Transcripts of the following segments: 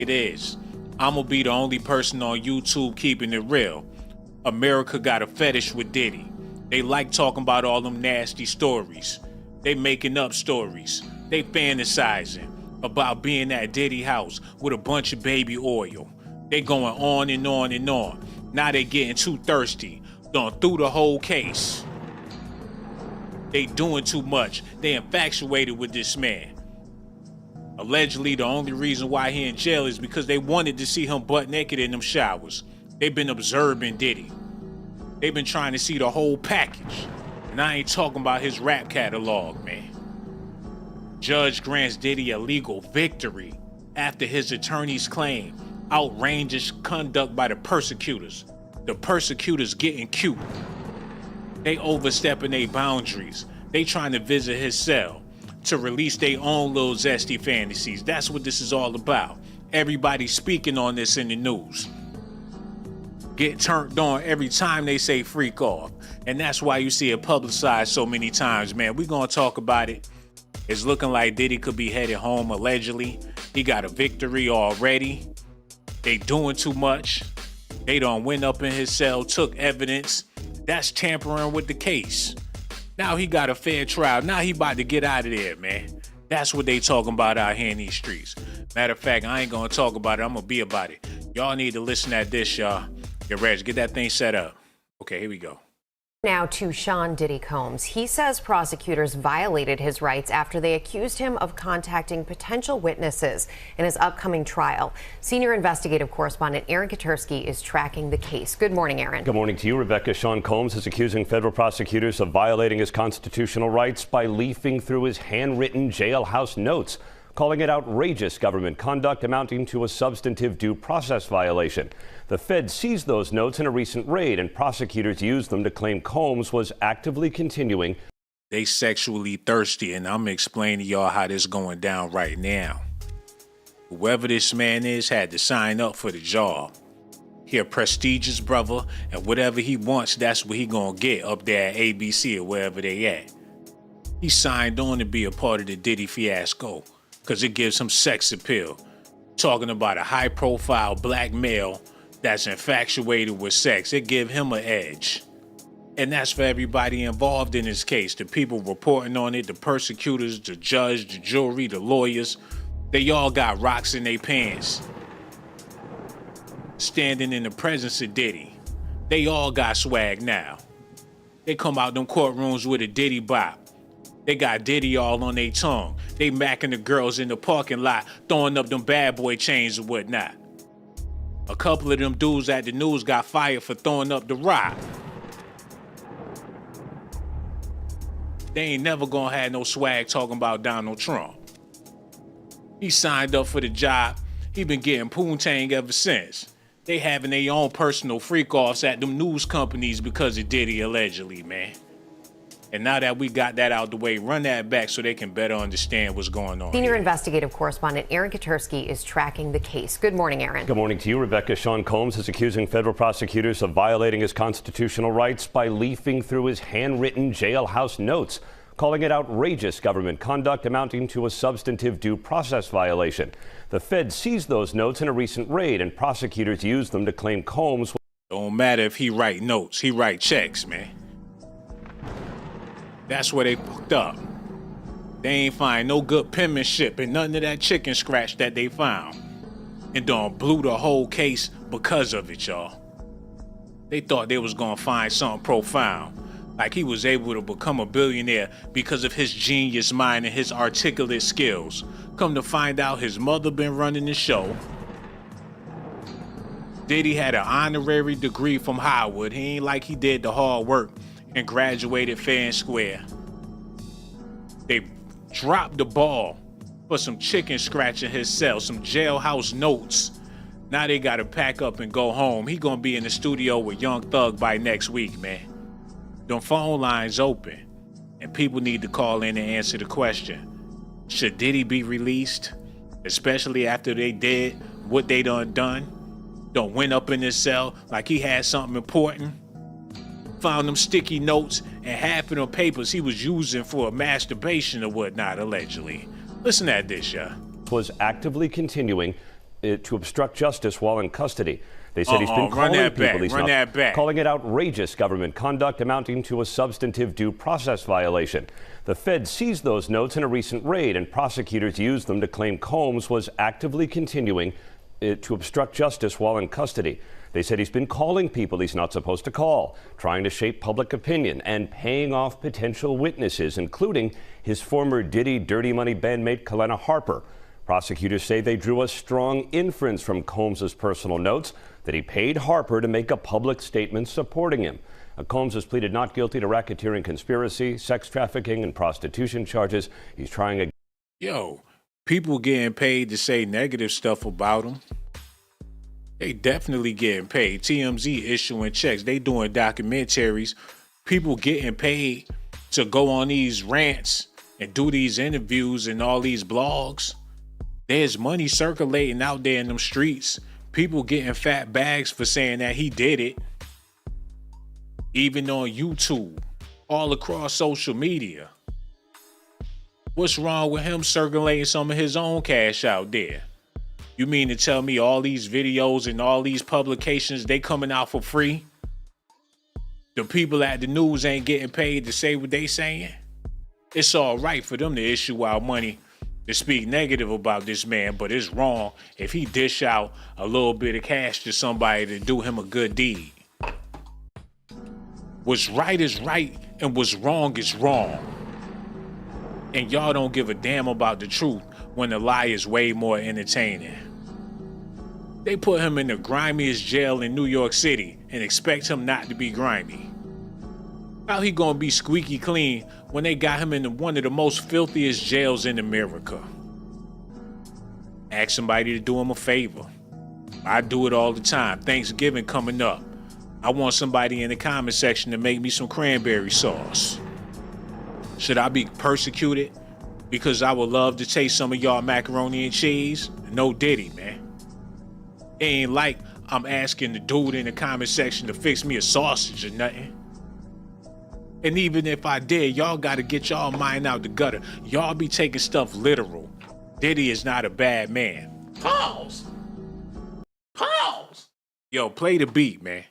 It is. I'ma be the only person on YouTube keeping it real. America got a fetish with Diddy. They like talking about all them nasty stories. They making up stories. They fantasizing about being at Diddy house with a bunch of baby oil. They going on and on and on. Now they getting too thirsty. Done through the whole case. They doing too much. They infatuated with this man. Allegedly, the only reason why he in jail is because they wanted to see him butt naked in them showers. They've been observing Diddy. They've been trying to see the whole package. And I ain't talking about his rap catalog, man. Judge grants Diddy a legal victory after his attorneys claim outrageous conduct by the prosecutors. The prosecutors getting cute. They overstepping their boundaries. They trying to visit his cell to release their own little zesty fantasies. That's what this is all about. Everybody speaking on this in the news. Get turned on every time they say freak off. And that's why you see it publicized so many times, man. We're gonna talk about it. It's looking like Diddy could be headed home allegedly. He got a victory already. They doing too much. They done went up in his cell, took evidence. That's tampering with the case. Now he got a fair trial. Now he about to get out of there, man. That's what they talking about out here in these streets. Matter of fact, I ain't gonna talk about it. I'm gonna be about it. Y'all need to listen at this, y'all. Get ready. Get that thing set up. Okay, here we go. Now to Shawn Diddy Combs. He says prosecutors violated his rights after they accused him of contacting potential witnesses in his upcoming trial. Senior investigative correspondent Aaron Katersky is tracking the case. Good morning, Aaron. Good morning to you, Rebecca. Shawn Combs is accusing federal prosecutors of violating his constitutional rights by leafing through his handwritten jailhouse notes, calling it outrageous government conduct amounting to a substantive due process violation. The Fed seized those notes in a recent raid, and prosecutors used them to claim Combs was actively continuing. They sexually thirsty, and I'm explaining to y'all how this going down right now. Whoever this man is had to sign up for the job. He a prestigious brother, and whatever he wants, that's what he gonna get up there at ABC or wherever they at. He signed on to be a part of the Diddy fiasco, because it gives him sex appeal. Talking about a high-profile black male that's infatuated with sex, it give him an edge. And that's for everybody involved in this case. The people reporting on it, the prosecutors, the judge, the jury, the lawyers, they all got rocks in their pants. Standing in the presence of Diddy. They all got swag now. They come out them courtrooms with a Diddy bop. They got Diddy all on their tongue. They macking the girls in the parking lot, throwing up them bad boy chains and whatnot. A couple of them dudes at the news got fired for throwing up the rock. They ain't never gonna have no swag talking about Donald Trump. He signed up for the job. He been getting poontang ever since. They having their own personal freak-offs at them news companies because of Diddy allegedly, man. And now that we got that out the way, run that back so they can better understand what's going on. Senior investigative correspondent Aaron Katersky is tracking the case. Good morning, Aaron. Good morning to you, Rebecca. Shawn Combs is accusing federal prosecutors of violating his constitutional rights by leafing through his handwritten jailhouse notes, calling it outrageous government conduct amounting to a substantive due process violation. The Fed seized those notes in a recent raid, and prosecutors used them to claim Combs. Don't matter if he write notes, he write checks, man. That's where they fucked up. They ain't find no good penmanship and none of that chicken scratch that they found. And done blew the whole case because of it, y'all. They thought they was gonna find something profound. Like he was able to become a billionaire because of his genius mind and his articulate skills. Come to find out his mother been running the show. Diddy had an honorary degree from Howard. He ain't like he did the hard work and graduated fair and square. They dropped the ball for some chicken scratch in his cell, some jailhouse notes. Now they gotta pack up and go home. He gonna be in the studio with Young Thug by next week, man. Them phone lines open, and people need to call in and answer the question. Should Diddy be released? Especially after they did what they done. Don't went up in his cell like he had something important. Found them sticky notes and half of them papers he was using for masturbation or whatnot, allegedly. Listen at this, y'all. Was actively continuing. to obstruct justice while in custody. They said he's been calling people calling it outrageous government conduct amounting to a substantive due process violation. The Fed seized those notes in a recent raid, and prosecutors used them to claim Combs was actively continuing to obstruct justice while in custody. They said he's been calling people he's not supposed to call, trying to shape public opinion, and paying off potential witnesses, including his former Diddy Dirty Money bandmate Kalena Harper. Prosecutors say they drew a strong inference from Combs' personal notes that he paid Harper to make a public statement supporting him. Combs has pleaded not guilty to racketeering conspiracy, sex trafficking, and prostitution charges. He's trying a... Yo, people getting paid to say negative stuff about him. They definitely getting paid. TMZ issuing checks. They doing documentaries. People getting paid to go on these rants and do these interviews and all these blogs. There's money circulating out there in them streets. People getting fat bags for saying that he did it. Even on YouTube, all across social media. What's wrong with him circulating some of his own cash out there? You mean to tell me all these videos and all these publications, they coming out for free? The people at the news ain't getting paid to say what they saying? It's all right for them to issue out money to speak negative about this man, but it's wrong if he dish out a little bit of cash to somebody to do him a good deed. What's right is right and what's wrong is wrong. And y'all don't give a damn about the truth when the lie is way more entertaining. They put him in the grimiest jail in New York City and expect him not to be grimy. How he gonna be squeaky clean when they got him in one of the most filthiest jails in America? Ask somebody to do him a favor. I do it all the time. Thanksgiving coming up. I want somebody in the comment section to make me some cranberry sauce. Should I be persecuted because I would love to taste some of y'all macaroni and cheese? No Diddy, man. It ain't like I'm asking the dude in the comment section to fix me a sausage or nothing. And even if I did, y'all gotta get y'all mind out the gutter. Y'all be taking stuff literal. Diddy is not a bad man. Pause. Pause. Yo, play the beat, man.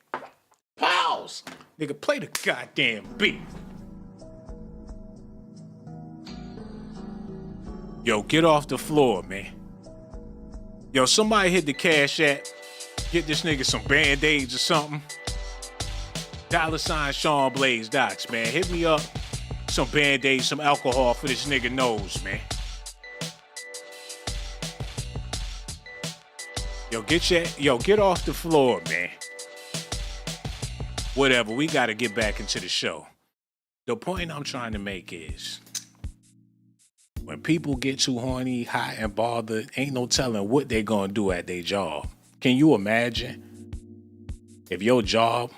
Pause. Nigga, play the goddamn beat. Yo, get off the floor, man. Yo, somebody hit the cash app. Get this nigga some Band-Aids or something. $ Shawn Blaze Docs, man. Hit me up. Some Band-Aids, some alcohol for this nigga nose, man. Get off the floor, man. Whatever, we gotta get back into the show. The point I'm trying to make is, when people get too horny, hot, and bothered, ain't no telling what they gonna do at their job. Can you imagine if your job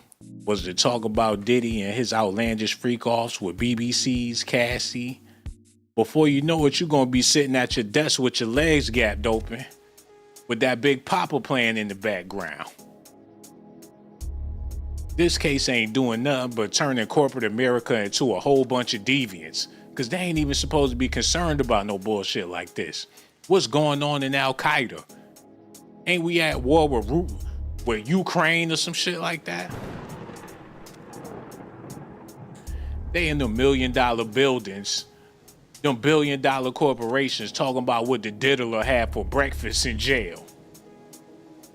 was to talk about Diddy and his outlandish freak-offs with BBC's Cassie? Before you know it, you're gonna be sitting at your desk with your legs gapped open with that Big Papa playing in the background. This case ain't doing nothing but turning corporate America into a whole bunch of deviants, because they ain't even supposed to be concerned about no bullshit like this. What's going on in Al-Qaeda? Ain't we at war with Ukraine or some shit like that? They in the $1 million buildings, them $1 billion corporations talking about what the diddler had for breakfast in jail.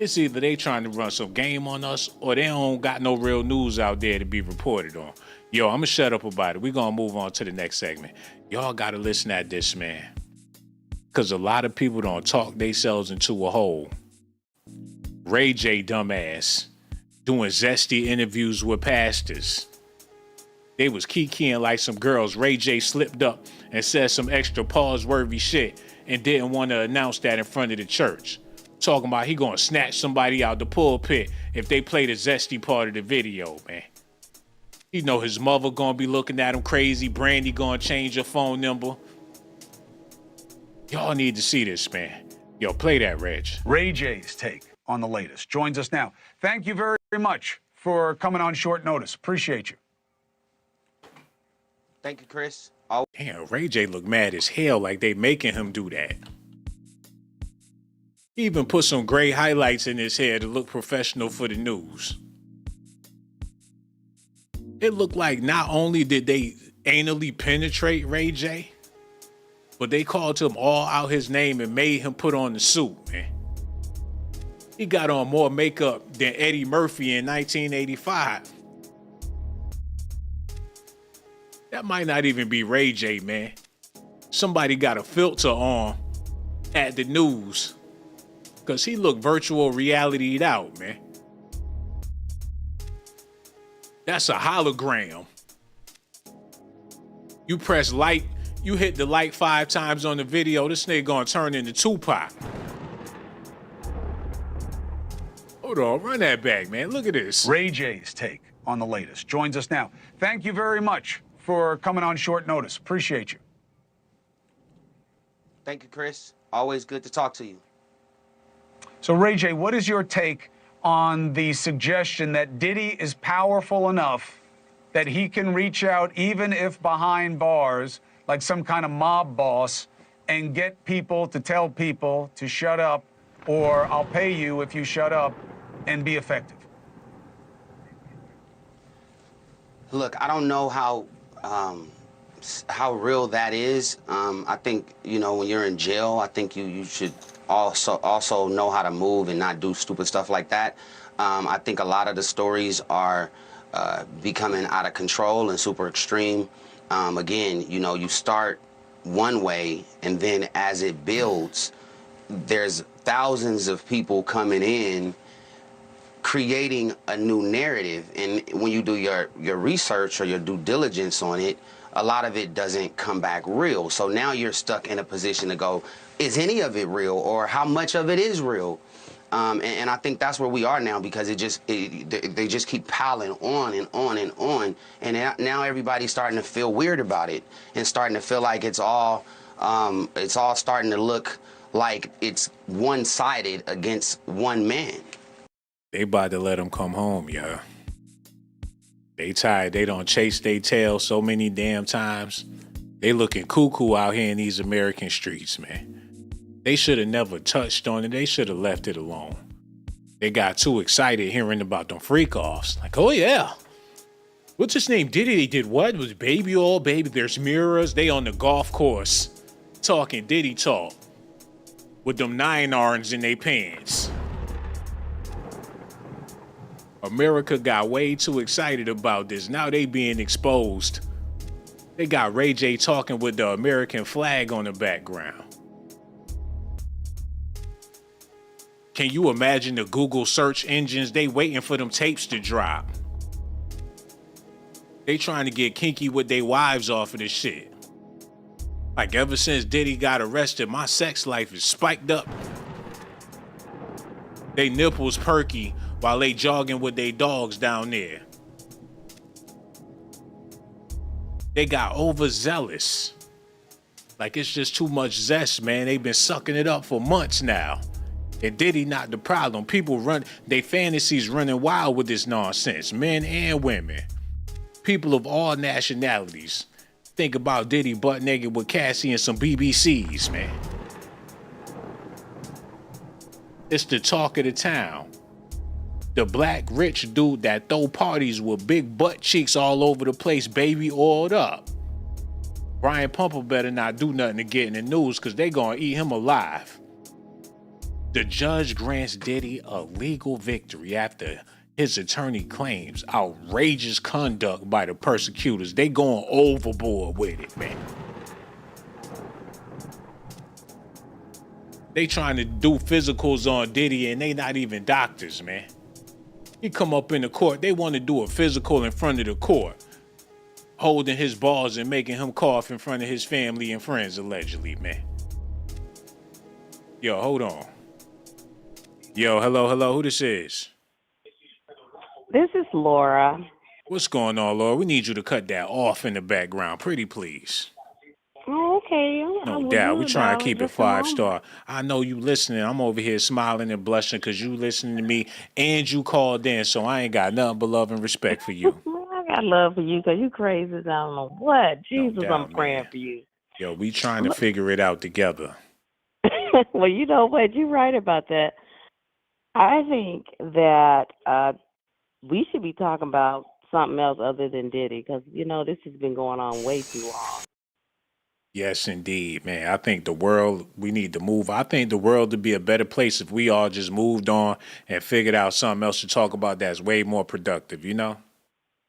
It's either they trying to run some game on us or they don't got no real news out there to be reported on. Yo, I'm gonna shut up about it. We're gonna move on to the next segment. Y'all gotta listen at this, man. Cause a lot of people don't talk themselves into a hole. Ray J dumbass doing zesty interviews with pastors. They was kikiing like some girls. Ray J slipped up and said some extra pause-worthy shit and didn't want to announce that in front of the church. Talking about he gonna snatch somebody out the pulpit if they play the zesty part of the video, man. You know his mother gonna be looking at him crazy. Brandy gonna change her phone number. Y'all need to see this, man. Yo, play that, Reg. Ray J's take on the latest joins us now. Thank you very, very much for coming on short notice. Appreciate you. Thank you, Chris. Damn, Ray J look mad as hell like they making him do that. He even put some gray highlights in his hair to look professional for the news. It looked like not only did they anally penetrate Ray J, but they called him all out his name and made him put on the suit, man. He got on more makeup than Eddie Murphy in 1985. That might not even be Ray J, man. Somebody got a filter on at the news because he looked virtual reality'd out, man. That's a hologram. You press like, you hit the like 5 times on the video, this nigga gonna turn into Tupac. Hold on, run that back, man. Look at this. Ray J's take on the latest joins us now. Thank you very much for coming on short notice. Appreciate you. Thank you, Chris. Always good to talk to you. So, Ray J, what is your take on the suggestion that Diddy is powerful enough that he can reach out, even if behind bars, like some kind of mob boss, and get people to tell people to shut up, or I'll pay you if you shut up, and be effective? Look, I don't know how real that is. I think, you know, when you're in jail, I think you should also know how to move and not do stupid stuff like that. I think a lot of the stories are becoming out of control and super extreme. Again, you know, you start one way, and then as it builds, there's thousands of people coming in, creating a new narrative. And when you do your research or your due diligence on it, a lot of it doesn't come back real. So now you're stuck in a position to go, is any of it real, or how much of it is real? And I think that's where we are now, because they just keep piling on and on and on. And now everybody's starting to feel weird about it and starting to feel like it's all starting to look like it's one-sided against one man. They about to let him come home, yeah. They tired. They don't chase their tail so many damn times. They looking cuckoo out here in these American streets, man. They should have never touched on it. They should have left it alone. They got too excited hearing about them freak-offs. Like, oh yeah. What's his name? Diddy, they did what? It was baby all baby. There's mirrors. They on the golf course talking Diddy talk with them 9-irons in their pants. America got way too excited about this. Now they being exposed. They got Ray J talking with the American flag on the background. Can you imagine the Google search engines? They waiting for them tapes to drop. They trying to get kinky with their wives off of this shit. Like, ever since Diddy got arrested, my sex life is spiked up. They nipples perky while they jogging with their dogs down there. They got overzealous. Like, it's just too much zest, man. They've been sucking it up for months now. And Diddy not the problem. People run, they fantasies running wild with this nonsense. Men and women. People of all nationalities. Think about Diddy butt naked with Cassie and some BBCs, man. It's the talk of the town. The black rich dude that throw parties with big butt cheeks all over the place, baby oiled up. Brian Pumper better not do nothing to get in the news, because they gonna eat him alive. The judge grants Diddy a legal victory after his attorney claims outrageous conduct by the prosecutors. They going overboard with it, man. They trying to do physicals on Diddy and they not even doctors, man. He come up in the court, they want to do a physical in front of the court, holding his balls and making him cough in front of his family and friends, allegedly, man. Yo, hold on. Yo, hello, who this is? This is Laura. What's going on, Laura? We need you to cut that off in the background, pretty please. Oh, okay. No doubt. We trying to keep it 5-star. I know you listening. I'm over here smiling and blushing because you listening to me and you called in, so I ain't got nothing but love and respect for you. I got love for you because you crazy as I don't know what. Jesus, doubt, I'm praying man. for you. Yo, we trying to figure it out together. Well, you know what? You're right about that. I think that we should be talking about something else other than Diddy because, this has been going on way too long. Yes, indeed, man. I think we need to move. I think the world would be a better place if we all just moved on and figured out something else to talk about that's way more productive, you know?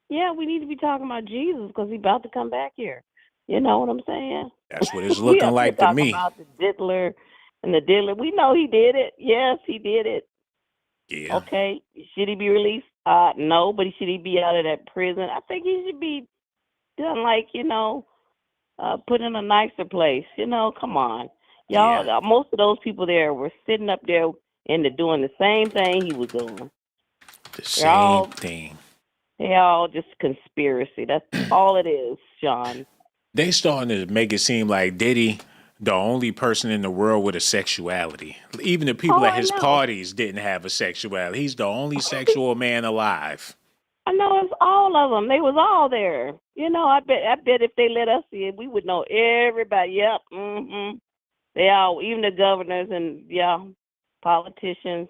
Yeah, we need to be talking about Jesus because he's about to come back here. You know what I'm saying? That's what it's We looking up here like to talking me. about the diddler and the diddler. We know he did it. Yes, he did it. Yeah. Okay. Should he be released? No, but should he be out of that prison? I think he should be done put in a nicer place. Come on. Y'all, Yeah. most of those people there were sitting up there and doing the same thing he was doing. The same thing. They're all just conspiracy. That's all it is, Shawn. They starting to make it seem like Diddy the only person in the world with a sexuality. Even the people at I his know. parties didn't have a sexuality. He's the only sexual man alive. I know it's all of them. They was all there. I bet if they let us see it, we would know everybody. Yep. Mm-hmm. They all, even the governors and politicians.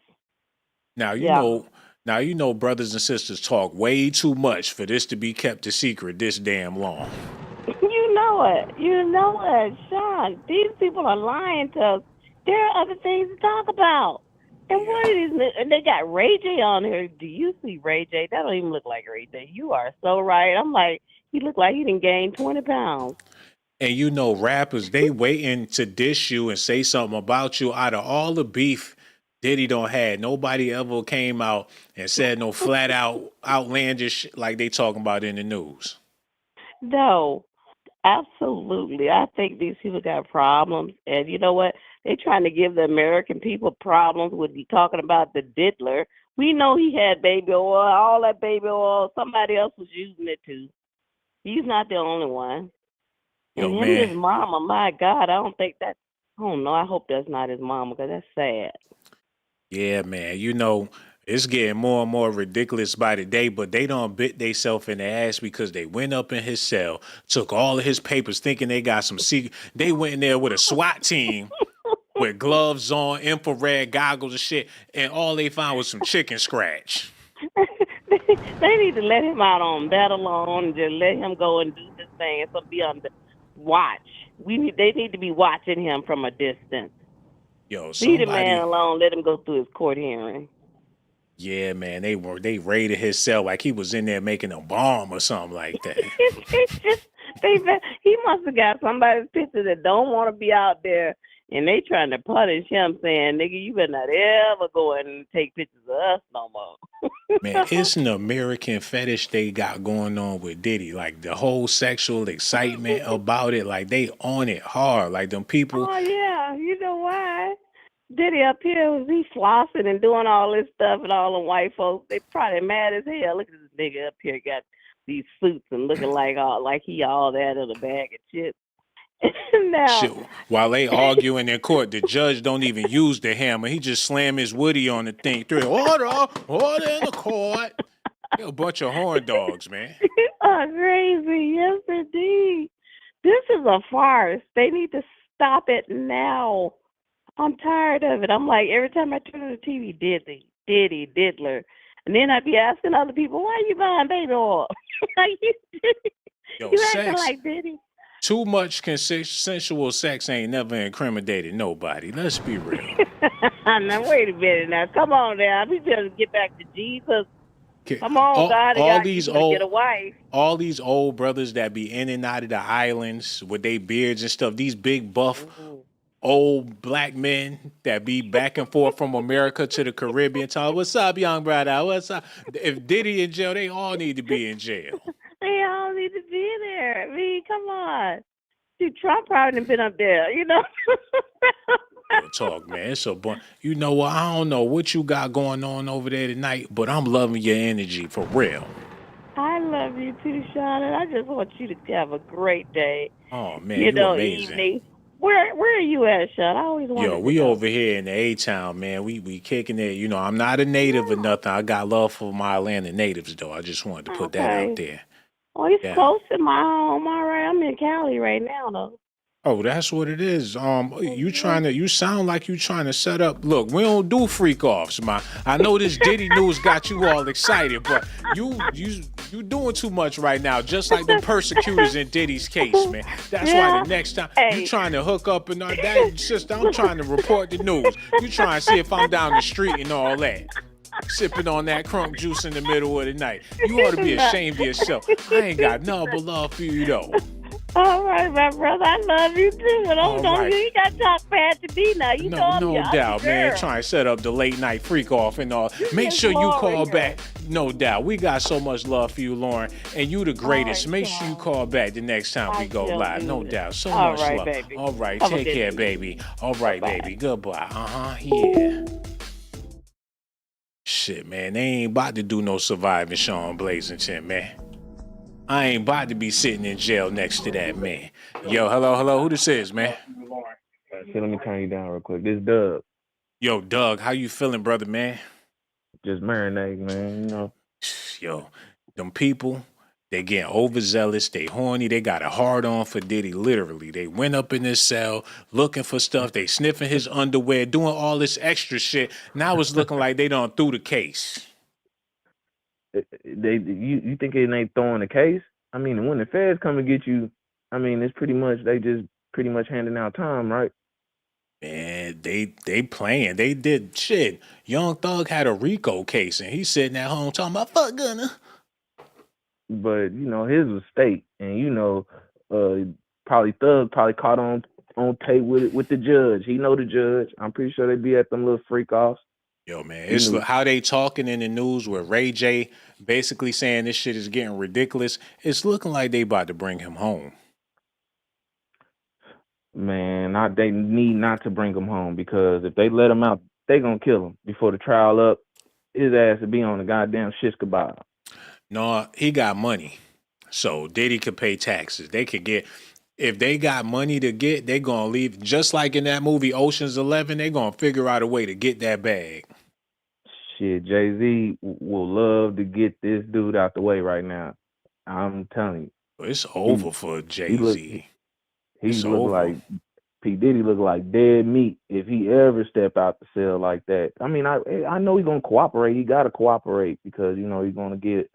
Now you know brothers and sisters talk way too much for this to be kept a secret this damn long. You know it. You know it, Shawn. These people are lying to us. There are other things to talk about. And what are these? And they got Ray J on here. Do you see Ray J? That don't even look like Ray J. You are so right. I'm like, he look like he done gained 20 pounds. And rappers, they waiting to dish you and say something about you. Out of all the beef Diddy don't had, nobody ever came out and said no flat out outlandish like they talking about in the news. No, absolutely. I think these people got problems. And you know what? They're trying to give the American people problems with talking about the diddler. We know he had baby oil, all that baby oil. Somebody else was using it too. He's not the only one. And him and his mama, my God, I don't know. I hope that's not his mama because that's sad. Yeah, man. It's getting more and more ridiculous by the day, but they don't bit theyself in the ass because they went up in his cell, took all of his papers thinking they got some secret. They went in there with a SWAT team with gloves on, infrared goggles and shit, and all they found was some chicken scratch. They need to let him out on that alone and just let him go and do his thing and so be on the watch. They need to be watching him from a distance. Leave the man alone. Let him go through his court hearing. Yeah, man, they raided his cell like he was in there making a bomb or something like that. He must have got somebody's picture that don't want to be out there, and they trying to punish him, saying, "Nigga, you better not ever go and take pictures of us no more." Man, it's an American fetish they got going on with Diddy. Like the whole sexual excitement about it, like they on it hard. Like them people. Oh yeah, you know why? Diddy up here was he flossing and doing all this stuff, and all the white folks they probably mad as hell. Look at this nigga up here got these suits and looking like he all that in a bag of chips. Now, shit, while they arguing in court, the judge don't even use the hammer. He just slam his woody on the thing. Order in the court. They're a bunch of horn dogs, man. Crazy. Yes, indeed. This is a farce. They need to stop it now. I'm tired of it. I'm like, every time I turn on the TV, Diddy, diddler. And then I'd be asking other people, why are you buying baby oil? Like, you acting like Diddy. Too much consensual sex ain't never incriminated nobody. Let's be real. Now, wait a minute. Now, come on now. We just get back to Jesus. Come on, God. Get a wife. All these old brothers that be in and out of the islands with their beards and stuff, these big buff old black men that be back and forth from America to the Caribbean talk, what's up, young brother? What's up? If Diddy in jail, they all need to be in jail. They all need to be there. I mean, come on. Dude, Trump probably been up there, you know. Real talk, man. It's a bunch. You know what? I don't know what you got going on over there tonight, but I'm loving your energy for real. I love you too, Shawn, and I just want you to have a great day. Oh man, you're amazing. Evening. Where are you at, Shawn? I always want. Yo, we over here in the A-Town, man. We kicking it. You know, I'm not a native or nothing. I got love for my Atlanta natives, though. I just wanted to put that out there. Oh, it's close to my home. All right, I'm in Cali right now, though. Oh, that's what it is. You sound like you trying to set up. Look, we don't do freak offs, man. I know this Diddy news got you all excited, but you doing too much right now. Just like the persecutors in Diddy's case, man. That's why Yeah. the next time you Hey. trying to hook up and all that, sister, I'm trying to report the news. You trying to see if I'm down the street and all that. Sipping on that crunk juice in the middle of the night. You ought to be ashamed of yourself. I ain't got nothing but love for you though. All right, my brother. I love you too. But All right. you ain't got to talk bad to me now. You know I'm No your doubt, man. girl. Trying to set up the late night freak off and all. Make just sure you Lauren, call girl. back. No doubt. We got so much love for you, Lauren. And you the greatest. right, Make sure you call back the next time we go shall live. do No that. doubt. So All much right, love. baby. All right. Have a Take good care, day. baby. All right, Bye-bye. baby. Goodbye. Yeah. Shit, man. They ain't about to do no surviving Shawn Blazington, man. I ain't about to be sitting in jail next to that man. Yo, hello. Who this is, man? So let me turn you down real quick. This Doug, Yo, Doug, how you feeling, brother, man? just marinating, man. You know, Yo, them people, they getting overzealous, they horny, they got a hard on for Diddy, literally. They went up in his cell looking for stuff, they sniffing his underwear, doing all this extra shit. Now it's looking like they done threw the case. you think it ain't throwing the case? I mean, when the feds come and get you, I mean, it's pretty much they just pretty much handing out time, right? Man, they playing. They did shit. Young Thug had a RICO case and he's sitting at home talking about fuck Gunna. But you know, his was state, and you know, probably Thug probably caught on tape with the judge. He know the judge. I'm pretty sure they be at them little freak offs. Yo, man, it's how they talking in the news with Ray J basically saying this shit is getting ridiculous. It's looking like they about to bring him home. Man, they need not to bring him home, because if they let him out, they gonna kill him before the trial up. His ass would be on the goddamn shish kebab. No, he got money. So Diddy could pay taxes. They could get, if they got money to get, they gonna leave. Just like in that movie Ocean's 11, they gonna figure out a way to get that bag. Shit, Jay-Z will love to get this dude out the way right now. I'm telling you. It's over for Jay-Z. He look like P. Diddy look like dead meat if he ever step out the cell like that. I mean, I know he's gonna cooperate. He gotta cooperate, because you know he's gonna get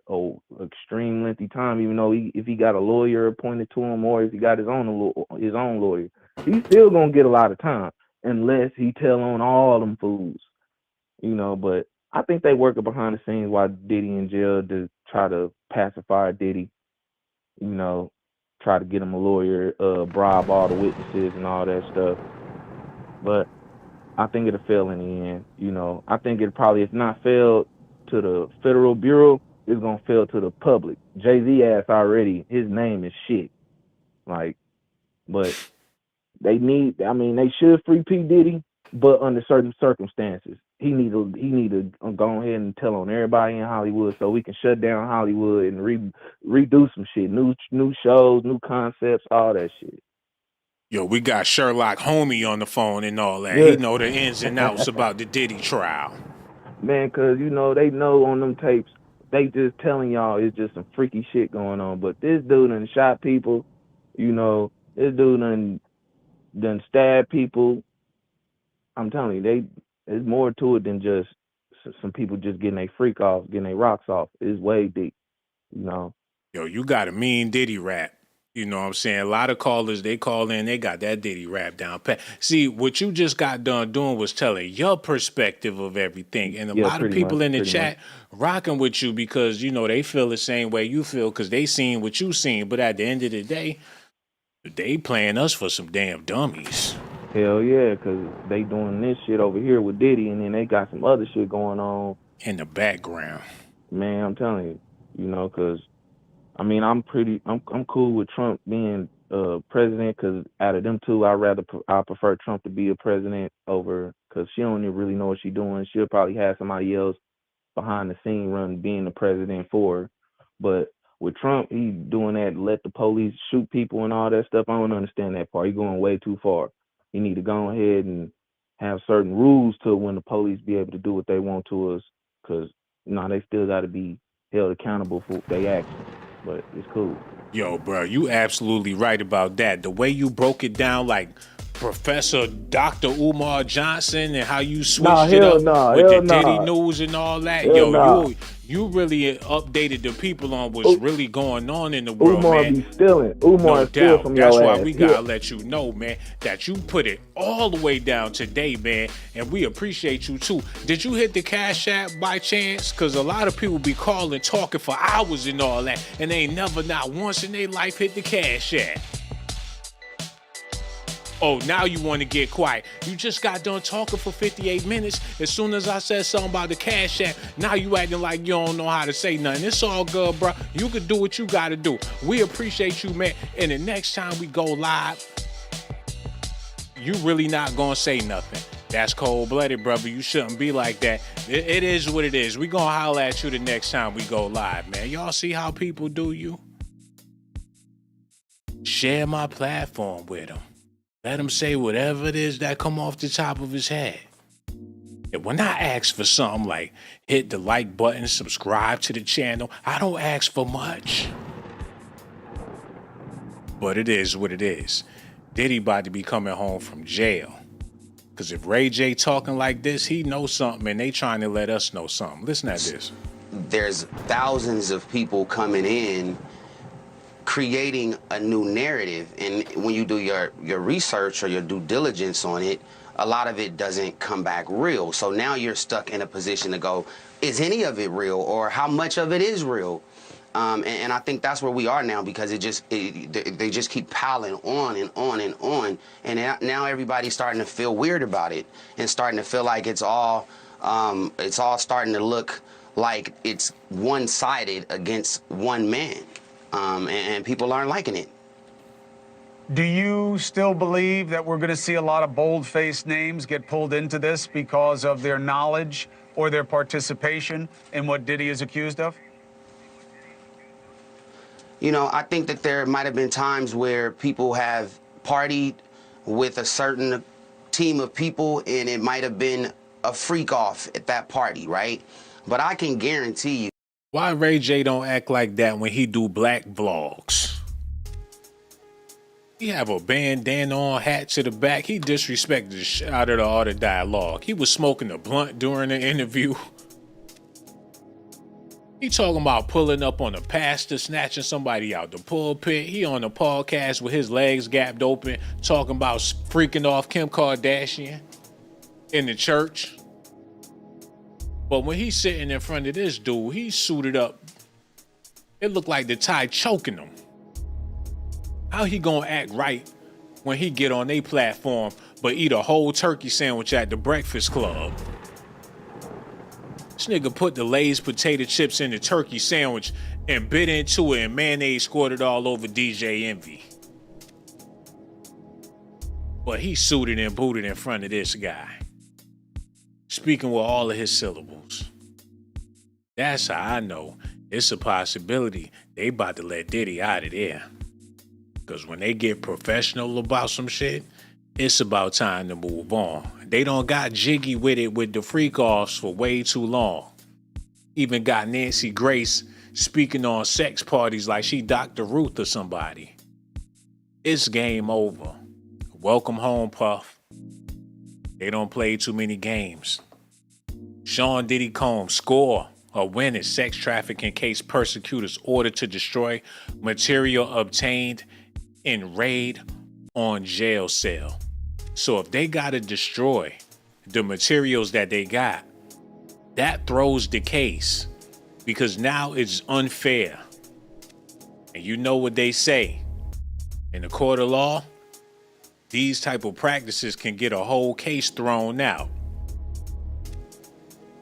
extreme lengthy time. Even though if he got a lawyer appointed to him, or if he got his own lawyer, he's still gonna get a lot of time unless he tell on all them fools. You know, but I think they working behind the scenes while Diddy in jail to try to pacify Diddy. You know, try to get him a lawyer, bribe all the witnesses and all that stuff. But I think it'll fail in the end. You know, I think it probably, if not failed to the federal bureau, it's gonna fail to the public. Jay-Z ass already, his name is shit. Like, but they should free P. Diddy, but under certain circumstances. He need to go ahead and tell on everybody in Hollywood, so we can shut down Hollywood and redo some shit, new shows, new concepts, all that shit. Yo, we got Sherlock Homie on the phone and all that. Yeah. He know the ins and outs about the Diddy trial. Man, cause you know they know on them tapes, they just telling y'all it's just some freaky shit going on. But this dude done shot people, you know, this dude done stabbed people. I'm telling you, there's more to it than just some people just getting their freak off, getting their rocks off. It's way deep, you know. Yo, you got a mean Diddy rap. You know what I'm saying? A lot of callers, they call in, they got that Diddy rap down pat. See, what you just got done doing was telling your perspective of everything. And a lot of people in the chat rocking with you because, you know, they feel the same way you feel because they seen what you seen. But at the end of the day, they playing us for some damn dummies. Hell yeah, because they doing this shit over here with Diddy, and then they got some other shit going on in the background. Man, I'm telling you, you know, because I mean, I'm cool with Trump being president, because out of them two, I prefer Trump to be a president over, because she don't even really know what she's doing. She'll probably have somebody else behind the scene being the president for her. But with Trump, he's doing that, let the police shoot people and all that stuff. I don't understand that part. He's going way too far. You need to go ahead and have certain rules to when the police be able to do what they want to us, because they still got to be held accountable for their actions. but it's cool. Yo, bro, you absolutely right about that. The way you broke it down, like Professor Dr. Umar Johnson, and how you switched it up with the Diddy news and all that. You really updated the people on what's really going on in the world, Umar man. be stealing. Umar steal from That's your why ass. we gotta let you know, man, that you put it all the way down today, man, and we appreciate you too. Did you hit the Cash App by chance? Cause a lot of people be calling, talking for hours and all that, and they ain't never, not once in their life, hit the Cash App. Oh, now you want to get quiet. You just got done talking for 58 minutes. As soon as I said something about the Cash App, now you acting like you don't know how to say nothing. It's all good, bro. You can do what you got to do. We appreciate you, man. And the next time we go live, you really not going to say nothing. That's cold-blooded, brother. You shouldn't be like that. It is what it is. We going to holler at you the next time we go live, man. Y'all see how people do you? Share my platform with them. Let him say whatever it is that come off the top of his head. And when I ask for something like hit the like button, subscribe to the channel, I don't ask for much. But it is what it is. Diddy about to be coming home from jail. Because if Ray J talking like this, he knows something and they trying to let us know something. Listen at this. There's thousands of people coming in creating a new narrative, and when you do your research or your due diligence on it, a lot of it doesn't come back real. So now you're stuck in a position to go, is any of it real, or how much of it is real? And I think that's where we are now, because they just keep piling on and on and on, and now everybody's starting to feel weird about it and starting to feel like it's all starting to look like it's one-sided against one man. And people aren't liking it. Do you still believe that we're going to see a lot of bold-faced names get pulled into this because of their knowledge or their participation in what Diddy is accused of? You know, I think that there might have been times where people have partied with a certain team of people, and it might have been a freak-off at that party, right? But I can guarantee you, why Ray J don't act like that when he do black vlogs? He have a bandana on, hat to the back. He disrespected the shit out of all the dialogue. He was smoking a blunt during the interview. He talking about pulling up on a pastor, snatching somebody out the pulpit. He on a podcast with his legs gapped open, talking about freaking off Kim Kardashian in the church. But when he's sitting in front of this dude, he's suited up. It looked like the tie choking him. How he gonna act right when he get on a platform but eat a whole turkey sandwich at the Breakfast Club? This nigga put the Lay's potato chips in the turkey sandwich and bit into it, and mayonnaise squirted all over DJ Envy. But he suited and booted in front of this guy, speaking with all of his syllables. That's how I know it's a possibility they about to let Diddy out of there. Because when they get professional about some shit, it's about time to move on. They done got jiggy with it with the freak-offs for way too long. Even got Nancy Grace speaking on sex parties like she Dr. Ruth or somebody. It's game over. Welcome home, Puff. They don't play too many games. Shawn Diddy Combs score a win in sex trafficking case. Prosecutors ordered to destroy material obtained in raid on jail cell. So if they gotta destroy the materials that they got, that throws the case, because now it's unfair. And you know what they say in the court of law? These type of practices can get a whole case thrown out.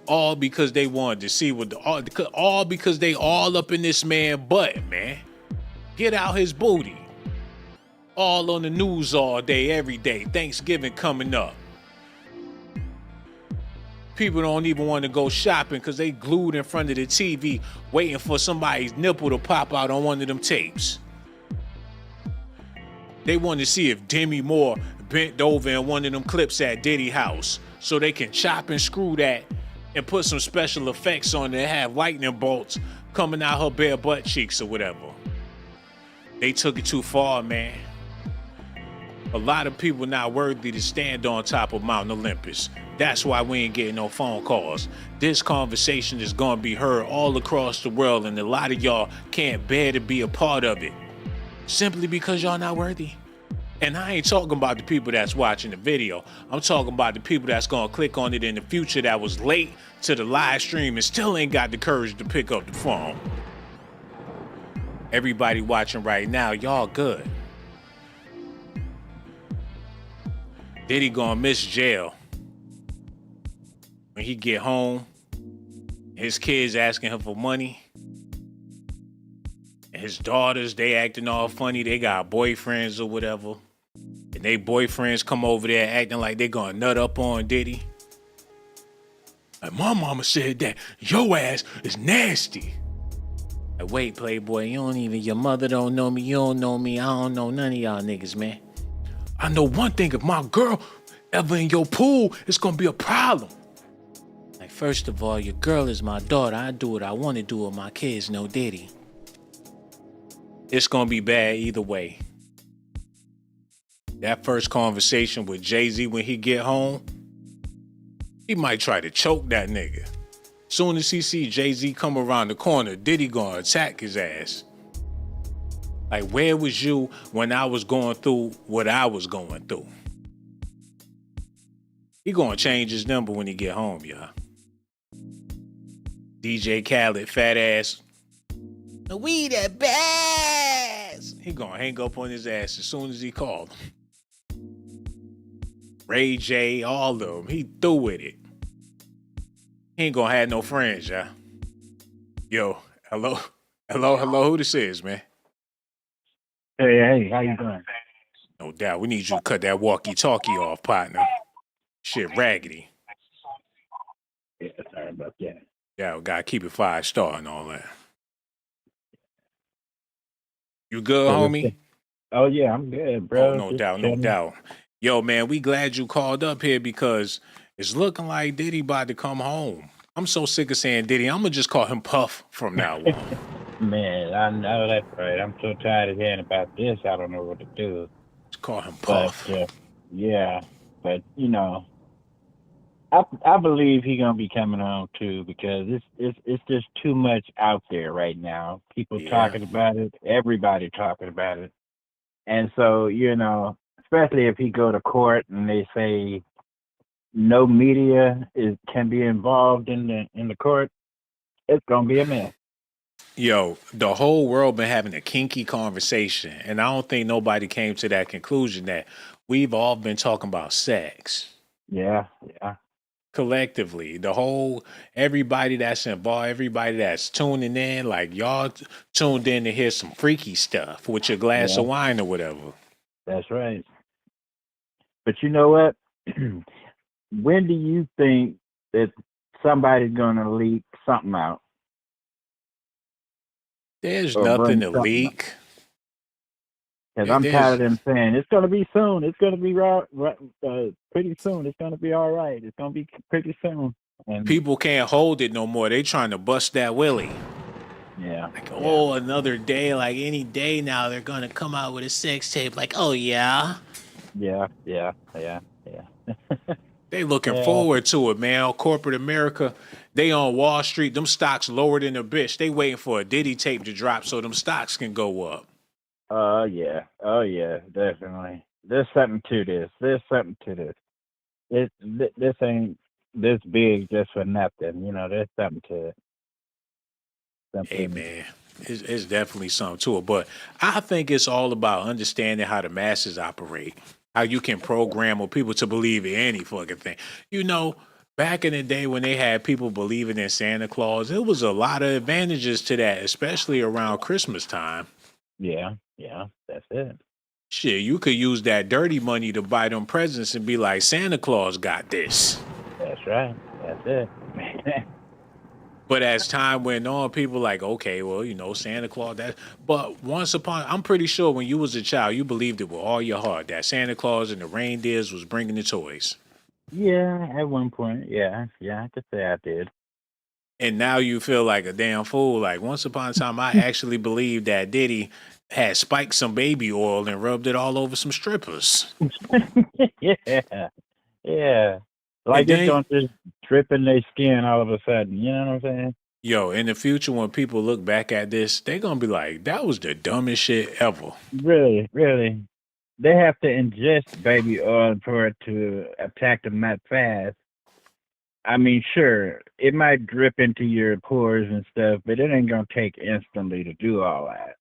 All because they wanted to see what all because they all up in this man's butt, man. Get out his booty. All on the news all day, every day. Thanksgiving coming up. People don't even want to go shopping because they glued in front of the TV waiting for somebody's nipple to pop out on one of them tapes. They want to see if Demi Moore bent over in one of them clips at Diddy house so they can chop and screw that and put some special effects on it and have lightning bolts coming out her bare butt cheeks or whatever. They took it too far, man. A lot of people not worthy to stand on top of Mount Olympus. That's why we ain't getting no phone calls. This conversation is gonna be heard all across the world, and a lot of y'all can't bear to be a part of it. Simply because y'all not worthy. And I ain't talking about the people that's watching the video. I'm talking about the people that's gonna click on it in the future that was late to the live stream and still ain't got the courage to pick up the phone. Everybody watching right now, y'all good. Diddy gonna miss jail. When he get home, his kids asking him for money. And his daughters, they acting all funny. They got boyfriends or whatever. And they boyfriends come over there acting like they gonna nut up on Diddy. Like, my mama said that your ass is nasty. Like, wait, Playboy, your mother don't know me, you don't know me, I don't know none of y'all niggas, man. I know one thing, if my girl ever in your pool, it's gonna be a problem. Like, first of all, your girl is my daughter. I do what I want to do with my kids, no Diddy. It's gonna be bad either way. That first conversation with Jay-Z when he get home, he might try to choke that nigga. Soon as he see Jay-Z come around the corner, Diddy gonna attack his ass. Like, where was you when I was going through what I was going through? He gonna change his number when he get home, y'all. DJ Khaled, fat ass. We the best. He gonna hang up on his ass as soon as he called him. Ray J, all of them. He through with it. He ain't gonna have no friends, y'all. Yo, hello, who this is, man? Hey, how you doing? No doubt. We need you to cut that walkie-talkie off, partner. Shit, raggedy. Yeah, sorry about that. Yeah, we gotta keep it 5-star and all that. You good, homie? Oh, yeah, I'm good, bro. Oh, no doubt. Yo, man, we glad you called up here because it's looking like Diddy about to come home. I'm so sick of saying Diddy. I'm gonna just call him Puff from now on. Man, I know that's right. I'm so tired of hearing about this. I don't know what to do. Just call him Puff. But, yeah, but you know, I believe he's gonna be coming home too because it's just too much out there right now. People talking about it, everybody talking about it, and so you know, especially if he go to court and they say no media can be involved in the court, it's gonna be a mess. Yo, the whole world been having a kinky conversation, and I don't think nobody came to that conclusion that we've all been talking about sex. Yeah. Collectively, everybody that's involved, everybody that's tuning in, like y'all tuned in to hear some freaky stuff with your glass of wine or whatever. That's right. But you know what? When do you think that somebody's gonna leak something out? There's nothing to leak. Because I'm tired of them saying it's gonna be soon. It's gonna be pretty soon. It's gonna be all right. It's gonna be pretty soon. And people can't hold it no more. They trying to bust that willy. Yeah. Like, another day. Like any day now, they're gonna come out with a sex tape. Like, oh yeah. Yeah. They looking forward to it, man. Corporate America, they on Wall Street. Them stocks lower than a bitch. They waiting for a Diddy tape to drop so them stocks can go up. Oh yeah, definitely. There's something to this. This ain't this big just for nothing. You know, there's something to it. Hey man, it's definitely something to it. But I think it's all about understanding how the masses operate. How you can program people to believe in any fucking thing. You know, back in the day when they had people believing in Santa Claus, there was a lot of advantages to that, especially around Christmas time. Yeah, that's it. Shit, you could use that dirty money to buy them presents and be like, Santa Claus got this. That's right. That's it. But as time went on, people like, okay, well, you know, Santa Claus, that. But I'm pretty sure when you was a child, you believed it with all your heart that Santa Claus and the reindeers was bringing the toys. Yeah, at one point, yeah, I could say I did. And now you feel like a damn fool. Like once upon a time, I actually believed that Diddy had spiked some baby oil and rubbed it all over some strippers. Yeah, yeah. And Like it's then, gonna just drip in their skin all of a sudden. You know what I'm saying? yo, in the future, when people look back at this, they're gonna be like, "That was the dumbest shit ever." Really, really. They have to ingest baby oil for it to attack them that fast. I mean, sure, it might drip into your pores and stuff, but it ain't gonna take instantly to do all that.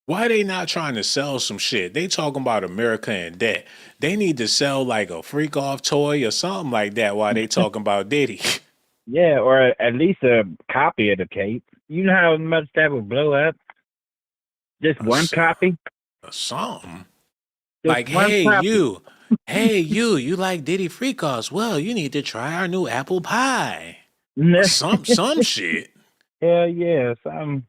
Why they not trying to sell some shit? They talking about America in debt. They need to sell like a freak off toy or something like that while they talking about Diddy. Yeah, or at least a copy of the tape. You know how much that would blow up? Just one copy? Something. Just Like, one hey, copy. you like Diddy freak offs? Well, you need to try our new apple pie. Some shit. Hell yeah, some.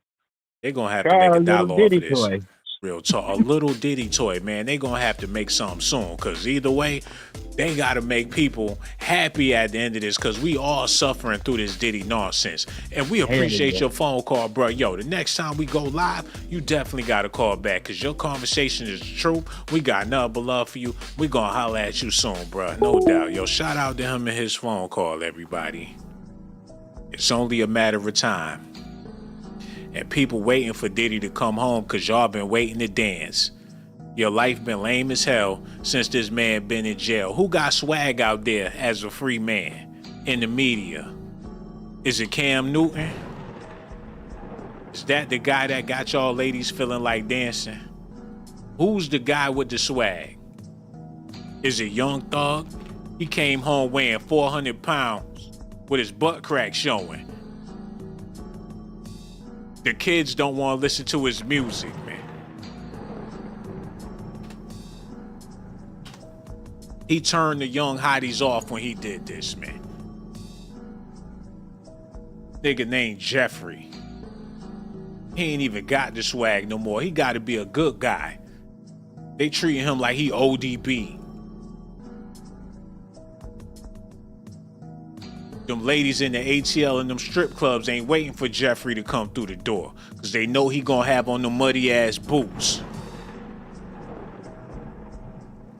They're gonna have to Try make a a little dollar off Diddy of this. toy. Real talk. A little Diddy toy, man. They gonna have to make something soon. Cause either way, they gotta make people happy at the end of this. Cause we all suffering through this Diddy nonsense. And we appreciate your phone call, bro. Yo, the next time we go live, you definitely gotta call back. Cause your conversation is true. We got nothing but love for you. We gonna holler at you soon, bro. No doubt. Yo, shout out to him and his phone call, everybody. It's only a matter of time. And people waiting for Diddy to come home because y'all been waiting to dance. Your life been lame as hell since this man been in jail. Who got swag out there as a free man in the media? Is it Cam Newton? Is that the guy that got y'all ladies feeling like dancing? Who's the guy with the swag? Is it Young Thug? He came home weighing 400 pounds with his butt crack showing. The kids don't want to listen to his music, man. He turned the young hotties off when he did this, man. Nigga named Jeffrey. He ain't even got the swag no more. He got to be a good guy. They treating him like he ODB. Them ladies in the ATL and them strip clubs ain't waiting for Jeffrey to come through the door because they know he gonna have on the muddy ass boots.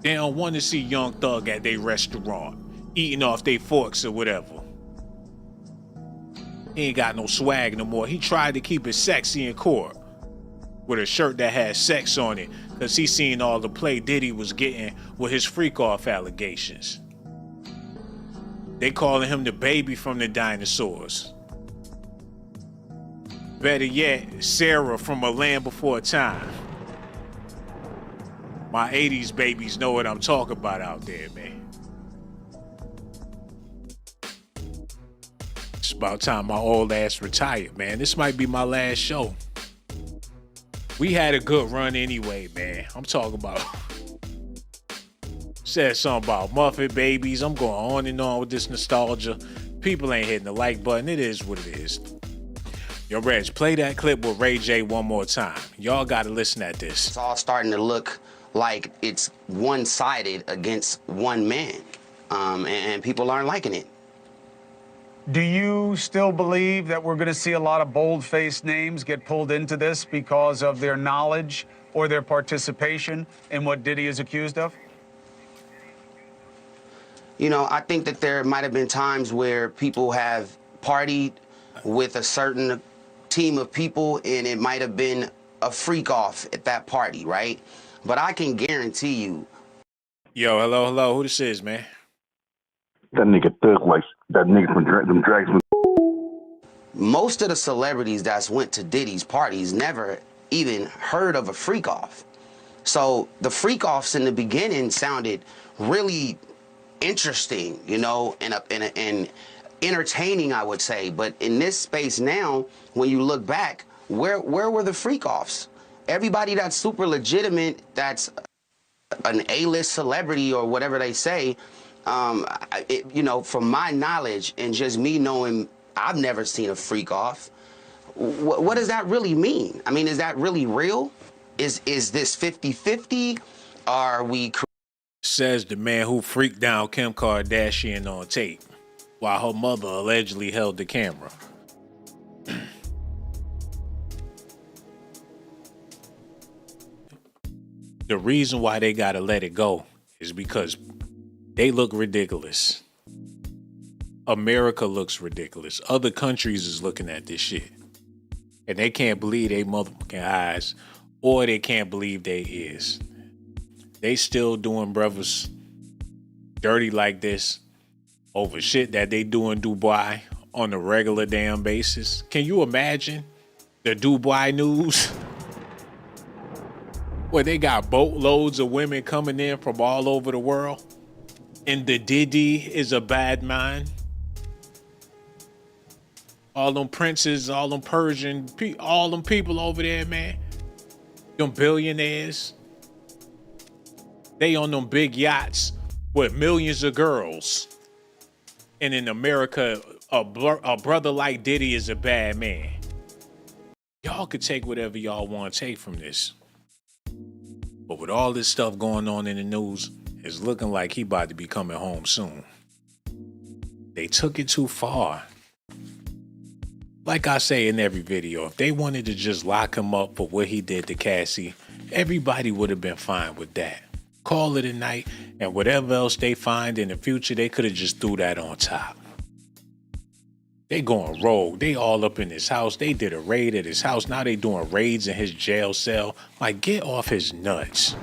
They don't want to see Young Thug at their restaurant eating off their forks or whatever. He ain't got no swag no more. He tried to keep it sexy in court with a shirt that had sex on it because he seen all the play Diddy was getting with his freak off allegations. They calling him the baby from the dinosaurs. Better yet, Sarah from A Land Before Time. My 80s babies know what I'm talking about out there, man. It's about time my old ass retired, man. This might be my last show. We had a good run anyway, man. I'm talking about... Said something about Muffet babies. I'm going on and on with this nostalgia. People ain't hitting the like button. It is what it is. Yo, Reg, play that clip with Ray J one more time. Y'all got to listen at this. It's all starting to look like it's one-sided against one man, and people aren't liking it. Do you still believe that we're going to see a lot of bold-faced names get pulled into this because of their knowledge or their participation in what Diddy is accused of? You know, I think that there might have been times where people have partied with a certain team of people and it might have been a freak off at that party, right? But I can guarantee you. Yo, hello. Who this is, man? That nigga Thug like that nigga from them drags. Most of the celebrities that's went to Diddy's parties never even heard of a freak off. So the freak offs in the beginning sounded really interesting, you know, and entertaining, I would say. But in this space now, when you look back, where were the freak offs? Everybody that's super legitimate, that's an A-list celebrity or whatever they say, you know, from my knowledge and just me knowing, I've never seen a freak off. What does that really mean? I mean, is that really real? Is this 50-50? Are we... Says the man who freaked down Kim Kardashian on tape while her mother allegedly held the camera. The reason why they gotta let it go is because they look ridiculous. America looks ridiculous. Other countries is looking at this shit. And they can't believe they motherfucking eyes, or they can't believe they ears. They still doing brothers dirty like this over shit that they do in Dubai on a regular damn basis. Can you imagine the Dubai news? Where they got boatloads of women coming in from all over the world. And the Diddy is a bad man. All them princes, all them Persian, all them people over there, man. Them billionaires. They on them big yachts with millions of girls. And in America, a brother like Diddy is a bad man. Y'all could take whatever y'all want to take from this. But with all this stuff going on in the news, it's looking like he about to be coming home soon. They took it too far. Like I say in every video, if they wanted to just lock him up for what he did to Cassie, everybody would have been fine with that. Call it a night, and whatever else they find in the future, they could have just threw that on top. They going rogue. They all up in his house. They did a raid at his house. Now they doing raids in his jail cell. Like, get off his nuts.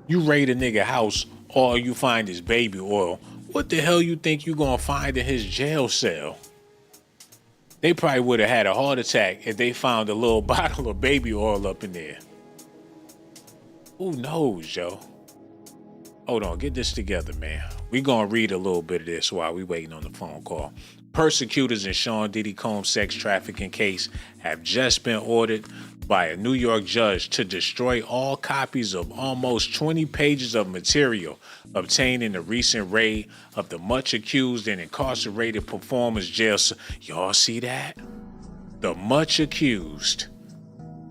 You raid a nigga house, all you find is baby oil. What the hell you think you gonna find in his jail cell? They probably would have had a heart attack if they found a little bottle of baby oil up in there. Who knows, yo? Hold on, get this together, man. We gonna read a little bit of this while we waiting on the phone call. Prosecutors in Shawn Diddy Combs' sex trafficking case have just been ordered by a New York judge to destroy all copies of almost 20 pages of material obtained in the recent raid of the much accused and incarcerated performer's jail. Y'all see that? The much accused.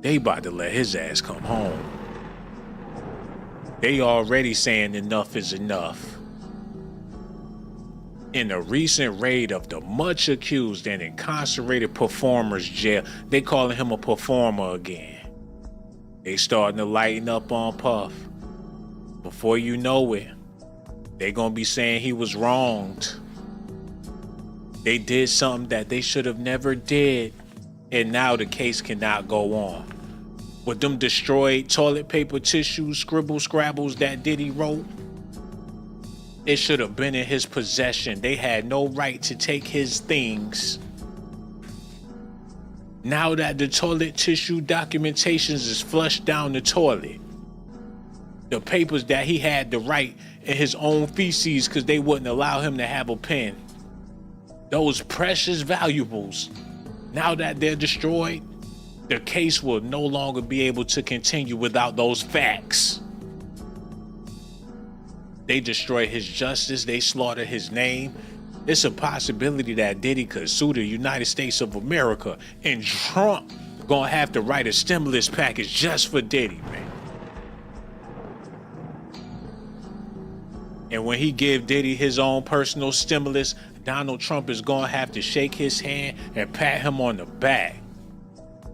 They about to let his ass come home. They already saying enough is enough. In a recent raid of the much accused and incarcerated performer's jail, they calling him a performer again. They starting to lighten up on Puff. Before you know it, they gonna be saying he was wronged. They did something that they should have never did, and now the case cannot go on. With them destroyed toilet paper tissue scrabbles that Diddy wrote, it should have been in his possession. They had no right to take his things. Now that the toilet tissue documentations is flushed down the toilet, the papers that he had to write in his own feces because they wouldn't allow him to have a pen, those precious valuables, now that they're destroyed, the case will no longer be able to continue without those facts. They destroy his justice. They slaughter his name. It's a possibility that Diddy could sue the United States of America, and Trump gonna have to write a stimulus package just for Diddy, man. And when he give Diddy his own personal stimulus, Donald Trump is gonna have to shake his hand and pat him on the back.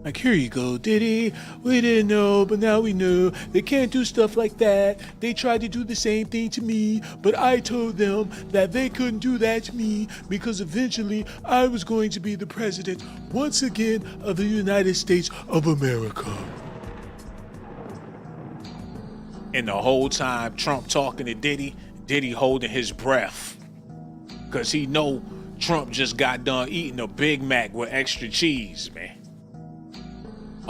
Like, here you go, Diddy. We didn't know, but now we know. They can't do stuff like that. They tried to do the same thing to me, but I told them that they couldn't do that to me because eventually I was going to be the president once again of the United States of America. And the whole time Trump talking to Diddy, Diddy holding his breath. Because he know Trump just got done eating a Big Mac with extra cheese, man.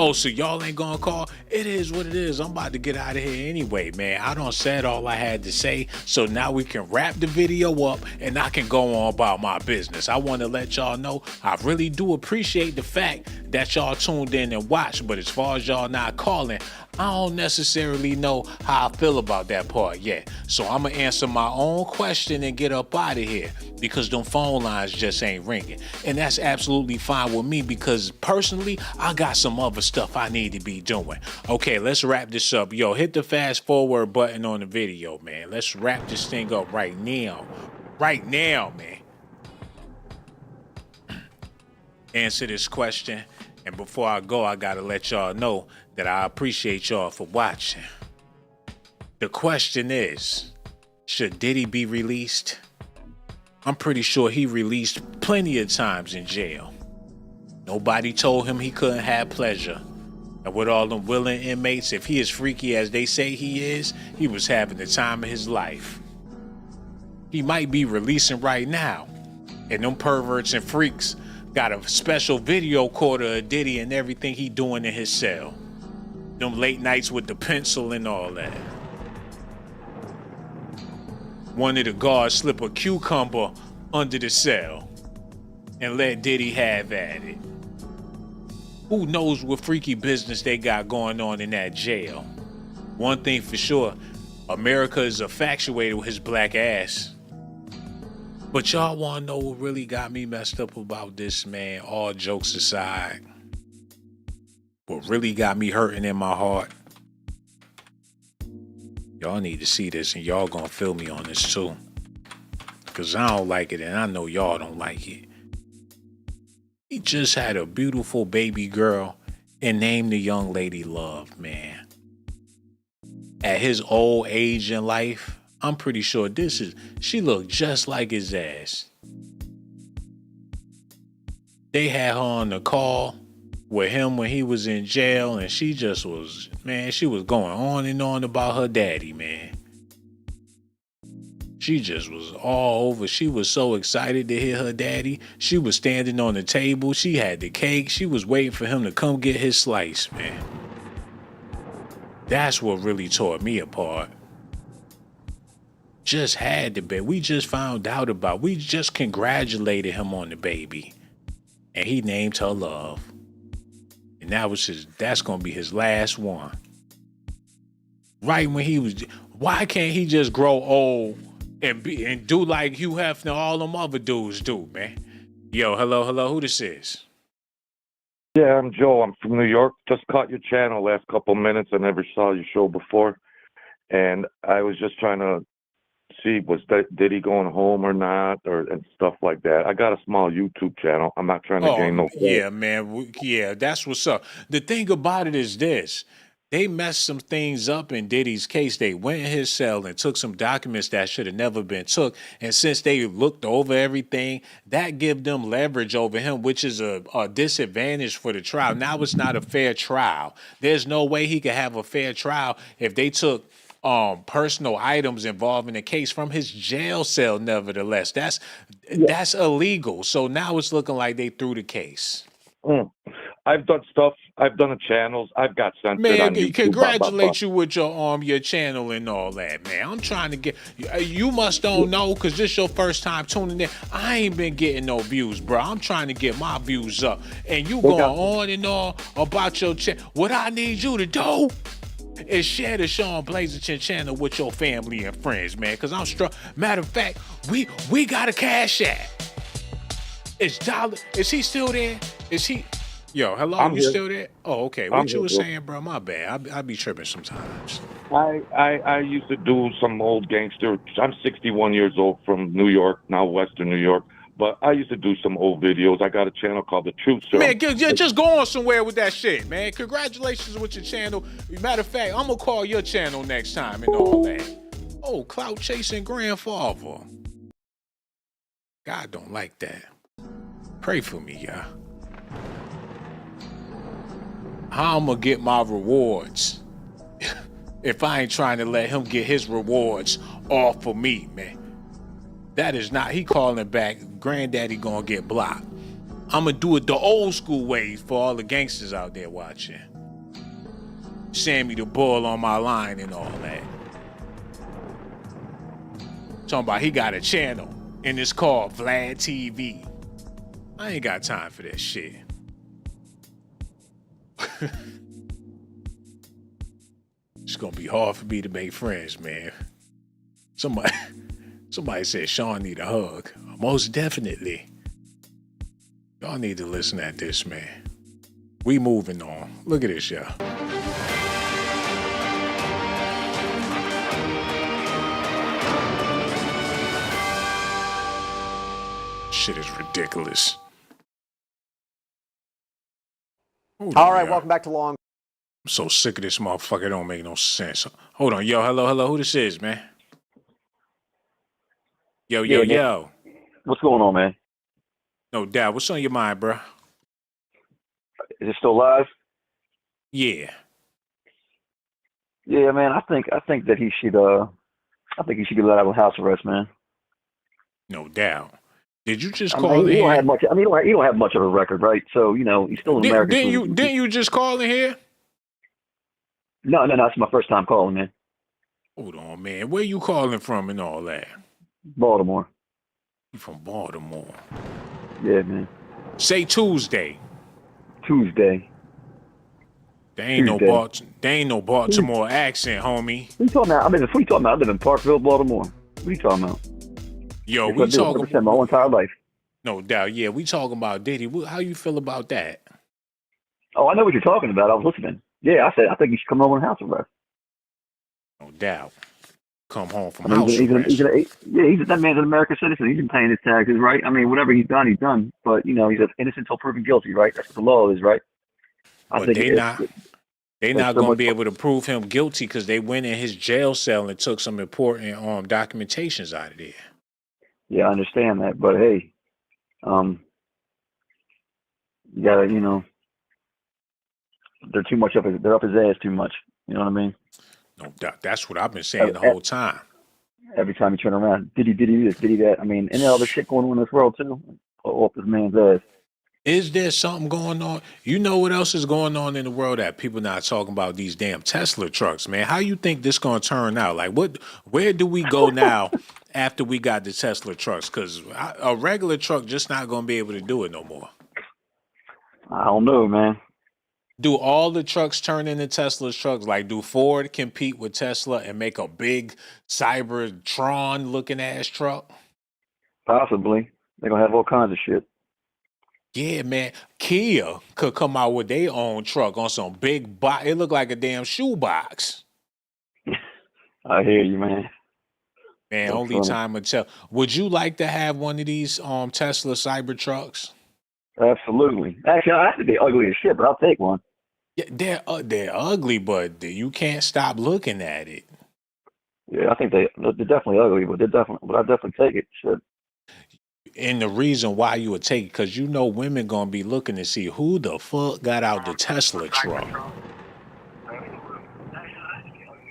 Oh, so y'all ain't gonna call? It is what it is. I'm about to get out of here anyway, man. I done said all I had to say, so now we can wrap the video up and I can go on about my business. I want to let y'all know I really do appreciate the fact that y'all tuned in and watched, but as far as y'all not calling, I don't necessarily know how I feel about that part yet. So I'm gonna answer my own question and get up out of here. because them phone lines just ain't ringing. And that's absolutely fine with me because personally, I got some other stuff I need to be doing. Okay, let's wrap this up. Yo, hit the fast forward button on the video, man. Let's wrap this thing up right now. Right now, man. Answer this question. And before I go, I gotta let y'all know that I appreciate y'all for watching. The question is, should Diddy be released? I'm pretty sure he released plenty of times in jail. Nobody told him he couldn't have pleasure. And with all them willing inmates, if he is freaky as they say he is, he was having the time of his life. He might be releasing right now. And them perverts and freaks got a special video recorder of Diddy and everything he doing in his cell. Them late nights with the pencil and all that. One of the guards slip a cucumber under the cell and let Diddy have at it. Who knows what freaky business they got going on in that jail? One thing for sure, America is infatuated with his black ass. But y'all wanna know what really got me messed up about this, man? All jokes aside, what really got me hurting in my heart? Y'all need to see this and y'all gonna feel me on this too. Cause I don't like it and I know y'all don't like it. He just had a beautiful baby girl and named the young lady Love, man. At his old age in life, I'm pretty sure she looked just like his ass. They had her on the call with him when he was in jail, and she just was, man, she was going on and on about her daddy, man. She just was all over. She was so excited to hear her daddy. She was standing on the table. She had the cake. She was waiting for him to come get his slice, man. That's what really tore me apart. Just had the baby. We just found out about. We just congratulated him on the baby. And he named her Love. And that's gonna be his last one. Right when he was, why can't he just grow old and do like Hugh Hefner and all them other dudes do, man? Yo, hello, who this is? Yeah, I'm Joe. I'm from New York. Just caught your channel last couple minutes. I never saw your show before. And I was just trying to see, did he going home or not, and stuff like that. I got a small YouTube channel. I'm not trying to gain no fame. Yeah, man. Yeah, that's what's up. The thing about it is this. They messed some things up in Diddy's case. They went in his cell and took some documents that should have never been took. And since they looked over everything, that gave them leverage over him, which is a disadvantage for the trial. Now it's not a fair trial. There's no way he could have a fair trial if they took personal items involving the case from his jail cell. Nevertheless, that's illegal. So now it's looking like they threw the case. I've done stuff. I've done channels. I've got censored on YouTube. Congratulate you with your channel and all that, man. I'm trying to get. You must don't know because this your first time tuning in. I ain't been getting no views, bro. I'm trying to get my views up, and you going on and on about your channel. What I need you to do is share the Shawn Blazington channel with your family and friends, man. Cause I'm struck. Matter of fact, we got a cash app. It's dollar. Is he still there? Is he? Yo, hello. You still there? Oh, okay. What you were saying, bro? My bad. I be tripping sometimes. I used to do some old gangster. I'm 61 years old from New York, now Western New York. But I used to do some old videos. I got a channel called The Truth Serum. Man, just go on somewhere with that shit, man. Congratulations with your channel. Matter of fact, I'm going to call your channel next time and all that. Oh, clout chasing grandfather. God don't like that. Pray for me, y'all. How I'm going to get my rewards if I ain't trying to let him get his rewards off of me, man. That is not, he calling back, granddaddy gonna get blocked. I'm gonna do it the old school way for all the gangsters out there watching. Sammy the Bull on my line and all that. Talking about he got a channel and it's called Vlad TV. I ain't got time for that shit. It's gonna be hard for me to make friends, man. Somebody said Shawn need a hug. Most definitely. Y'all need to listen at this, man. We moving on. Look at this, y'all. Shit is ridiculous. All right, welcome back to Long. I'm so sick of this motherfucker. It don't make no sense. Hold on. Yo, hello. Who this is, man? Yo. What's going on, man? No doubt. What's on your mind, bro? Is it still live? Yeah. Yeah, man. I think that he should. I think he should be let out of house arrest, man. No doubt. Did you just I call mean, in you don't here? have much. I mean, you don't have much of a record, right? So he's still an American. Didn't you just call in here? No. It's my first time calling, man. Hold on, man. Where you calling from and all that? Baltimore. You from Baltimore? Yeah, man. Say Tuesday. Tuesday. There ain't no Baltimore accent, homie. What are you talking about? What are you talking about? I live in Parkville, Baltimore. What are you talking about? Yo, we talking 100% my whole entire life. No doubt. Yeah, we talking about Diddy. How you feel about that? Oh, I know what you're talking about. I was listening. Yeah, I think you should come over in house arrest. No doubt. Come home from house arrest. That man's an American citizen. He's been paying his taxes, right? I mean, whatever he's done. But he's innocent until proven guilty, right? That's what the law is, right? But they not going to be able to prove him guilty because they went in his jail cell and took some important documentations out of there. Yeah, I understand that, but hey, you gotta, they're too much they're up his ass too much. You know what I mean? No doubt. That's what I've been saying the whole time. Every time you turn around, Diddy this, Diddy that. I mean, and all the shit going on in this world too. Off this man's ass. Is there something going on? You know what else is going on in the world that people not talking about? These damn Tesla trucks, man. How you think this gonna turn out? Like, where do we go now after we got the Tesla trucks? Because a regular truck just not gonna be able to do it no more. I don't know, man. Do all the trucks turn into Tesla's trucks? Like, do Ford compete with Tesla and make a big Cybertron looking ass truck? Possibly. They're gonna have all kinds of shit. Yeah, man. Kia could come out with their own truck on some big box. It looked like a damn shoebox. I hear you, man. Man, That's only funny. time will tell. Would you like to have one of these Tesla Cybertrucks? Absolutely. Actually, I have to be ugly as shit, but I'll take one. Yeah, they're ugly, but you can't stop looking at it. Yeah, I think they're definitely ugly, but I definitely take it. Shit. And the reason why you would take it, because you know women gonna be looking to see who the fuck got out the Tesla truck.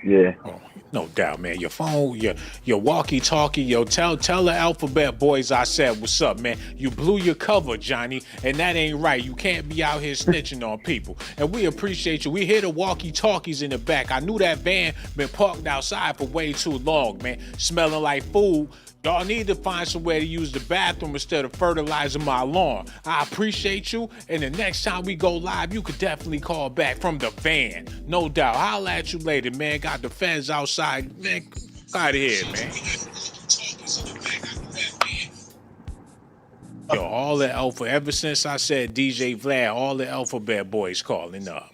Yeah. Oh, no doubt, man. Your phone, your walkie-talkie, tell the alphabet boys I said what's up, man. You blew your cover, Johnny, and that ain't right. You can't be out here snitching on people. And we appreciate you. We hear the walkie-talkies in the back. I knew that van been parked outside for way too long, man. Smelling like food. Y'all need to find somewhere to use the bathroom instead of fertilizing my lawn. I appreciate you, and the next time we go live, you could definitely call back from the van. No doubt. Holla at you later, man. Got the feds outside. Man, out of here, man. Yo, all the alpha, ever since I said DJ Vlad, all the alphabet boys calling up.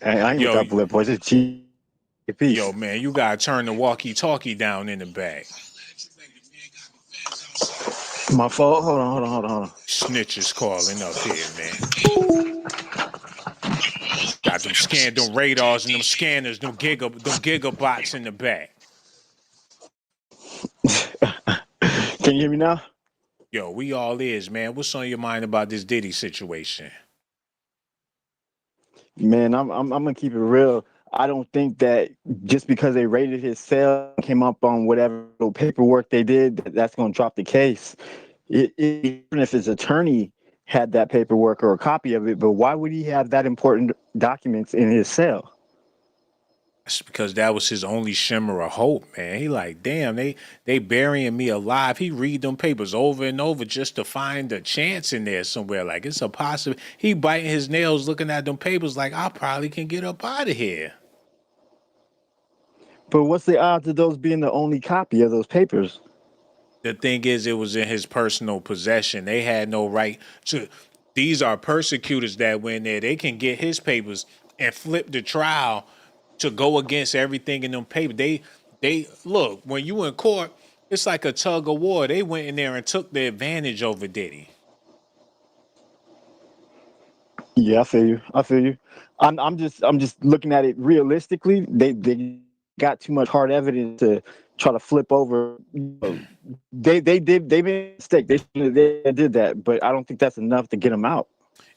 I ain't with alphabet boys. It's G. Peace. Yo, man, you gotta turn the walkie-talkie down in the back. My fault. Hold on. Snitches calling up here, man. Got them radars and them scanners, them gigabots in the back. Can you hear me now? Yo, we all is, man. What's on your mind about this Diddy situation? Man, I'm gonna keep it real. I don't think that just because they raided his cell, came up on whatever paperwork they did, that's going to drop the case. Even if his attorney had that paperwork or a copy of it, but why would he have that important documents in his cell? That's because that was his only shimmer of hope, man. He like, damn, they burying me alive. He read them papers over and over just to find a chance in there somewhere. Like, it's a possibility. He biting his nails looking at them papers like, I probably can get up out of here. But what's the odds of those being the only copy of those papers? The thing is, it was in his personal possession. They had no right to. These are persecutors that went there. They can get his papers and flip the trial to go against everything in them papers. They look, when you in court, it's like a tug of war. They went in there and took the advantage over Diddy. Yeah, I feel you. I feel you. I'm just looking at it realistically. They got too much hard evidence to try to flip over. They made a mistake. They did that, but I don't think that's enough to get them out.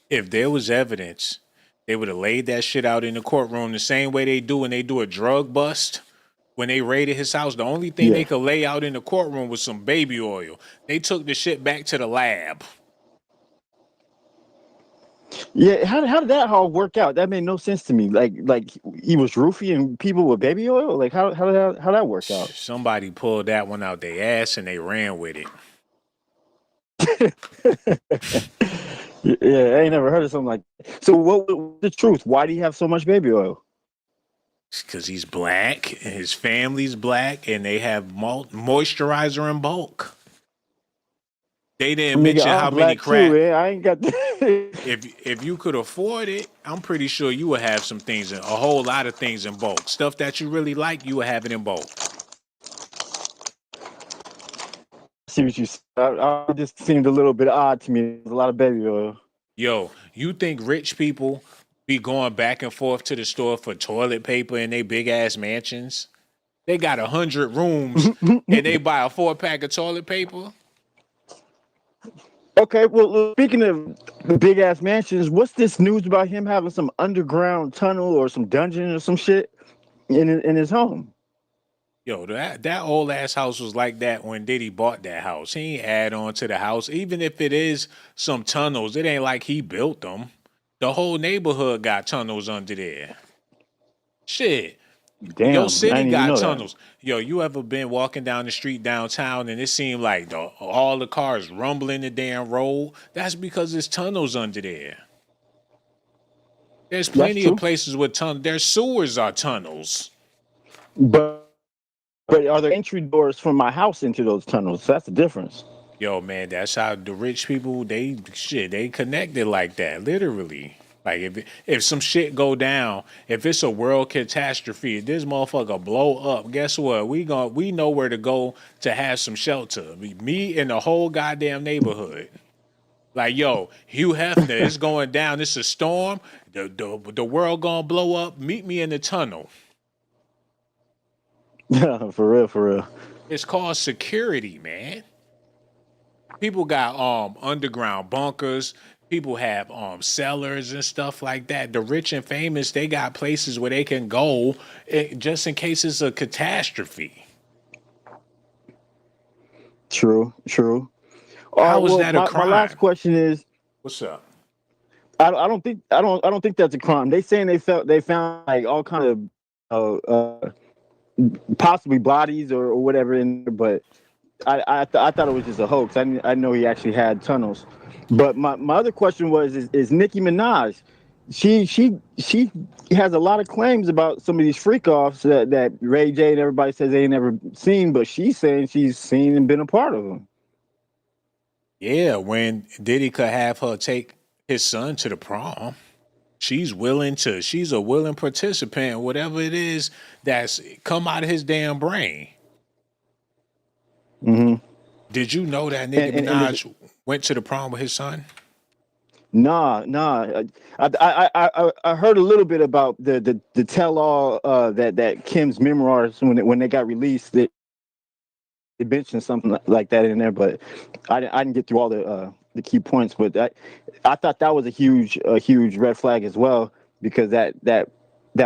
If there was evidence, they would have laid that shit out in the courtroom the same way they do when they do a drug bust. When they raided his house, the only thing they could lay out in the courtroom was some baby oil. They took the shit back to the lab. Yeah, how did that all work out? That made no sense to me. Like he was roofing people with baby oil. Like how that work out? Somebody pulled that one out their ass and they ran with it. Yeah, I ain't never heard of something like that. So what was the truth? Why do you have so much baby oil? Because he's black and his family's black and they have moisturizer in bulk. They didn't mention how many crack. Too, I ain't got If you could afford it, I'm pretty sure you would have some things, a whole lot of things in bulk. Stuff that you really like, you would have it in bulk. See what you said. I just seemed a little bit odd to me. There's a lot of baby oil. Yo, you think rich people be going back and forth to the store for toilet paper in their big ass mansions? They got 100 rooms and they buy a 4-pack of toilet paper. Okay, well, speaking of the big ass mansions, what's this news about him having some underground tunnel or some dungeon or some shit in his home? Yo, that old ass house was like that when Diddy bought that house. He ain't add on to the house. Even if it is some tunnels, it ain't like he built them. The whole neighborhood got tunnels under there. Shit. Damn, Your city got tunnels. That. Yo, you ever been walking down the street downtown and it seemed like all the cars rumbling the damn road? That's because there's tunnels under there. There's plenty of places with tunnels. Their sewers are tunnels. But are there entry doors from my house into those tunnels? That's the difference. Yo, man, that's how the rich people, they connected like that, literally. Like if some shit go down, if it's a world catastrophe, if this motherfucker blow up, guess what? We know where to go to have some shelter. Me and the whole goddamn neighborhood. Like, yo, Hugh Hefner, it's going down. It's a storm. The world gonna blow up. Meet me in the tunnel. Yeah, for real. It's called security, man. People got underground bunkers. People have cellars and stuff like that. The rich and famous, they got places where they can go just in case it's a catastrophe. True. How was that a crime? My last question is, what's up? I don't think that's a crime. They saying they found like all kind of possibly bodies or whatever in there, but I thought it was just a hoax. I know he actually had tunnels. But my other question was is Nicki Minaj. She has a lot of claims about some of these freak offs that Ray J and everybody says they ain't never seen, but she's saying she's seen and been a part of them. Yeah, when Diddy could have her take his son to the prom, she's a willing participant, whatever it is that's come out of his damn brain. Mm-hmm. Did you know that Nicki Minaj went to the prom with his son? Nah. I heard a little bit about the tell-all that Kim's memoirs when they got released. They mentioned something like that in there, but I didn't get through all the key points. But I thought that was a huge red flag as well, because that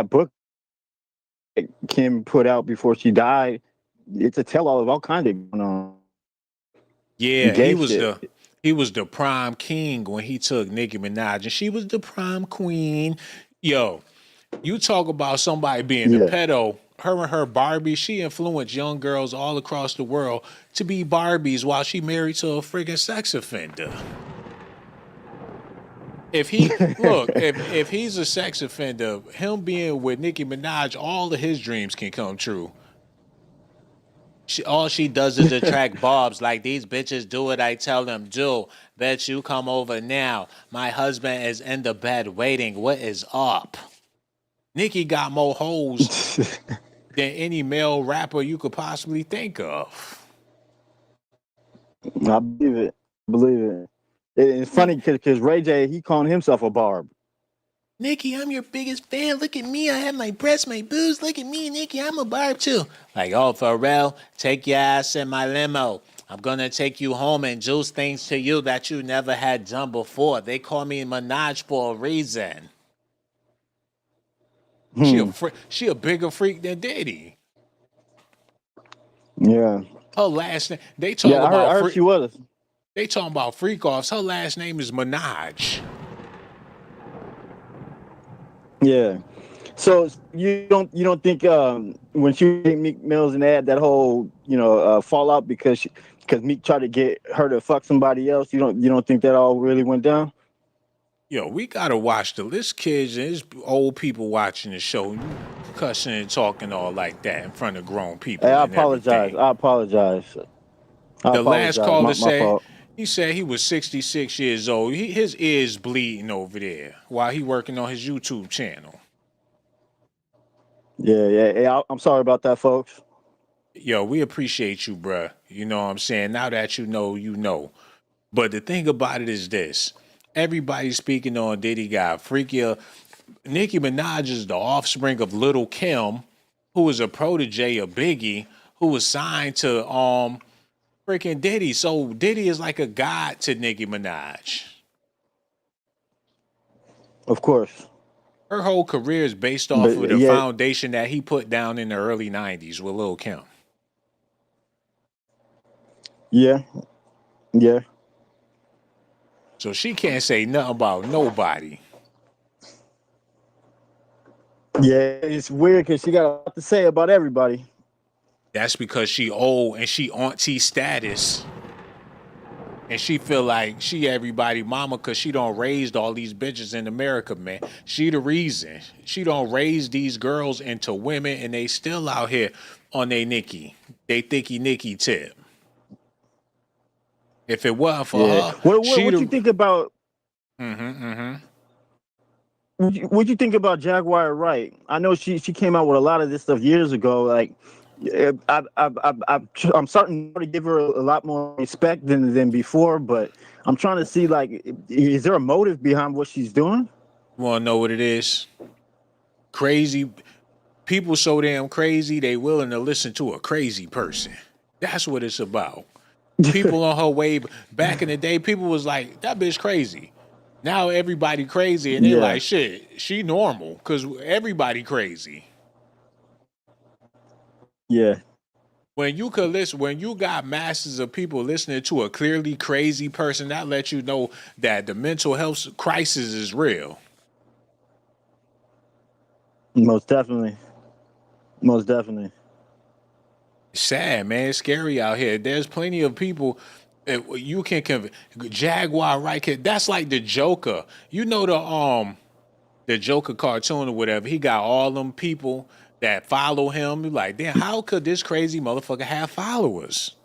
book that Kim put out before she died, it's a tell-all of all kinds of going on. Yeah, he was the prime king when he took Nicki Minaj, and she was the prime queen. Yo, you talk about somebody being the pedo. Her and her Barbie, she influenced young girls all across the world to be Barbies while she married to a friggin' sex offender. If he's a sex offender, him being with Nicki Minaj, all of his dreams can come true. All she does is attract barbs. Like, these bitches do what I tell them do. Bet you come over now. My husband is in the bed waiting. What is up? Nicki got more hoes than any male rapper you could possibly think of. I believe it. Believe it. It's funny because Ray J, he called himself a barb. Nicki, I'm your biggest fan. Look at me. I have my breasts, my boobs. Look at me, Nicki. I'm a barb too. Like, oh, Pharrell, take your ass in my limo. I'm going to take you home and juice things to you that you never had done before. They call me Minaj for a reason. She a bigger freak than Diddy. Yeah. Her last name, they talk I about heard she was. They talking about freak offs. Her last name is Minaj. Yeah. So you don't think when she was Meek Mills and they had that whole fallout because Meek tried to get her to fuck somebody else, you don't think that all really went down? Yo, we gotta watch this kids and this old people watching the show, you cussing and talking all like that in front of grown people. Hey, I and apologize. everything. I apologize. The last caller my said fault. he said he was 66 years old. His ears bleeding over there while he working on his YouTube channel. Yeah. Hey, I'm sorry about that, folks. Yo, we appreciate you, bruh. You know what I'm saying? Now that you know, you know. But the thing about it is this. Everybody's speaking on Diddy got freakier. Nicki Minaj is the offspring of Lil' Kim, who is a protege of Biggie, who was signed to freaking Diddy. So Diddy is like a god to Nicki Minaj. Of course. Her whole career is based off of the foundation that he put down in the early 90s with Lil' Kim. Yeah. So she can't say nothing about nobody. Yeah, it's weird because she got a lot to say about everybody. That's because she old and she auntie status. And she feel like she everybody mama because she don't raised all these bitches in America, man. She the reason. She don't raise these girls into women and they still out here on they Nicki. They thicky Nicki tip. If it wasn't for her, what you think about? What you think about Jaguar Wright? I know she came out with a lot of this stuff years ago. Like, I'm starting to give her a lot more respect than before, but I'm trying to see, like, is there a motive behind what she's doing? You want to know what it is? Crazy people so damn crazy they willing to listen to a crazy person. That's what it's about. People on her way back in the day, people was like, that bitch crazy. Now everybody crazy and they like, shit, she normal because everybody crazy. Yeah. When you could listen, when you got masses of people listening to a clearly crazy person, that lets you know that the mental health crisis is real. Most definitely. Sad, man. It's scary out here. There's plenty of people you can Jaguar Wright. That's like the Joker. You know the Joker cartoon or whatever. He got all them people that follow him. You're like, damn, how could this crazy motherfucker have followers?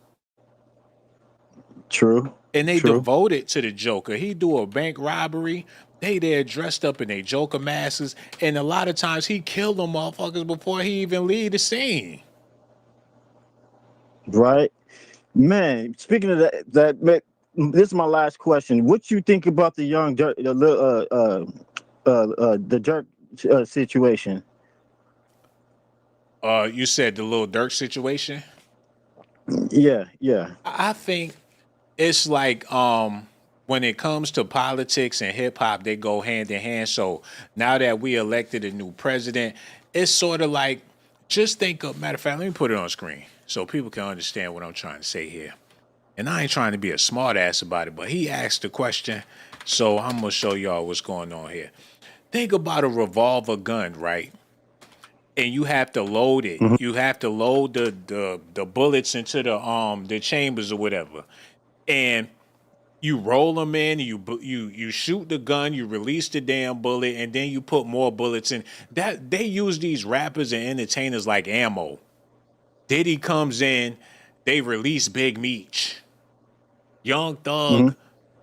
True. And they devoted to the Joker. He do a bank robbery. They there dressed up in their Joker masks. And a lot of times he killed them motherfuckers before he even leave the scene. Right. Man, speaking of that, this is my last question. What you think about the young Dirk, the Dirk situation? You said the Lil Durk situation? Yeah. I think it's like when it comes to politics and hip hop, they go hand in hand. So now that we elected a new president, it's sort of like, just think of, matter of fact, let me put it on screen so people can understand what I'm trying to say here. And I ain't trying to be a smart ass about it, but he asked the question, so I'm gonna show y'all what's going on here. Think about a revolver gun, right? And you have to load it. Mm-hmm. You have to load the bullets into the chambers or whatever, and you roll them in. You shoot the gun. You release the damn bullet, and then you put more bullets in. That they use these rappers and entertainers like ammo. Diddy comes in they released Big Meech. Young Thug,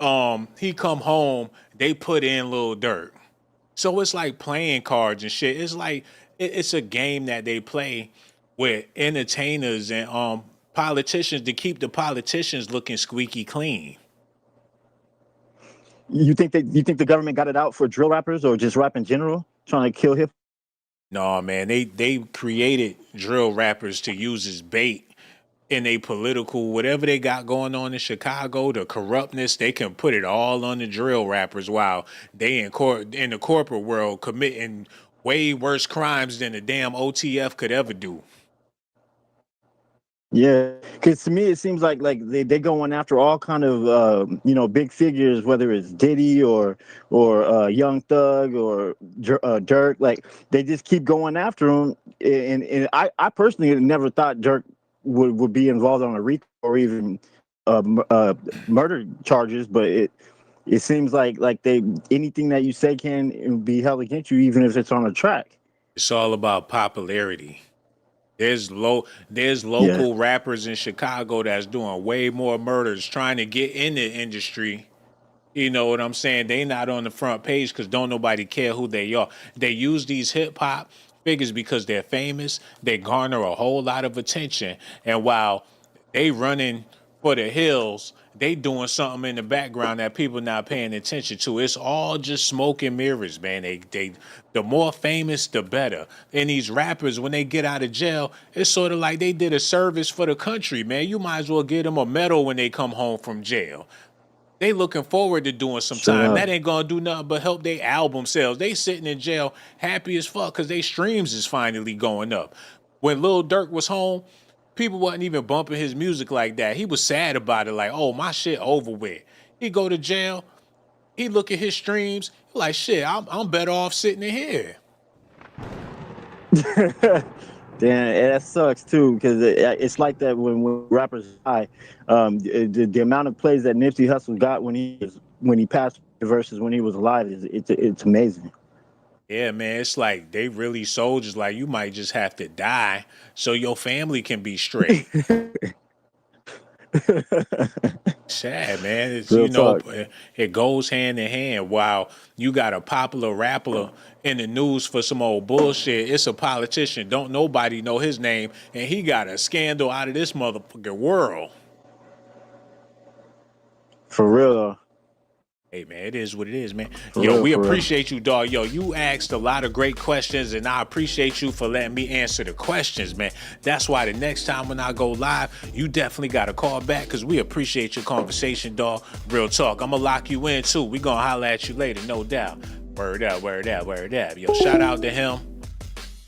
Mm-hmm. he come home, they put in Lil Durk. So it's like playing cards and shit. It's like it's a game that they play with entertainers and politicians to keep the politicians looking squeaky clean. You think the government got it out for drill rappers or just rap in general, trying to kill hip? No, man, they created drill rappers to use as bait in a political whatever they got going on in Chicago, the corruptness, they can put it all on the drill rappers while they in the corporate world committing way worse crimes than the damn OTF could ever do. Yeah, because to me it seems like they going after all kind of big figures, whether it's Diddy or Young Thug or Dirk. Like they just keep going after him, and I personally never thought Dirk would be involved on a RICO or even murder charges, but it seems like they anything that you say can be held against you, even if it's on a track. It's all about popularity. There's local rappers in Chicago that's doing way more murders trying to get in the industry. You know what I'm saying? They not on the front page because don't nobody care who they are. They use these hip hop figures because they're famous. They garner a whole lot of attention. And while they running for the hills, they doing something in the background that people not paying attention to. It's all just smoke and mirrors, man. They the more famous, the better. And these rappers, when they get out of jail, it's sort of like they did a service for the country, man. You might as well give them a medal when they come home from jail. They looking forward to doing some time. That ain't gonna do nothing but help their album sales. They sitting in jail happy as fuck because they streams is finally going up. When Lil Durk was home, people wasn't even bumping his music like that. He was sad about it, like, oh, my shit over with. He go to jail, he look at his streams, like, shit, I'm better off sitting in here. Damn, that sucks too, because it's like that when rappers die. The amount of plays that Nipsey Hussle got when he passed versus when he was alive it's amazing. Yeah, man, it's like they really soldiers. Like you might just have to die so your family can be straight. Sad, man. It's Real talk. it goes hand in hand. While you got a popular rapper in the news for some old bullshit, it's a politician. Don't nobody know his name, and he got a scandal out of this motherfucking world. For real. Hey, man, it is what it is, man. For Yo, real, we for real. appreciate you, dog. Yo, you asked a lot of great questions, and I appreciate you for letting me answer the questions, man. That's why the next time when I go live, you definitely got to call back because we appreciate your conversation, dog. Real talk. I'm going to lock you in, too. We going to holler at you later, no doubt. Word up, word up, word up. Yo, shout out to him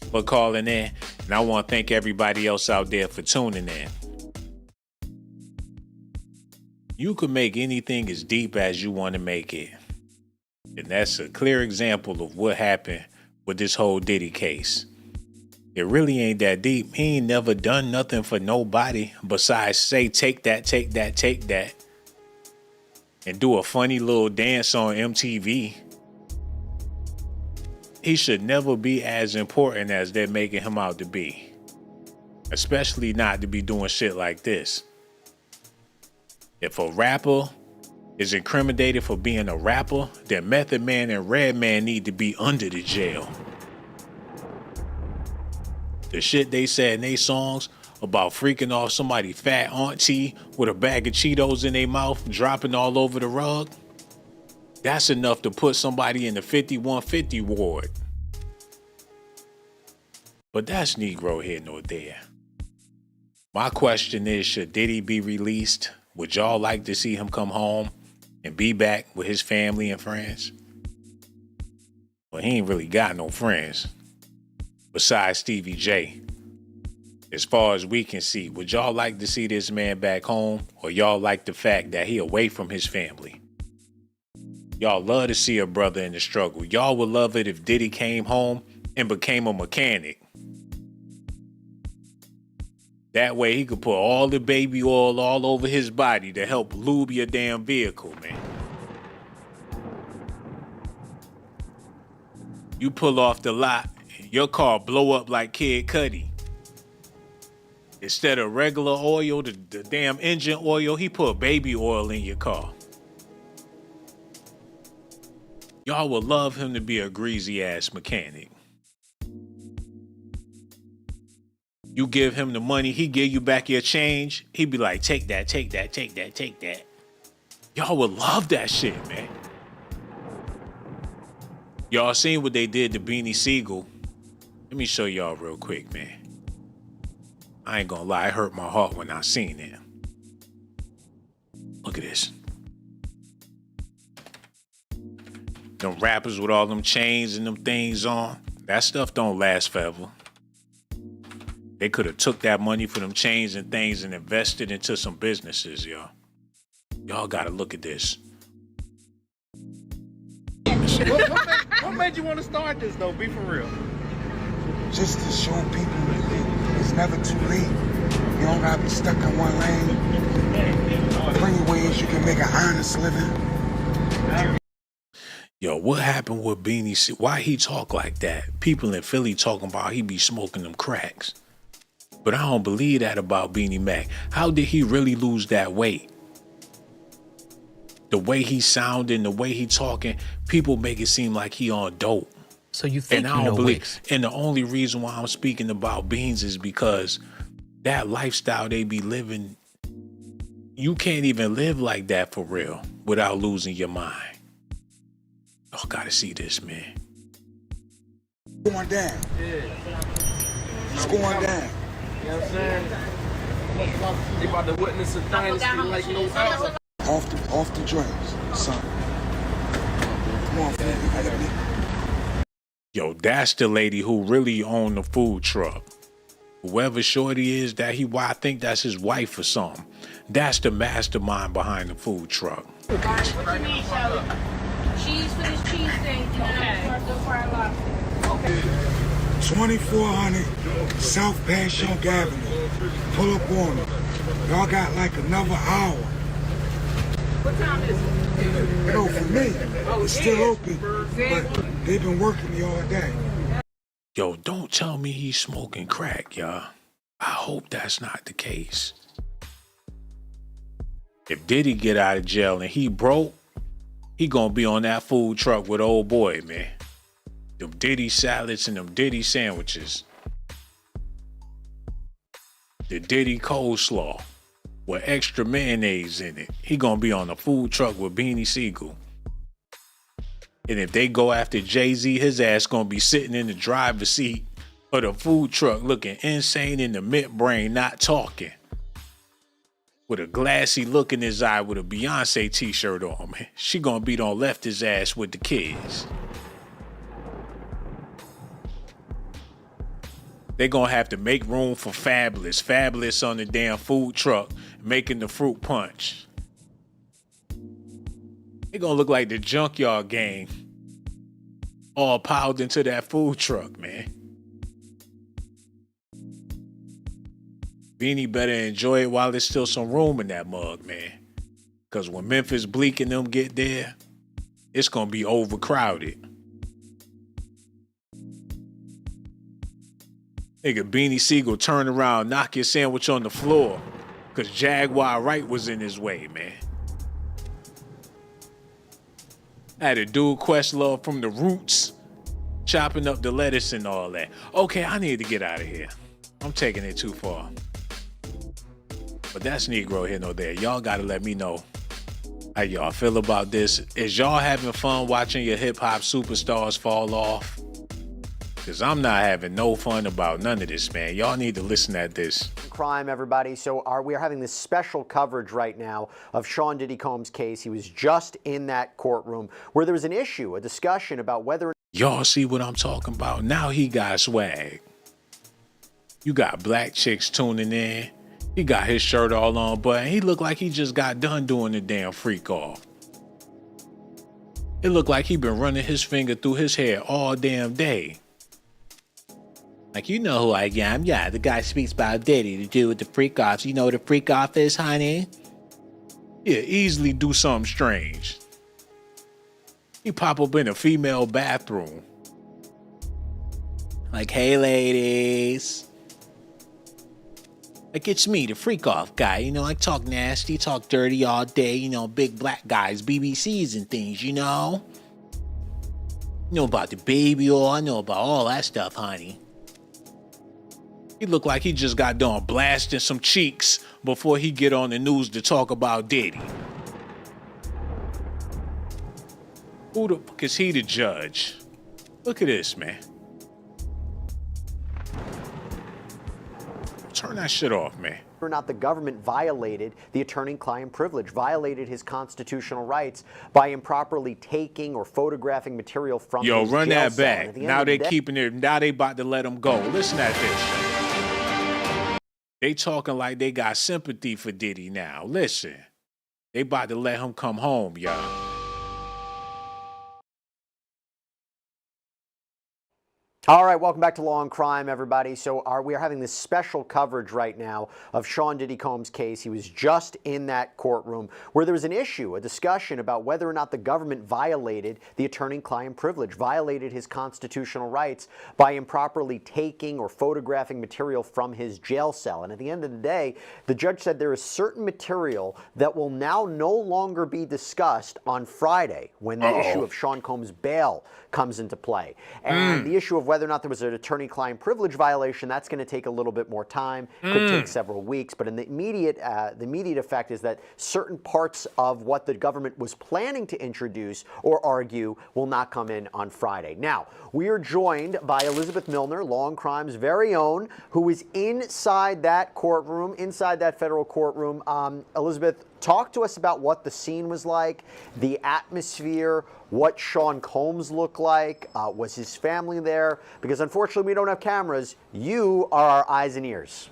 for calling in, and I want to thank everybody else out there for tuning in. You can make anything as deep as you want to make it. And that's a clear example of what happened with this whole Diddy case. It really ain't that deep. He ain't never done nothing for nobody besides say, take that, take that, take that. And do a funny little dance on MTV. He should never be as important as they're making him out to be. Especially not to be doing shit like this. If a rapper is incriminated for being a rapper, then Method Man and Redman need to be under the jail. The shit they said in their songs about freaking off somebody's fat auntie with a bag of Cheetos in their mouth, dropping all over the rug, that's enough to put somebody in the 5150 ward. But that's Negro here nor there. My question is, should Diddy be released? Would y'all like to see him come home and be back with his family and friends? Well, he ain't really got no friends besides Stevie J. As far as we can see, would y'all like to see this man back home, or y'all like the fact that he away from his family? Y'all love to see a brother in the struggle. Y'all would love it if Diddy came home and became a mechanic. That way he could put all the baby oil all over his body to help lube your damn vehicle, man. You pull off the lot, your car blow up like Kid Cudi. Instead of regular oil, the damn engine oil, he put baby oil in your car. Y'all would love him to be a greasy ass mechanic. You give him the money, he give you back your change. He be like, take that, take that, take that, take that. Y'all would love that shit, man. Y'all seen what they did to Beanie Sigel? Let me show y'all real quick, man. I ain't gonna lie, it hurt my heart when I seen it. Look at this. Them rappers with all them chains and them things on, that stuff don't last forever. They could have took that money for them chains and things and invested into some businesses, y'all. Y'all gotta look at this. What made you want to start this though? Be for real. Just to show people it's never too late. You don't gotta be stuck in one lane. Plenty ways you can make an honest living. Yo, what happened with Beanie Sigel? Why he talk like that? People in Philly talking about he be smoking them cracks. But I don't believe that about Beanie Mac. How did he really lose that weight? The way he sounding, the way he talking, people make it seem like he on dope. So you think and I don't believe. And the only reason why I'm speaking about Beans is because that lifestyle they be living, you can't even live like that for real without losing your mind. Y'all gotta see this, man. Going down. It's going down. You know what I'm saying? They about to witness a dynasty like no other. Off the drains, son. Come on, baby. Yo, that's the lady who really owned the food truck. Whoever Shorty is, I think that's his wife or something. That's the mastermind behind the food truck. What you need, Shelly? Cheese for this cheese thing. Okay. 2400 South Passyunk Avenue. Pull up on me. Y'all got like another hour. What time is it? No, for me, it's still open, but they've been working me all day. Yo, don't tell me he's smoking crack, y'all. I hope that's not the case. If Diddy get out of jail and he broke, he gonna be on that food truck with old boy, man. Them Diddy salads and them Diddy sandwiches. The Diddy coleslaw with extra mayonnaise in it. He gonna be on the food truck with Beanie Sigel. And if they go after Jay-Z, his ass gonna be sitting in the driver's seat of the food truck looking insane in the midbrain, not talking. With a glassy look in his eye with a Beyonce t-shirt on, man. She gonna be done left his ass with the kids. They gonna have to make room for Fabulous. Fabulous on the damn food truck making the fruit punch. They gonna look like the Junkyard Gang all piled into that food truck, man. Beanie better enjoy it while there's still some room in that mug, man. Cause when Memphis Bleak and them get there, it's gonna be overcrowded. Nigga, Beanie Sigel turn around, knock your sandwich on the floor, cause Jaguar Wright was in his way, man. Had a dude Questlove from the Roots, chopping up the lettuce and all that. Okay, I need to get out of here. I'm taking it too far. But that's Negro here, no there. Y'all gotta let me know how y'all feel about this. Is y'all having fun watching your hip-hop superstars fall off? Because I'm not having no fun about none of this, man. Y'all need to listen at this. Crime, everybody. So we are having this special coverage right now of Shawn Diddy Combs' case. He was just in that courtroom where there was an issue, a discussion about whether... Y'all see what I'm talking about? Now he got swag. You got black chicks tuning in. He got his shirt all on, but he looked like he just got done doing the damn freak off. It looked like he been running his finger through his hair all damn day. Like, you know who I am. Yeah, the guy speaks about Diddy to do with the freak offs. You know what a freak off is, honey? Yeah, easily do something strange. He pop up in a female bathroom. Like, hey, ladies. Like, it's me, the freak off guy. You know, I talk nasty, talk dirty all day. You know, big black guys, BBCs and things, you know? You know about the baby oil. I know about all that stuff, honey. He looked like he just got done blasting some cheeks before he get on the news to talk about Diddy. Who the fuck is he to judge? Look at this, man. Turn that shit off, man. Or not the government violated the attorney-client privilege, violated his constitutional rights by improperly taking or photographing material from his run jail that cell. back. Now they keeping it. Now they about to let him go. Listen at this. They talking like they got sympathy for Diddy now. Listen, they about to let him come home, y'all. All right, welcome back to Law and Crime, everybody. So we are having this special coverage right now of Shawn Diddy Combs' case. He was just in that courtroom where there was an issue, a discussion about whether or not the government violated the attorney-client privilege, violated his constitutional rights by improperly taking or photographing material from his jail cell. And at the end of the day, the judge said there is certain material that will now no longer be discussed on Friday when the issue of Shawn Combs' bail comes into play. And the issue of whether or not there was an attorney-client privilege violation, that's going to take a little bit more time, could take several weeks. But in the immediate effect is that certain parts of what the government was planning to introduce or argue will not come in on Friday. Now, we are joined by Elizabeth Milner, Law and Crime's very own, who is inside that courtroom, inside that federal courtroom. Elizabeth, talk to us about what the scene was like, the atmosphere, what Shawn Combs looked like. Was his family there? Because unfortunately, we don't have cameras. You are our eyes and ears.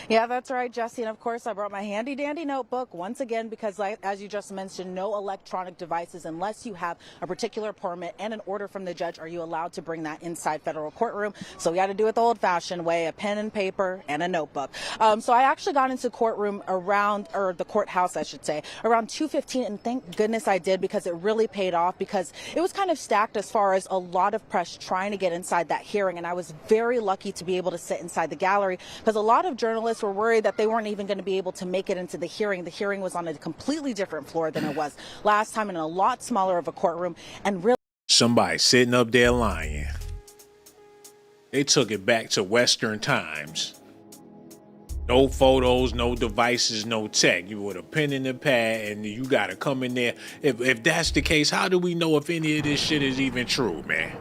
Yeah, that's right, Jesse. And of course, I brought my handy dandy notebook once again because, as you just mentioned, no electronic devices unless you have a particular permit and an order from the judge are you allowed to bring that inside federal courtroom. So we had to do it the old-fashioned way, a pen and paper and a notebook. So I actually got into courtroom the courthouse, I should say, around 2:15, and thank goodness I did because it really paid off because it was kind of stacked as far as a lot of press trying to get inside that hearing, and I was very lucky to be able to sit inside the gallery because a lot of journalists were worried that they weren't even going to be able to make it into the hearing. The hearing was on a completely different floor than it was last time in a lot smaller of a courtroom. And really, somebody sitting up there lying. They took it back to Western times. No photos, no devices, no tech. You with a pen and a pad and you got to come in there. If that's the case, how do we know if any of this shit is even true, man?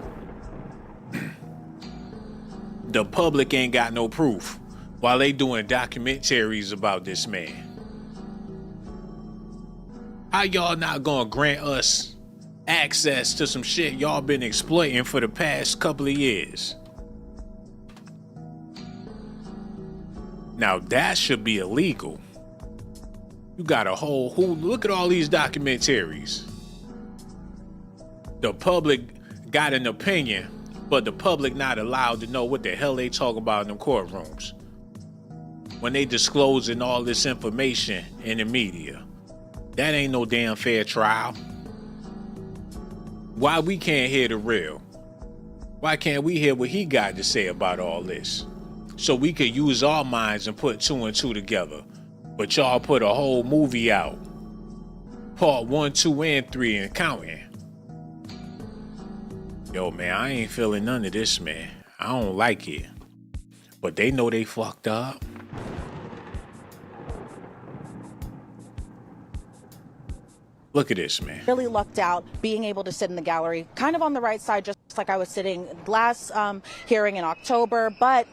The public ain't got no proof while they doing documentaries about this man. How y'all not gonna grant us access to some shit y'all been exploiting for the past couple of years? Now that should be illegal. You got a whole look at all these documentaries. The public got an opinion, but the public not allowed to know what the hell they talk about in them courtrooms when they disclosing all this information in the media. That ain't no damn fair trial. Why we can't hear the real? Why can't we hear what he got to say about all this? So we could use our minds and put 2 and 2 together. But y'all put a whole movie out. Part 1, 2, and 3 and counting. Yo, man, I ain't feeling none of this, man. I don't like it. But they know they fucked up. Look at this, man. Really lucked out being able to sit in the gallery, kind of on the right side, just like I was sitting last hearing in October. But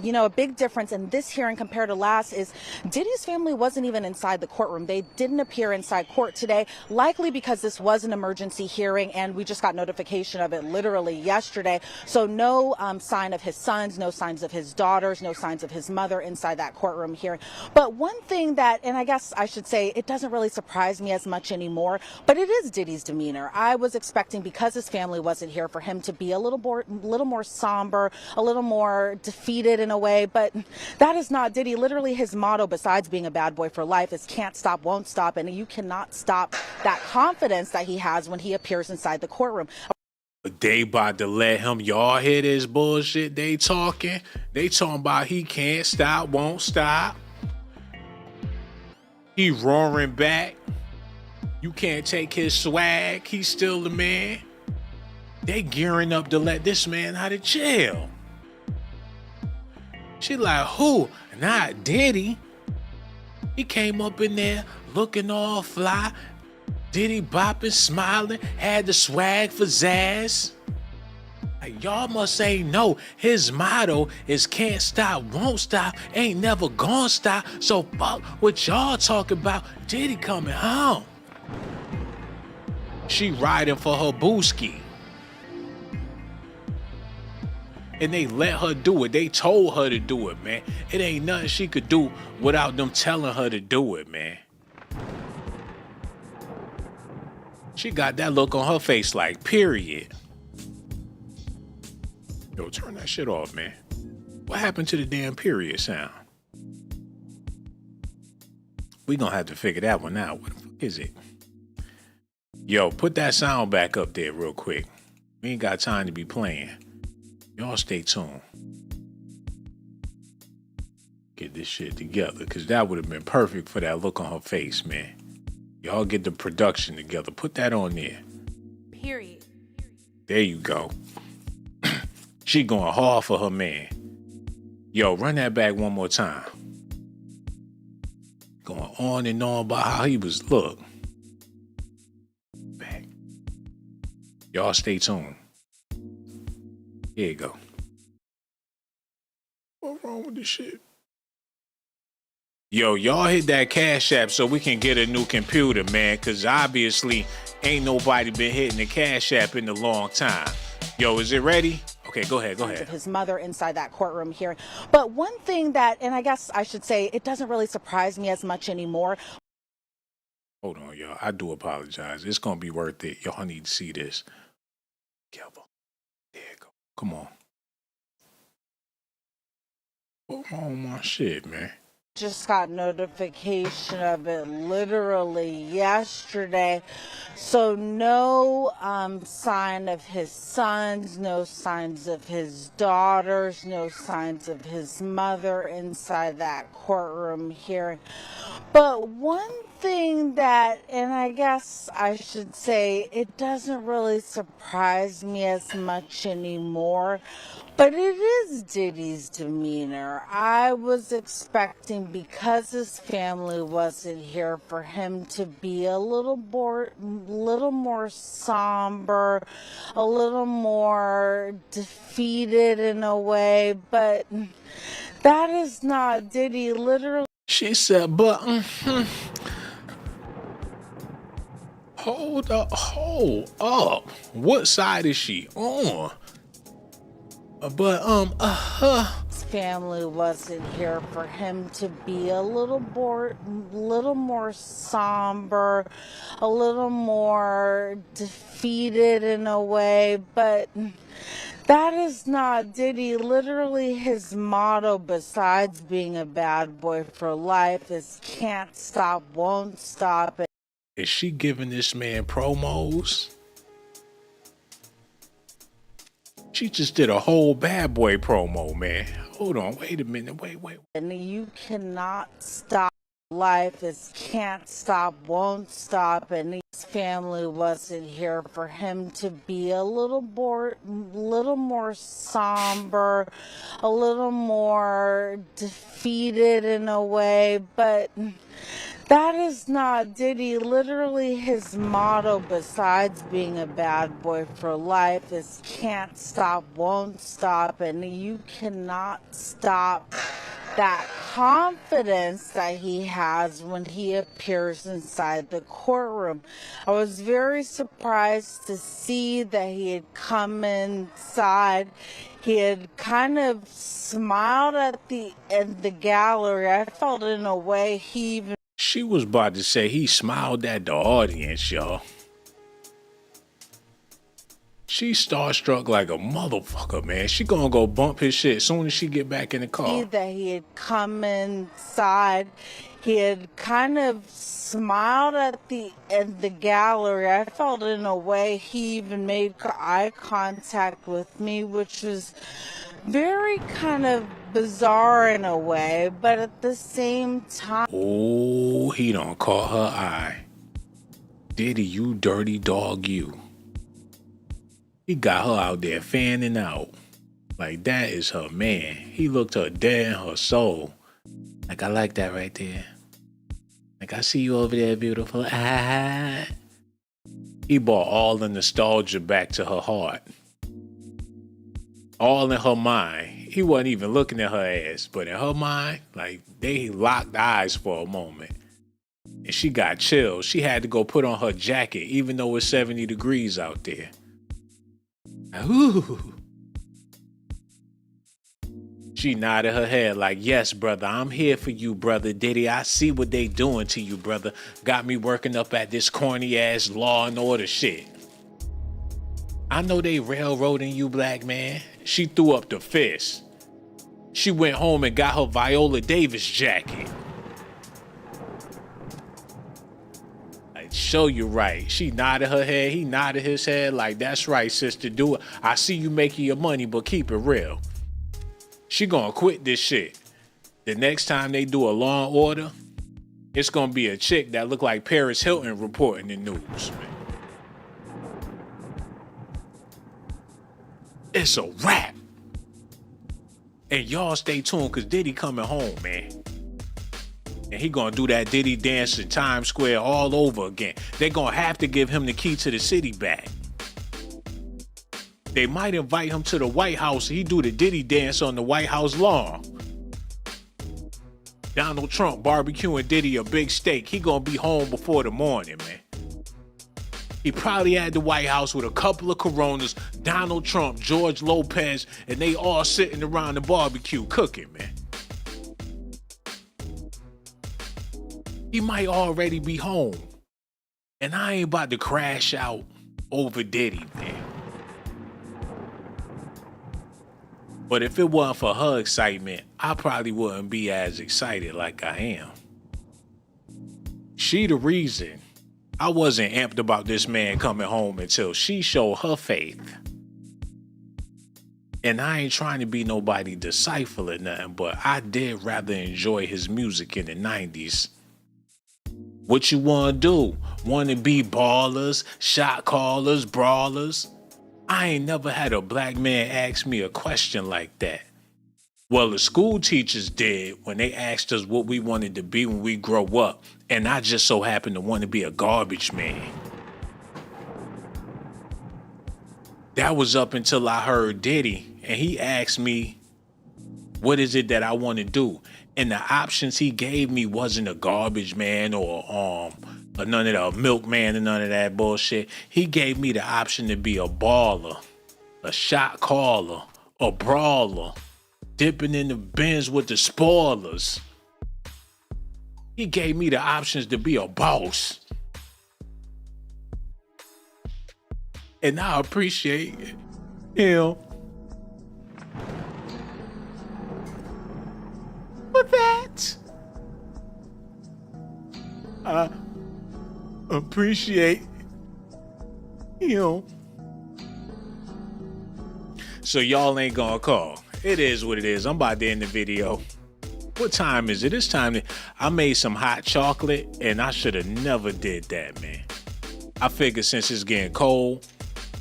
you know, a big difference in this hearing compared to last is Diddy's family wasn't even inside the courtroom. They didn't appear inside court today, likely because this was an emergency hearing and we just got notification of it literally yesterday. So no sign of his sons, no signs of his daughters, no signs of his mother inside that courtroom hearing. But one thing that, and I guess I should say, it doesn't really surprise me as much anymore, but it is Diddy's demeanor. I was expecting, because his family wasn't here, for him to be a little more somber, a little more defeated in a way, but that is not Diddy. Literally his motto, besides being a bad boy for life, is can't stop, won't stop, and you cannot stop that confidence that he has when he appears inside the courtroom. But they about to let him. Y'all hear this bullshit they talking? They talking about he can't stop, won't stop. He roaring back. You can't take his swag. He's still the man. They gearing up to let this man out of jail. She like, who? Not Diddy. He came up in there looking all fly. Diddy bopping, smiling, had the swag for Zaz. Like, y'all must say no. His motto is can't stop, won't stop, ain't never gonna stop. So fuck what y'all talking about. Diddy coming home. She riding for her booski. And they let her do it. They told her to do it, man. It ain't nothing she could do without them telling her to do it, man. She got that look on her face like, period. Yo, turn that shit off, man. What happened to the damn period sound? We gonna have to figure that one out. What the fuck is it? Yo, put that sound back up there real quick. We ain't got time to be playing. Y'all stay tuned. Get this shit together, because that would have been perfect for that look on her face, man. Y'all get the production together. Put that on there. Period. There you go. She going hard for her man. Yo, run that back one more time. Going on and on about how he was, look. Back. Y'all stay tuned. Here you go. What's wrong with this shit? Yo, y'all hit that Cash App so we can get a new computer, man, because obviously ain't nobody been hitting the Cash App in a long time. Yo, is it ready? Okay, go ahead. Of his mother inside that courtroom hearing. But one thing that, and I guess I should say, it doesn't really surprise me as much anymore. Hold on, y'all. I do apologize. It's going to be worth it. Y'all need to see this. There you go. Come on. What's wrong with my shit, man? Just got notification of it literally yesterday. So no sign of his sons, no signs of his daughters, no signs of his mother inside that courtroom hearing. But one thing that, and I guess I should say, it doesn't really surprise me as much anymore, but it is Diddy's demeanor. I was expecting, because his family wasn't here, for him to be a little more somber, a little more defeated in a way, but that is not Diddy. Literally. She said, but hold up. What side is she on? His family wasn't here, for him to be a little more somber, a little more defeated in a way, but that is not Diddy. Literally, his motto, besides being a bad boy for life, is can't stop, won't stop. Is she giving this man promos? She just did a whole bad boy promo, man. Hold on, wait a minute, wait. And you cannot stop. Life is can't stop, won't stop, and his family wasn't here, for him to be a little more somber, a little more defeated in a way, but that is not Diddy. Literally, his motto, besides being a bad boy for life, is can't stop, won't stop, and you cannot stop that confidence that he has when he appears inside the courtroom. I was very surprised to see that he had come inside. He had kind of smiled at the gallery. I felt in a way he even... She was about to say he smiled at the audience, y'all. She's starstruck like a motherfucker, man. She gonna go bump his shit as soon as she get back in the car. That he had come inside. He had kind of smiled at the gallery. I felt in a way he even made eye contact with me, which was very kind of bizarre in a way, but at the same time. Oh, he done caught her eye. Diddy, you dirty dog, you. He got her out there fanning out. Like, that is her man. He looked her dead in her soul. Like, I like that right there. Like, I see you over there, beautiful. Ah. He brought all the nostalgia back to her heart. All in her mind. He wasn't even looking at her ass, but in her mind, like, they locked eyes for a moment. And she got chills. She had to go put on her jacket, even though it's 70 degrees out there. Ooh. She nodded her head like, yes, brother, I'm here for you, brother Diddy. I see what they doing to you, brother. Got me working up at this corny-ass Law and Order shit. I know they railroading you, black man. She threw up the fist. She went home and got her Viola Davis jacket. Show you right. She nodded her head. He nodded his head like, that's right, sister. Do it. I see you making your money, but keep it real. She gonna quit this shit. The next time they do a Law and Order, it's gonna be a chick that look like Paris Hilton reporting the news, man. It's a wrap. And y'all stay tuned, cause Diddy coming home, man. And he gonna do that Diddy dance in Times Square all over again. They gonna have to give him the key to the city back. They might invite him to the White House. He do the Diddy dance on the White House lawn. Donald Trump barbecuing Diddy a big steak. He gonna be home before the morning, man. He probably at the White House with a couple of Coronas, Donald Trump, George Lopez, and they all sitting around the barbecue cooking, man. He might already be home. And I ain't about to crash out over Diddy, man. But if it wasn't for her excitement, I probably wouldn't be as excited like I am. She the reason. I wasn't amped about this man coming home until she showed her faith. And I ain't trying to be nobody disciple or nothing, but I did rather enjoy his music in the 90s. What you wanna do? Wanna be ballers, shot callers, brawlers? I ain't never had a black man ask me a question like that. Well, the school teachers did when they asked us what we wanted to be when we grow up, and I just so happened to want to be a garbage man. That was up until I heard Diddy, and he asked me, what is it that I want to do? And the options he gave me wasn't a garbage man or none of the milkman and none of that bullshit. He gave me the option to be a baller, a shot caller, a brawler, dipping in the bins with the spoilers. He gave me the options to be a boss. And I appreciate him for that. I appreciate him. So y'all ain't gonna call. It is what it is. I'm about to end the video. What time is it? It's time to... I made some hot chocolate and I should have never did that, man. I figured since it's getting cold,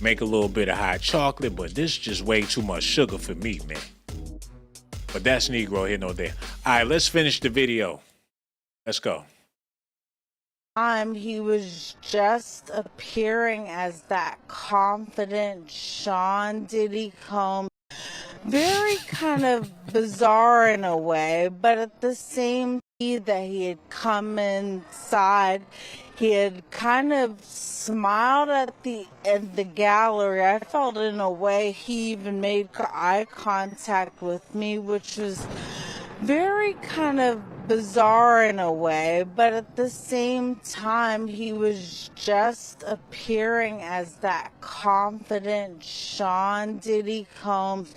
make a little bit of hot chocolate, but this is just way too much sugar for me, man. But that's Negro here, no there. All right, let's finish the video. Let's go. He was just appearing as that confident Shawn Diddy Combs. Very kind of bizarre in a way, but at the same time that he had come inside, he had kind of smiled at the gallery. I felt in a way he even made eye contact with me, which was very kind of bizarre in a way, but at the same time, he was just appearing as that confident Shawn Diddy Combs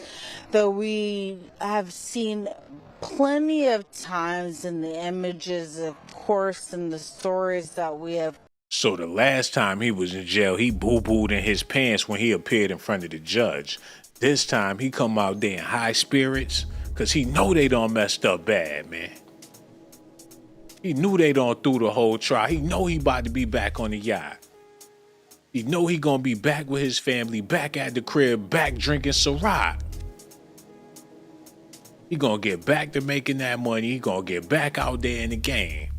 that we have seen plenty of times in the images, of course, in the stories that we have. So the last time he was in jail, he boo-booed in his pants when he appeared in front of the judge. This time, he come out there in high spirits because he know they done messed up bad, man. He knew they done through the whole trial. He know he about to be back on the yacht. He know he gonna be back with his family, back at the crib, back drinking Ciroc. He gonna get back to making that money. He gonna get back out there in the game.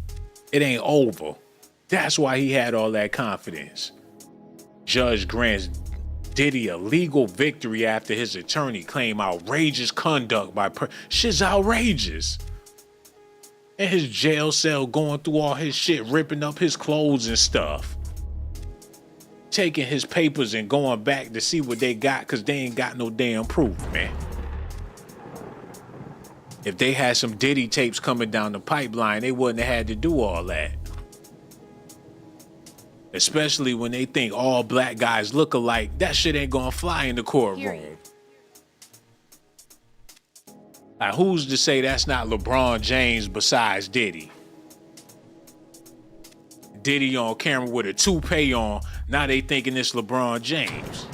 It ain't over. That's why he had all that confidence. Judge grants Diddy a legal victory after his attorney claimed outrageous conduct by shit's outrageous. In his jail cell going through all his shit, ripping up his clothes and stuff. Taking his papers and going back to see what they got because they ain't got no damn proof, man. If they had some Diddy tapes coming down the pipeline, they wouldn't have had to do all that. Especially when they think all black guys look alike, that shit ain't gonna fly in the courtroom. Like, who's to say that's not LeBron James besides Diddy? Diddy on camera with a toupee on, now they thinking it's LeBron James.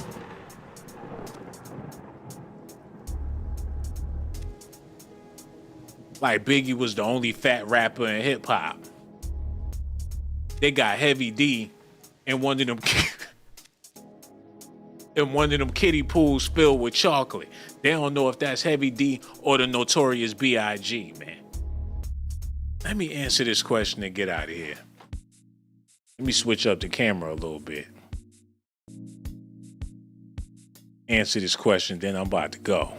Like Biggie was the only fat rapper in hip hop. They got Heavy D in one of them kiddie pools filled with chocolate. They don't know if that's Heavy D or the Notorious B.I.G., man. Let me answer this question and get out of here. Let me switch up the camera a little bit. Answer this question, then I'm about to go.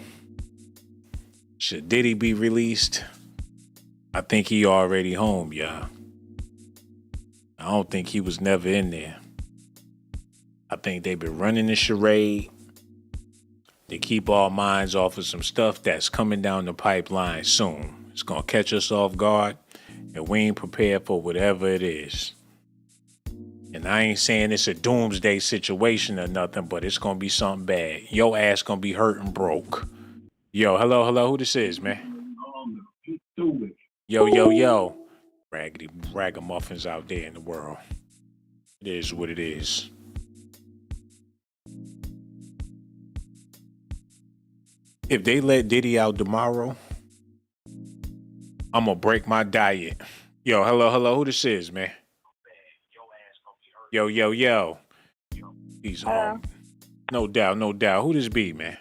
Should Diddy be released? I think he already home, y'all. I don't think he was never in there. I think they've been running the charade to keep our minds off of some stuff that's coming down the pipeline soon. It's going to catch us off guard, and we ain't prepared for whatever it is. And I ain't saying it's a doomsday situation or nothing, but it's going to be something bad. Your ass going to be hurt and broke. Yo, hello, who this is, man? Yo. Raggedy ragamuffins out there in the world. It is what it is. If they let Diddy out tomorrow, I'm gonna break my diet. Yo, hello, who this is, man? Yo. He's home. No doubt. Who this be, man?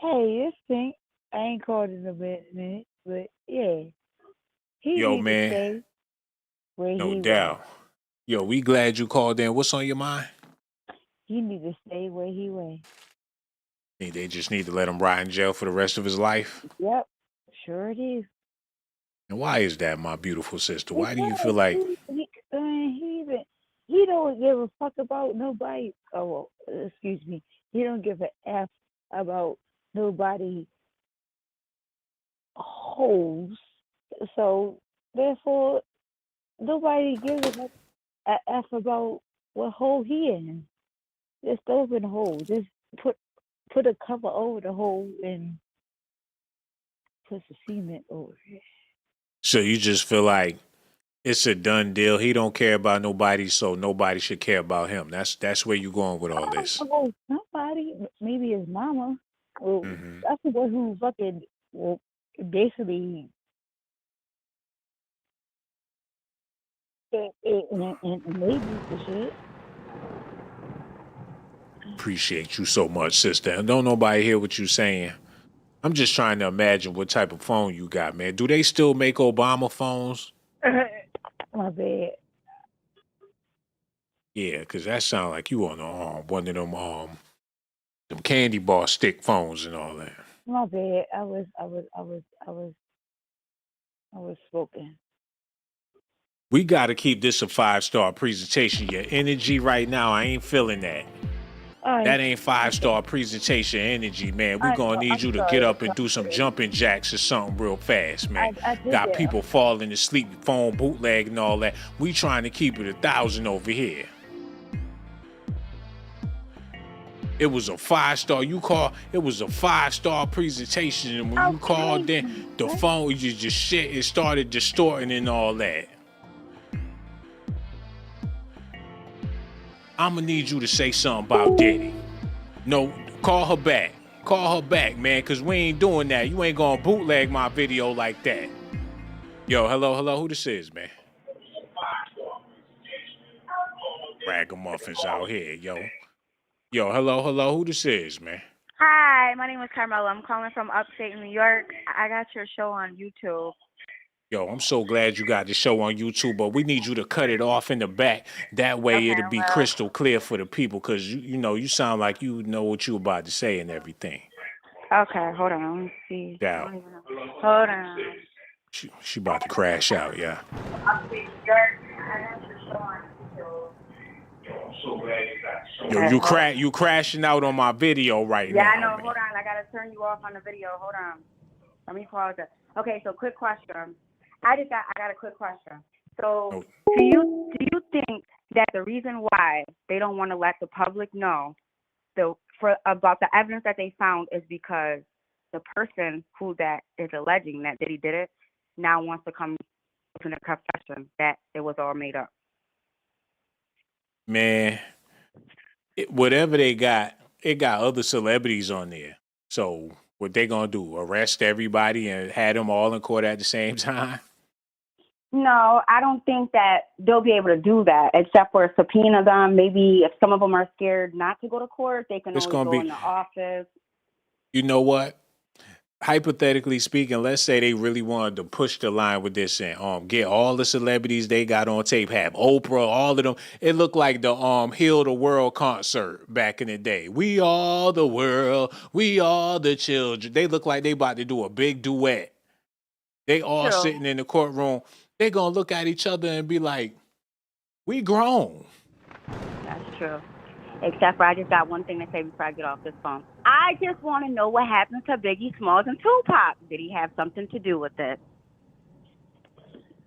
Hey, it's Pink. I ain't called in a minute, but yeah. Yo, man. No doubt. Yo, we glad you called in. What's on your mind? He need to stay where he went. Think they just need to let him rot in jail for the rest of his life? Yep, sure it is. And why is that, my beautiful sister? Why do you feel like... He don't give a fuck about nobody. Oh, excuse me. He don't give a F about nobody holes. So, therefore, nobody gives a F about what hole he in. Just open the hole. Just put a cover over the hole and put some cement over it. So you just feel like it's a done deal. He don't care about nobody, so nobody should care about him. That's where you going with all this. Oh, somebody, maybe his mama. Well, that's the one who fucking, well, basically, and maybe the shit. Appreciate you so much, sister. And don't nobody hear what you saying. I'm just trying to imagine what type of phone you got, man. Do they still make Obama phones? My bad. Yeah, because that sound like you on one of them candy bar stick phones and all that. My bad. I was spoken. We got to keep this a 5-star presentation. Your energy right now, I ain't feeling that. That ain't 5-star presentation energy, man. We gonna need you to get up and do some jumping jacks or something real fast, man. I did Got that. people falling asleep, phone bootleg and all that. We trying to keep it 1,000 over here. It was a 5-star. It was a 5-star presentation, and when you called in, the phone just shit. It started distorting and all that. I'm gonna need you to say something about Diddy. No, call her back. Call her back, man, because we ain't doing that. You ain't gonna bootleg my video like that. Yo, hello, who this is, man? Ragamuffins out here, yo. Yo, hello, who this is, man? Hi, my name is Carmela. I'm calling from upstate New York. I got your show on YouTube. Yo, I'm so glad you got the show on YouTube, but we need you to cut it off in the back. That way it'll be crystal clear for the people, because you sound like you know what you about to say and everything. Okay, hold on. Let me see. Yeah. Hold on. She about to crash out, yeah. Upstate New York. I got your show on YouTube. I'm so glad you got you crashing out on my video right now. Yeah, I know. Man. Hold on. I got to turn you off on the video. Hold on. Let me pause it. Okay, so quick question. I got a quick question. So, do you think that the reason why they don't want to let the public know about the evidence that they found is because the person who that is alleging that Diddy did it now wants to come to the confession that it was all made up? Man, whatever they got, it got other celebrities on there. So what they gonna do? Arrest everybody and have them all in court at the same time? No, I don't think that they'll be able to do that, except for subpoena them. Maybe if some of them are scared not to go to court, they can always go in the office. You know what? Hypothetically speaking, let's say they really wanted to push the line with this and get all the celebrities they got on tape, have Oprah, all of them. It looked like the Heal the World concert back in the day. We are the world, we are the children. They look like they about to do a big duet. They all sitting in the courtroom. They gonna look at each other and be like, we grown. That's true. Except for I just got one thing to say before I get off this phone. I just want to know what happened to Biggie Smalls and Tupac. Did he have something to do with it?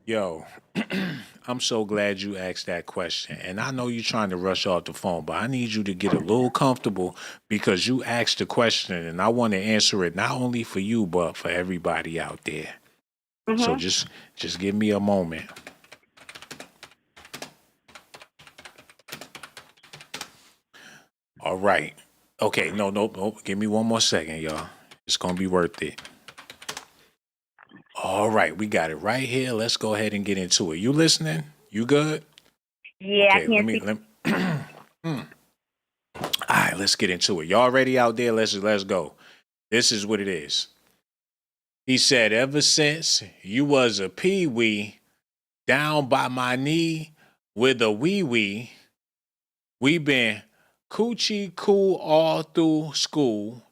Yo, I'm so glad you asked that question. And I know you're trying to rush off the phone, but I need you to get a little comfortable because you asked the question and I want to answer it not only for you, but for everybody out there. Mm-hmm. So just give me a moment. All right. Okay. No. Give me one more second, y'all. It's going to be worth it. All right. We got it right here. Let's go ahead and get into it. You listening? You good? Yeah, okay, I can't All right. Let's get into it. Y'all ready out there? Let's go. This is what it is. He said, ever since you was a pee-wee down by my knee with a wee-wee, we been coochie cool all through school.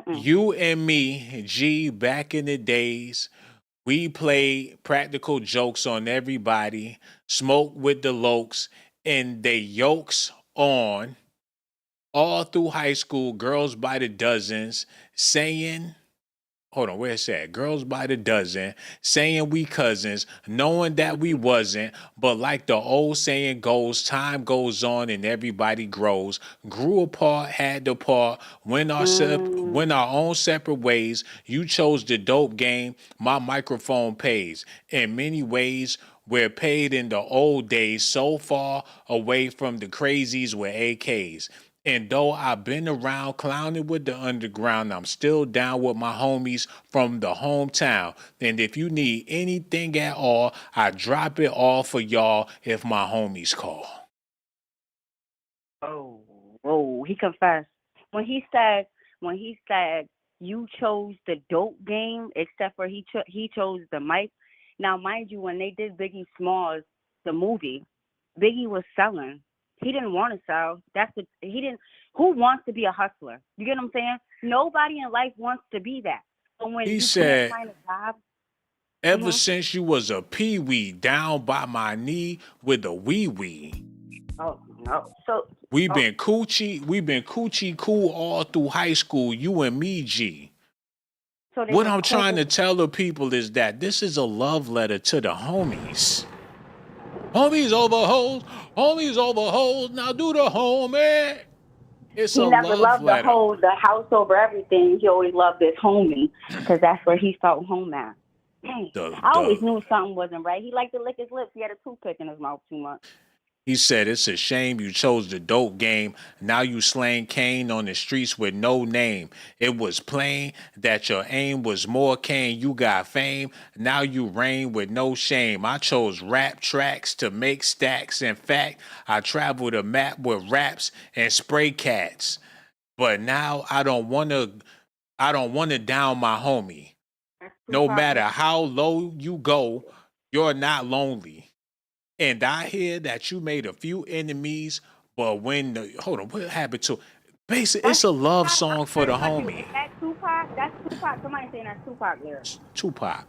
You and me, G, back in the days, we played practical jokes on everybody, smoked with the lokes, and they yokes on. All through high school, girls by the dozens, saying... Hold on, where's that? Girls by the dozen, saying we cousins, knowing that we wasn't, but like the old saying goes, time goes on and everybody grows. Grew apart, had to part, went our own separate ways. You chose the dope game, my microphone pays. In many ways, we're paid in the old days, so far away from the crazies with AKs. And though I've been around clowning with the underground, I'm still down with my homies from the hometown. And if you need anything at all, I drop it all for y'all if my homies call. Oh, he confessed. When he said you chose the dope game, except for he chose the mic. Now, mind you, when they did Biggie Smalls, the movie, Biggie was selling. He didn't want to sell. Who wants to be a hustler? You get what I'm saying? Nobody in life wants to be that. So when he said, find a job, ever since you was a pee-wee down by my knee with a wee-wee. Oh no. So We've been coochie cool all through high school, you and me, G. so they What was I'm trying to cool. tell the people is that this is a love letter to the homies. Homies over hoes, now do the homie. It's He a never love loved letter. the house over everything. He always loved his homie because that's where he felt home at. Dang. I always knew something wasn't right. He liked to lick his lips. He had a toothpick in his mouth too much. He said, it's a shame you chose the dope game. Now you slaying Kane on the streets with no name. It was plain that your aim was more Kane. You got fame. Now you reign with no shame. I chose rap tracks to make stacks. In fact, I traveled a map with raps and spray cats. But now I don't want to down my homie. No matter how low you go, you're not lonely. And I hear that you made a few enemies, but hold on, what happened to basically it's a love song for the homie. Is that Tupac? That's Tupac. Somebody saying that's Tupac lyrics. Tupac.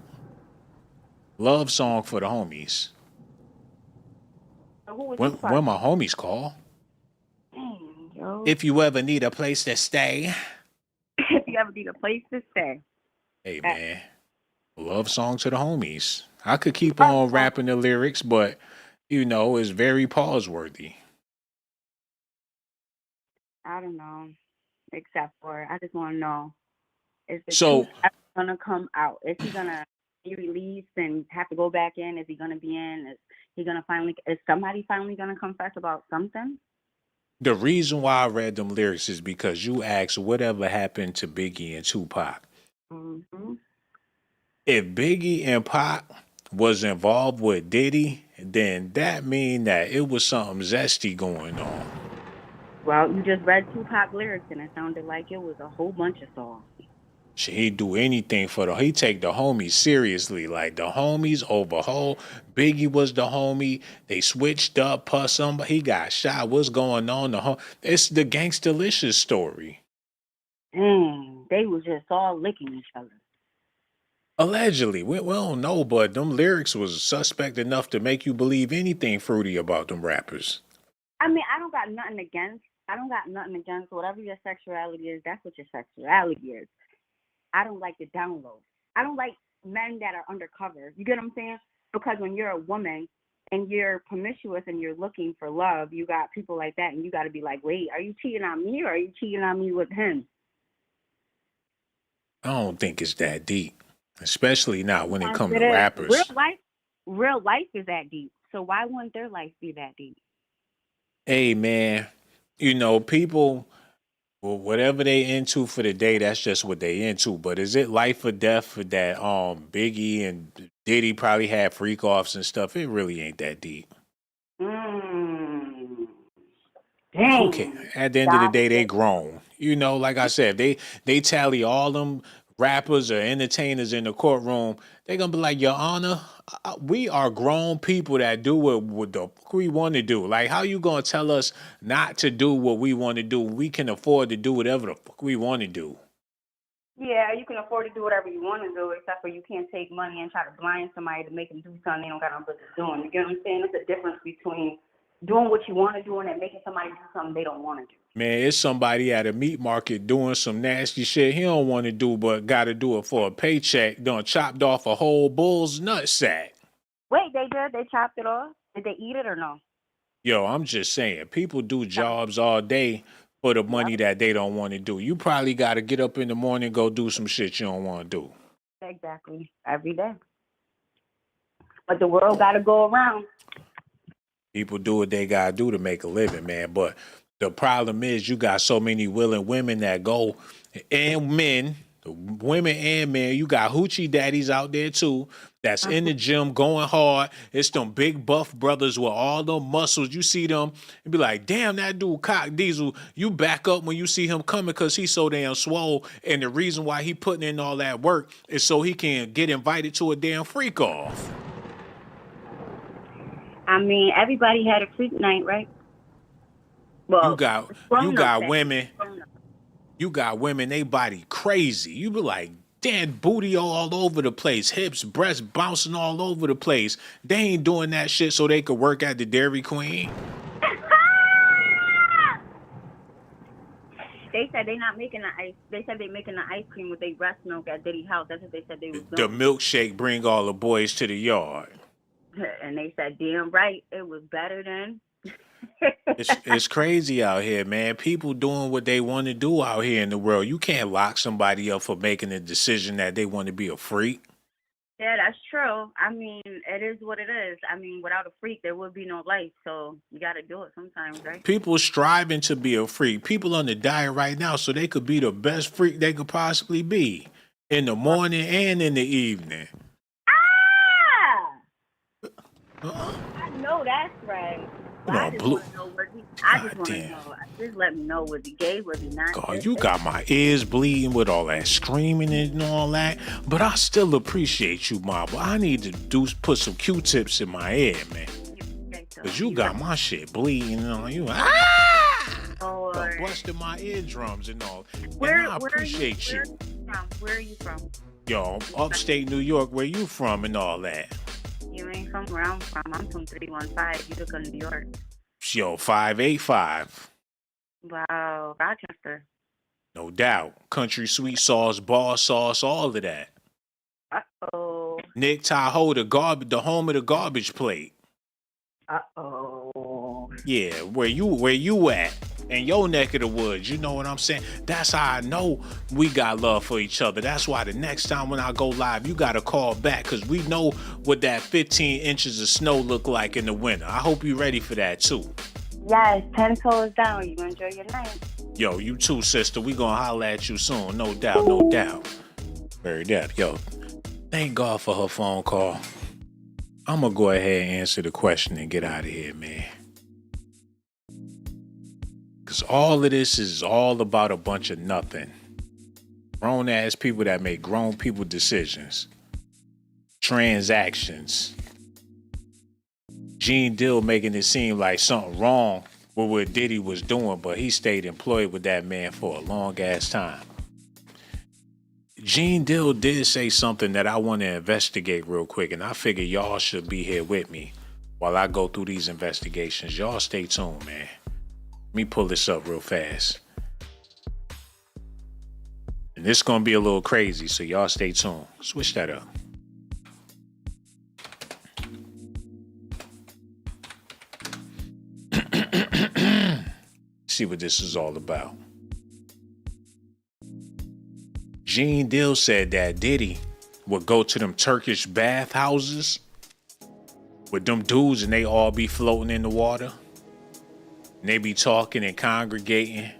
Love song for the homies. So who was When my homies call. Dang, yo. If you ever need a place to stay. If you ever need a place to stay. Hey man. Love song to the homies. I could keep on rapping the lyrics, but it's very pause-worthy. I don't know. Except for, I just want to know, is the So- truth ever gonna come out? Is he gonna be released and have to go back in? Is he gonna be in? Is somebody finally gonna confess about something? The reason why I read them lyrics is because you asked whatever happened to Biggie and Tupac. Mm-hmm. If Biggie and Pac was involved with Diddy, then that mean that it was something zesty going on. Well, you just read Tupac lyrics and it sounded like it was a whole bunch of songs. He'd do anything he take the homies seriously. Like the homies overhaul. Biggie was the homie. They switched up, somebody. He got shot. What's going on? It's the Gangstalicious story. They was just all licking each other. Allegedly. We don't know, but them lyrics was suspect enough to make you believe anything fruity about them rappers. I mean, I don't got nothing against whatever your sexuality is. That's what your sexuality is. I don't like the down low. I don't like men that are undercover. You get what I'm saying? Because when you're a woman and you're promiscuous and you're looking for love, you got people like that, and you got to be like, wait, are you cheating on me or are you cheating on me with him? I don't think it's that deep, especially not when it comes to rappers. Real life is that deep. So why wouldn't their life be that deep? Hey, man, people, whatever they into for the day, that's just what they into. But is it life or death that Biggie and Diddy probably had freak offs and stuff? It really ain't that deep. Dang. Okay. At the end of the day, they grown. Like I said, they tally all them rappers or entertainers in the courtroom. They gonna be like, Your Honor, we are grown people that do what the fuck we want to do. Like, how you gonna tell us not to do what we want to do? We can afford to do whatever the fuck we want to do. Yeah, you can afford to do whatever you want to do, except for you can't take money and try to blind somebody to make them do something they don't got no business doing. You get what I'm saying? There's a difference between doing what you want to do and then making somebody do something they don't want to do. Man, it's somebody at a meat market doing some nasty shit he don't want to do, but got to do it for a paycheck. Done chopped off a whole bull's nutsack. Wait, they did? They chopped it off? Did they eat it or no? Yo, I'm just saying, people do jobs all day for the money that they don't want to do. You probably got to get up in the morning and go do some shit you don't want to do. Exactly. Every day. But the world got to go around. People do what they got to do to make a living, man. But the problem is you got so many willing women that go, and men, women and men, you got hoochie daddies out there too that's in the gym going hard. It's them big buff brothers with all them muscles. You see them and be like, damn, that dude Cock Diesel. You back up when you see him coming because he's so damn swole. And the reason why he putting in all that work is so he can get invited to a damn freak off. I mean, everybody had a freak night, right? Well, you got women. You got women, they body crazy. You be like, damn, booty all over the place, hips, breasts bouncing all over the place. They ain't doing that shit so they could work at the Dairy Queen. they said they not making the ice. They said they making the ice cream with their breast milk at Diddy's house. That's what they said they was The doing. milkshake bring all the boys to the yard. And they said, damn right, it was better than. It's crazy out here, man. People doing what they want to do out here in the world. You can't lock somebody up for making a decision that they want to be a freak. Yeah, that's true. I mean, it is what it is. I mean, without a freak, there would be no life. So you got to do it sometimes, right? People striving to be a freak. People on the diet right now so they could be the best freak they could possibly be in the morning and in the evening. I know that's right. But I just want to know what he. I just want to know. Just let me know, was he gay? Was he not? God, you got my ears bleeding with all that screaming and all that, but I still appreciate you, Ma. But I need to put some Q-tips in my ear, man. Cause you got my shit bleeding on you. Busting my eardrums and all. And I appreciate you. Where are you from? Yo, upstate New York, where you from and all that? You ain't from where I'm from. I'm from 315, Utica, New York. Yo, 585. Wow, Rochester. No doubt. Country sweet sauce, bar sauce, all of that. Uh-oh. Nick Tahoe, the home of the garbage plate. Uh-oh. Yeah, where you at? In your neck of the woods, you know what I'm saying? That's how I know we got love for each other. That's why the next time when I go live, you got to call back because we know what that 15 inches of snow look like in the winter. I hope you're ready for that too. Yes, 10 toes down. You enjoy your night. Yo, you too, sister. We gonna holler at you soon. No doubt, no doubt. Very that. Yo, thank God for her phone call. I'm gonna go ahead and answer the question and get out of here, man. Because all of this is all about a bunch of nothing. Grown ass people that make grown people decisions. Transactions. Gene Dill making it seem like something wrong with what Diddy was doing, but he stayed employed with that man for a long ass time. Gene Dill did say something that I want to investigate real quick, and I figure y'all should be here with me while I go through these investigations. Y'all stay tuned, man. Let me pull this up real fast. And this is going to be a little crazy, so y'all stay tuned. Switch that up. See what this is all about. Gene Dill said that Diddy would go to them Turkish bathhouses with them dudes and they all be floating in the water. And they be talking and congregating.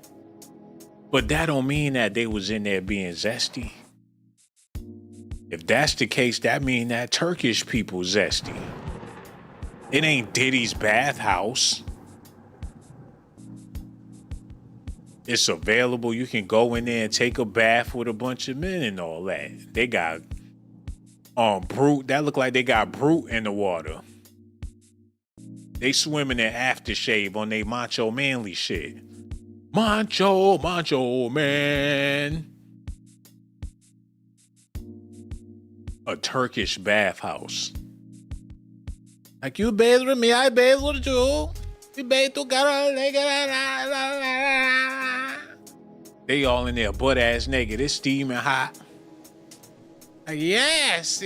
But that don't mean that they was in there being zesty. If that's the case, that mean that Turkish people zesty. It ain't Diddy's bathhouse. It's available. You can go in there and take a bath with a bunch of men and all that. They got Brute. That look like they got Brute in the water. They swimming in aftershave on they macho manly shit. Macho man. A Turkish bathhouse. Like you bathe with me, I bathe with you. We bathe together. They all in there butt ass naked. It's steaming hot. Like, yes.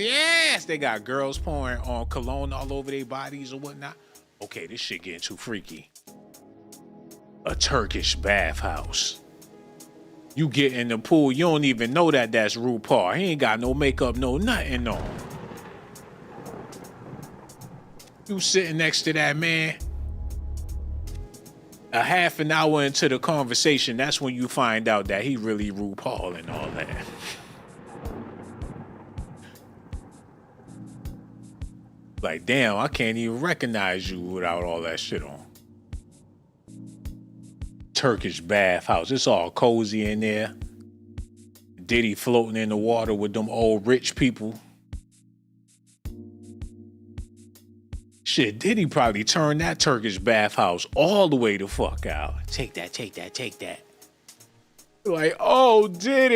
They got girls pouring on cologne all over their bodies or whatnot. Okay, this shit getting too freaky. A Turkish bathhouse. You get in the pool, you don't even know that that's RuPaul. He ain't got no makeup, no nothing on. You sitting next to that man. A half an hour into the conversation, that's when you find out that he really RuPaul and all that. Like, damn, I can't even recognize you without all that shit on. Turkish bathhouse. It's all cozy in there. Diddy floating in the water with them old rich people. Shit, Diddy probably turned that Turkish bathhouse all the way the fuck out. Take that. Like, oh, Diddy.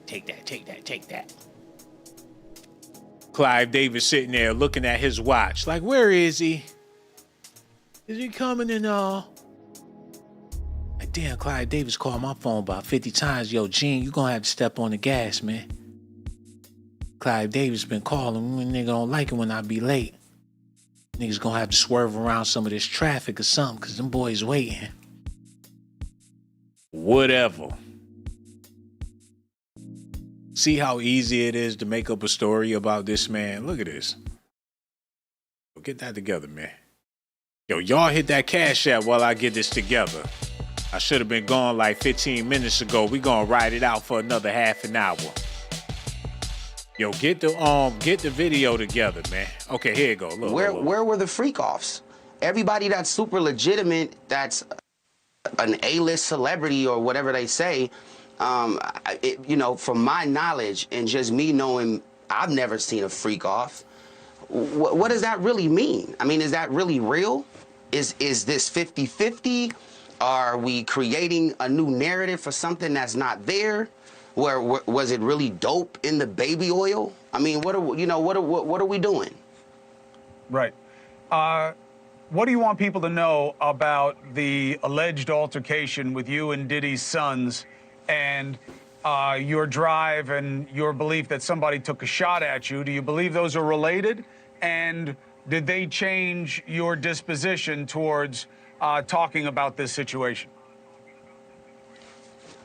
Take that. Clive Davis sitting there looking at his watch. Like, where is he? Is he coming in all? damn, Clyde Davis called my phone about 50 times. Yo, Gene, you gonna have to step on the gas, man. Clyde Davis been calling me. Nigga don't like it when I be late. Niggas gonna have to swerve around some of this traffic or something, cause them boys waiting. Whatever. See how easy it is to make up a story about this man? Look at this. Get that together, man. Yo, y'all hit that cash app while I get this together. I should have been gone like 15 minutes ago. We gonna ride it out for another half an hour. Yo, get the video together, man. Okay, here you go. Look, where look. where were the freak offs? Everybody that's super legitimate, that's an A-list celebrity or whatever they say, you know, from my knowledge and just me knowing, I've never seen a freak off. What does that really mean? I mean, is that really real? Is this 50-50? Are we creating a new narrative for something that's not there? Where was it really dope in the baby oil? I mean, what are we doing? Right. What do you want people to know about the alleged altercation with you and Diddy's sons and your drive and your belief that somebody took a shot at you? Do you believe those are related? And did they change your disposition towards talking about this situation?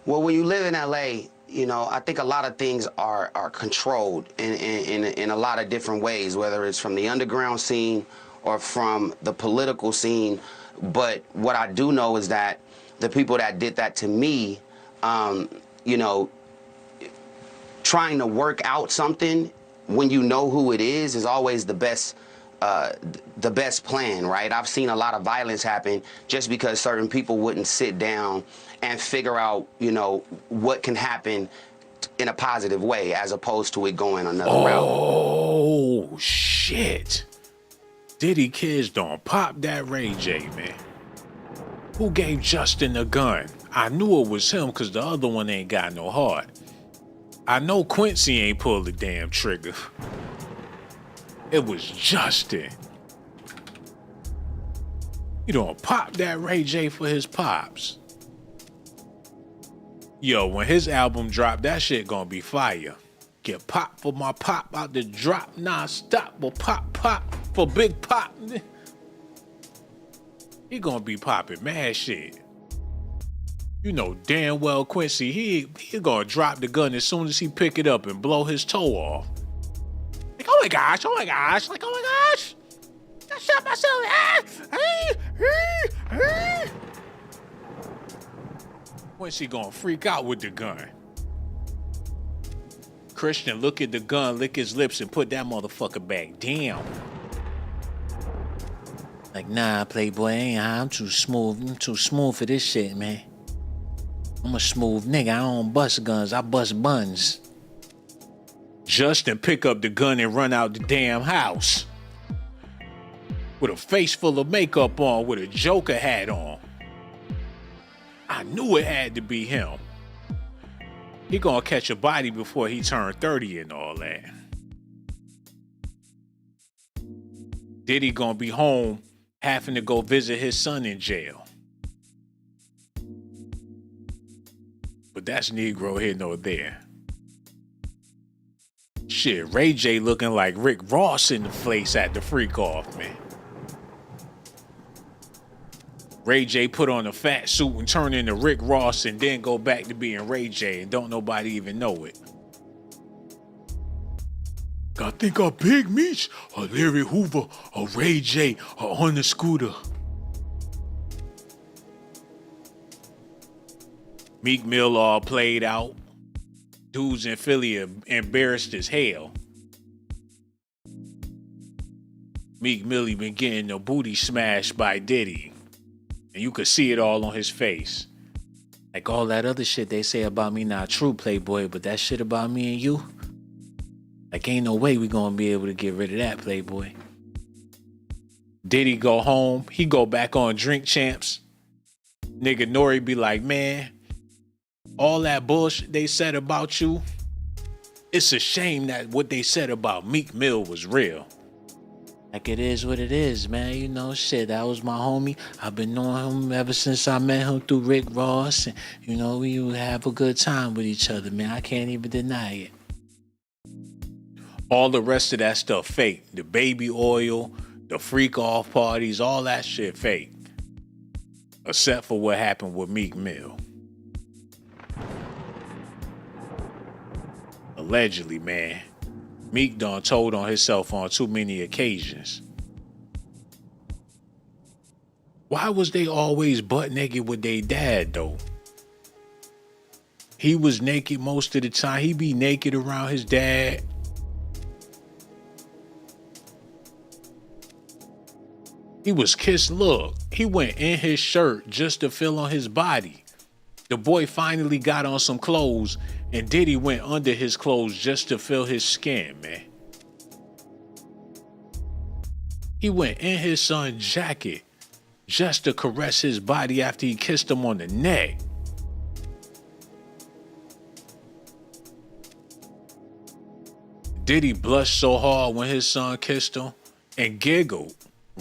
Well, when you live in LA, you know, I think a lot of things are controlled in a lot of different ways, whether it's from the underground scene or from the political scene. But what I do know is that the people that did that to me, you know, trying to work out something when you know who it is always the best plan, right? I've seen a lot of violence happen just because certain people wouldn't sit down and figure out, you know, what can happen in a positive way as opposed to it going another route. Oh, shit. Diddy kids don't pop that Ray J, man. Who gave Justin the gun? I knew it was him because the other one ain't got no heart. I know Quincy ain't pulled the damn trigger. It was Justin. You don't pop that Ray J for his pops. Yo, when his album drop, that shit gonna be fire. Get pop for my pop out the drop non-stop. Well, pop for Big Pop. He gonna be popping mad shit. You know damn well Quincy, he gonna drop the gun as soon as he pick it up and blow his toe off. Like, oh my gosh, like, oh my gosh. I shot myself. Quincy gonna freak out with the gun. Christian look at the gun, lick his lips, and put that motherfucker back down. Like, nah, Playboy, I'm too smooth. I'm too smooth for this shit, man. I'm a smooth nigga. I don't bust guns. I bust buns. Justin pick up the gun and run out the damn house. With a face full of makeup on, with a Joker hat on. I knew it had to be him. He gonna catch a body before he turned 30 and all that. Diddy gonna be home having to go visit his son in jail. But that's Negro here nor there. Shit, Ray J looking like Rick Ross in the place at the freak off, man. Ray J put on a fat suit and turn into Rick Ross and then go back to being Ray J and don't nobody even know it. I think a Big Meech, a Larry Hoover, a Ray J are on the scooter. Meek Mill all played out. Dudes in Philly are embarrassed as hell. Meek Millie been getting the booty smashed by Diddy. And you could see it all on his face. Like all that other shit they say about me not true, Playboy, but that shit about me and you, like ain't no way we gonna be able to get rid of that, Playboy. Diddy go home, he go back on Drink Champs. Nigga Nori be like, man, all that bullshit they said about you, it's a shame that what they said about Meek Mill was real. Like it is what it is, man. You know, shit, that was my homie. I've been knowing him ever since I met him through Rick Ross. And, you know, we would have a good time with each other, man. I can't even deny it. All the rest of that stuff fake. The baby oil, the freak off parties, all that shit fake. Except for what happened with Meek Mill. Allegedly, man. Meek done told on himself on too many occasions. Why was they always butt naked with their dad, though? He was naked most of the time. He be naked around his dad. He was kissed. Look, he went in his shirt just to feel on his body. The boy finally got on some clothes, and Diddy went under his clothes just to feel his skin, man. He went in his son's jacket just to caress his body after he kissed him on the neck. Diddy blushed so hard when his son kissed him and giggled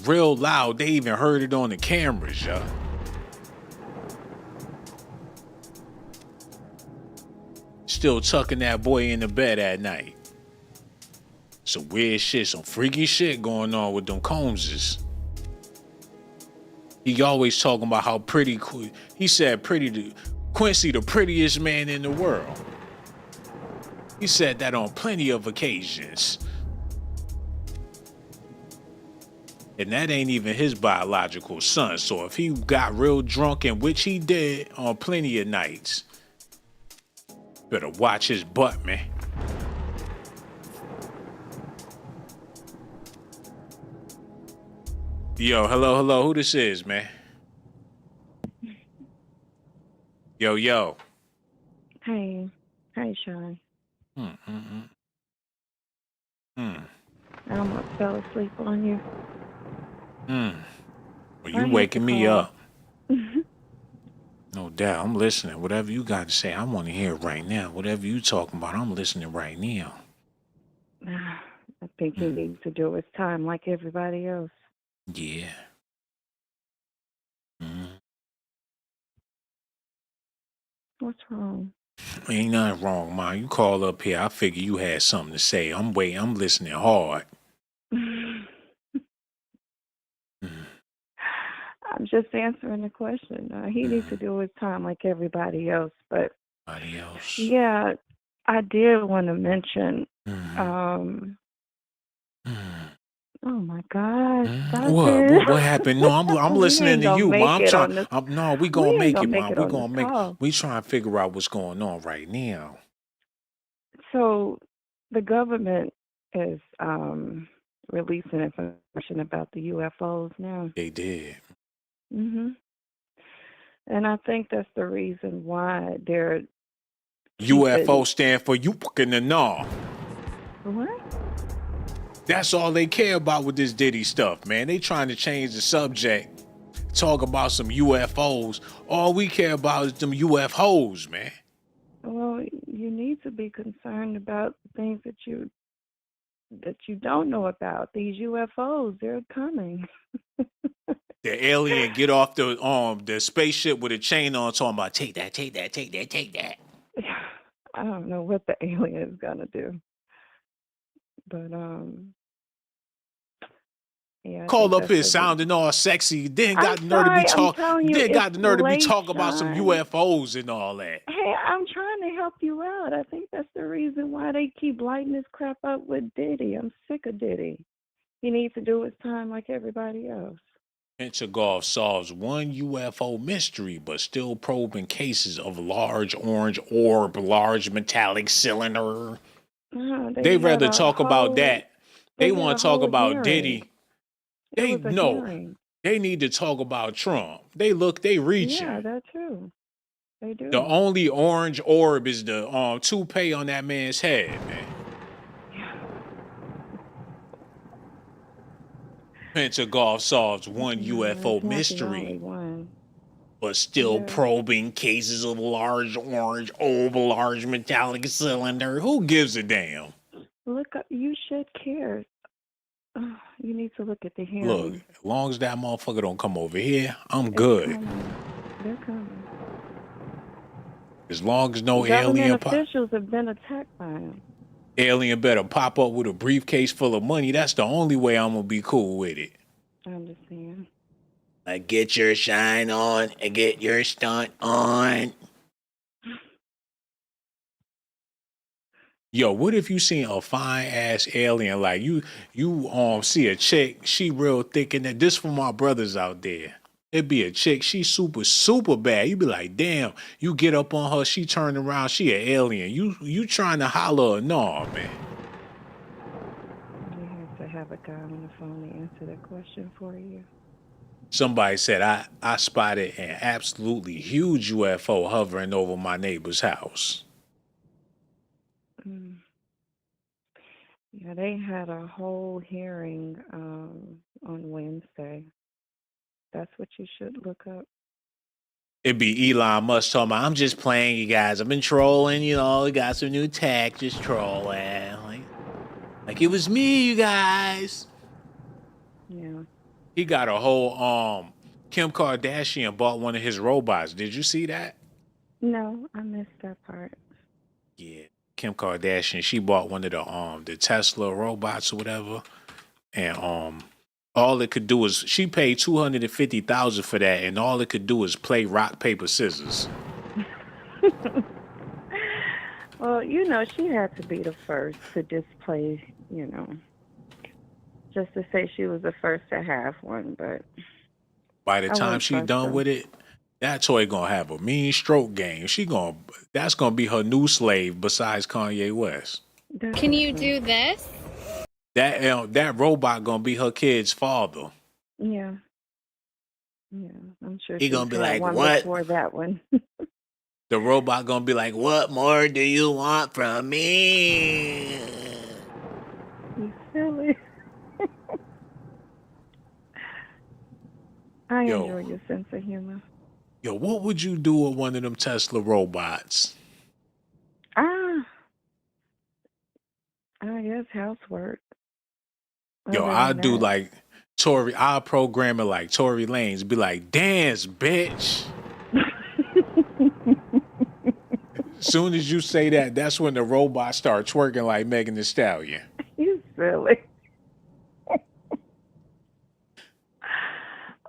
real loud. They even heard it on the cameras, y'all. Still tucking that boy in the bed at night. Some weird shit, some freaky shit going on with them Combses. He always talking about how pretty, he said Quincy the prettiest man in the world. He said that on plenty of occasions. And that ain't even his biological son. So if he got real drunk, and which he did on plenty of nights, better watch his butt, man. Yo, hello, who this is, man? Yo. Hey, Shawn. I almost fell asleep on you. Well, you waking me up. No doubt, I'm listening. Whatever you got to say, I want to hear it right now. Whatever you talking about, I'm listening right now. I think he needs to do his time like everybody else. Yeah. What's wrong? Ain't nothing wrong, Ma. You call up here. I figure you had something to say. I'm waiting. I'm listening hard. I'm just answering the question. He needs to do his time like everybody else. But yeah, I did want to mention. Oh my God! Stop it. What happened? No, I'm listening to you, Ma. We gonna make it, Ma. We trying to figure out what's going on right now. So, the government is releasing information about the UFOs now. They did. And I think that's the reason why they're UFO stand for you fucking the gnaw. What? That's all they care about with this Diddy stuff, man. They trying to change the subject, talk about some UFOs. All we care about is them UFOs, man. Well, you need to be concerned about things that you don't know about. These UFOs, they're coming. The alien get off the spaceship with a chain on, talking about take that. I don't know what the alien is gonna do, but yeah. Call up here sounding all sexy. Then got the nerve to be talking. Then got the nerve to be talking about some UFOs and all that. Hey, I'm trying to help you out. I think that's the reason why they keep lighting this crap up with Diddy. I'm sick of Diddy. He needs to do his time like everybody else. Pentagon solves one UFO mystery, but still probing cases of large orange orb, large metallic cylinder. They rather talk about that. They want to talk about Diddy. They need to talk about Trump. They reaching. Yeah, that too. They do. The only orange orb is the toupee on that man's head, man. Pentagon solves one UFO mystery, but still probing cases of large orange orb, large metallic cylinder. Who gives a damn? Look, you should care. You need to look at the Look, hearing. as long as that motherfucker don't come over here, I'm It's good. coming. They're coming. As long as no Government alien officials have been attacked by him. alien better pop up with a briefcase full of money. That's the only way I'm gonna be cool with it. I understand. Like, get your shine on and get your stunt on. Yo, what if you seen a fine ass alien? Like you see a chick, she real thick in that. This for my brothers out there. It'd be a chick, she super bad. You be like, damn, you get up on her, she turn around, she an alien. You trying to holler or no, man. You have to have a guy on the phone to answer that question for you. Somebody said I spotted an absolutely huge UFO hovering over my neighbor's house. Mm. Yeah, they had a whole hearing on Wednesday. That's what you should look up. It'd be Elon Musk talking about, I'm just playing, you guys. I've been trolling, we got some new tech, just trolling. Like it was me, you guys. Yeah. He got a whole Kim Kardashian bought one of his robots. Did you see that? No, I missed that part. Yeah. Kim Kardashian, she bought one of the Tesla robots or whatever. And all it could do is she paid $250,000 for that, and all it could do is play rock, paper, scissors. Well, she had to be the first to display, just to say she was the first to have one, but by the time she done with it, that toy gonna have a mean stroke game. That's gonna be her new slave besides Kanye West. Can you do this? That robot gonna be her kid's father. Yeah. Yeah, I'm sure He gonna be like, one what? Before that one. The robot gonna be like, what more do you want from me? You silly. I enjoy your sense of humor. Yo, what would you do with one of them Tesla robots? I guess housework. Yo, I'll do like Tory. I'll program it like Tory Lanez. Be like, dance, bitch. Soon as you say that, that's when the robot start twerking like Megan Thee Stallion. You silly.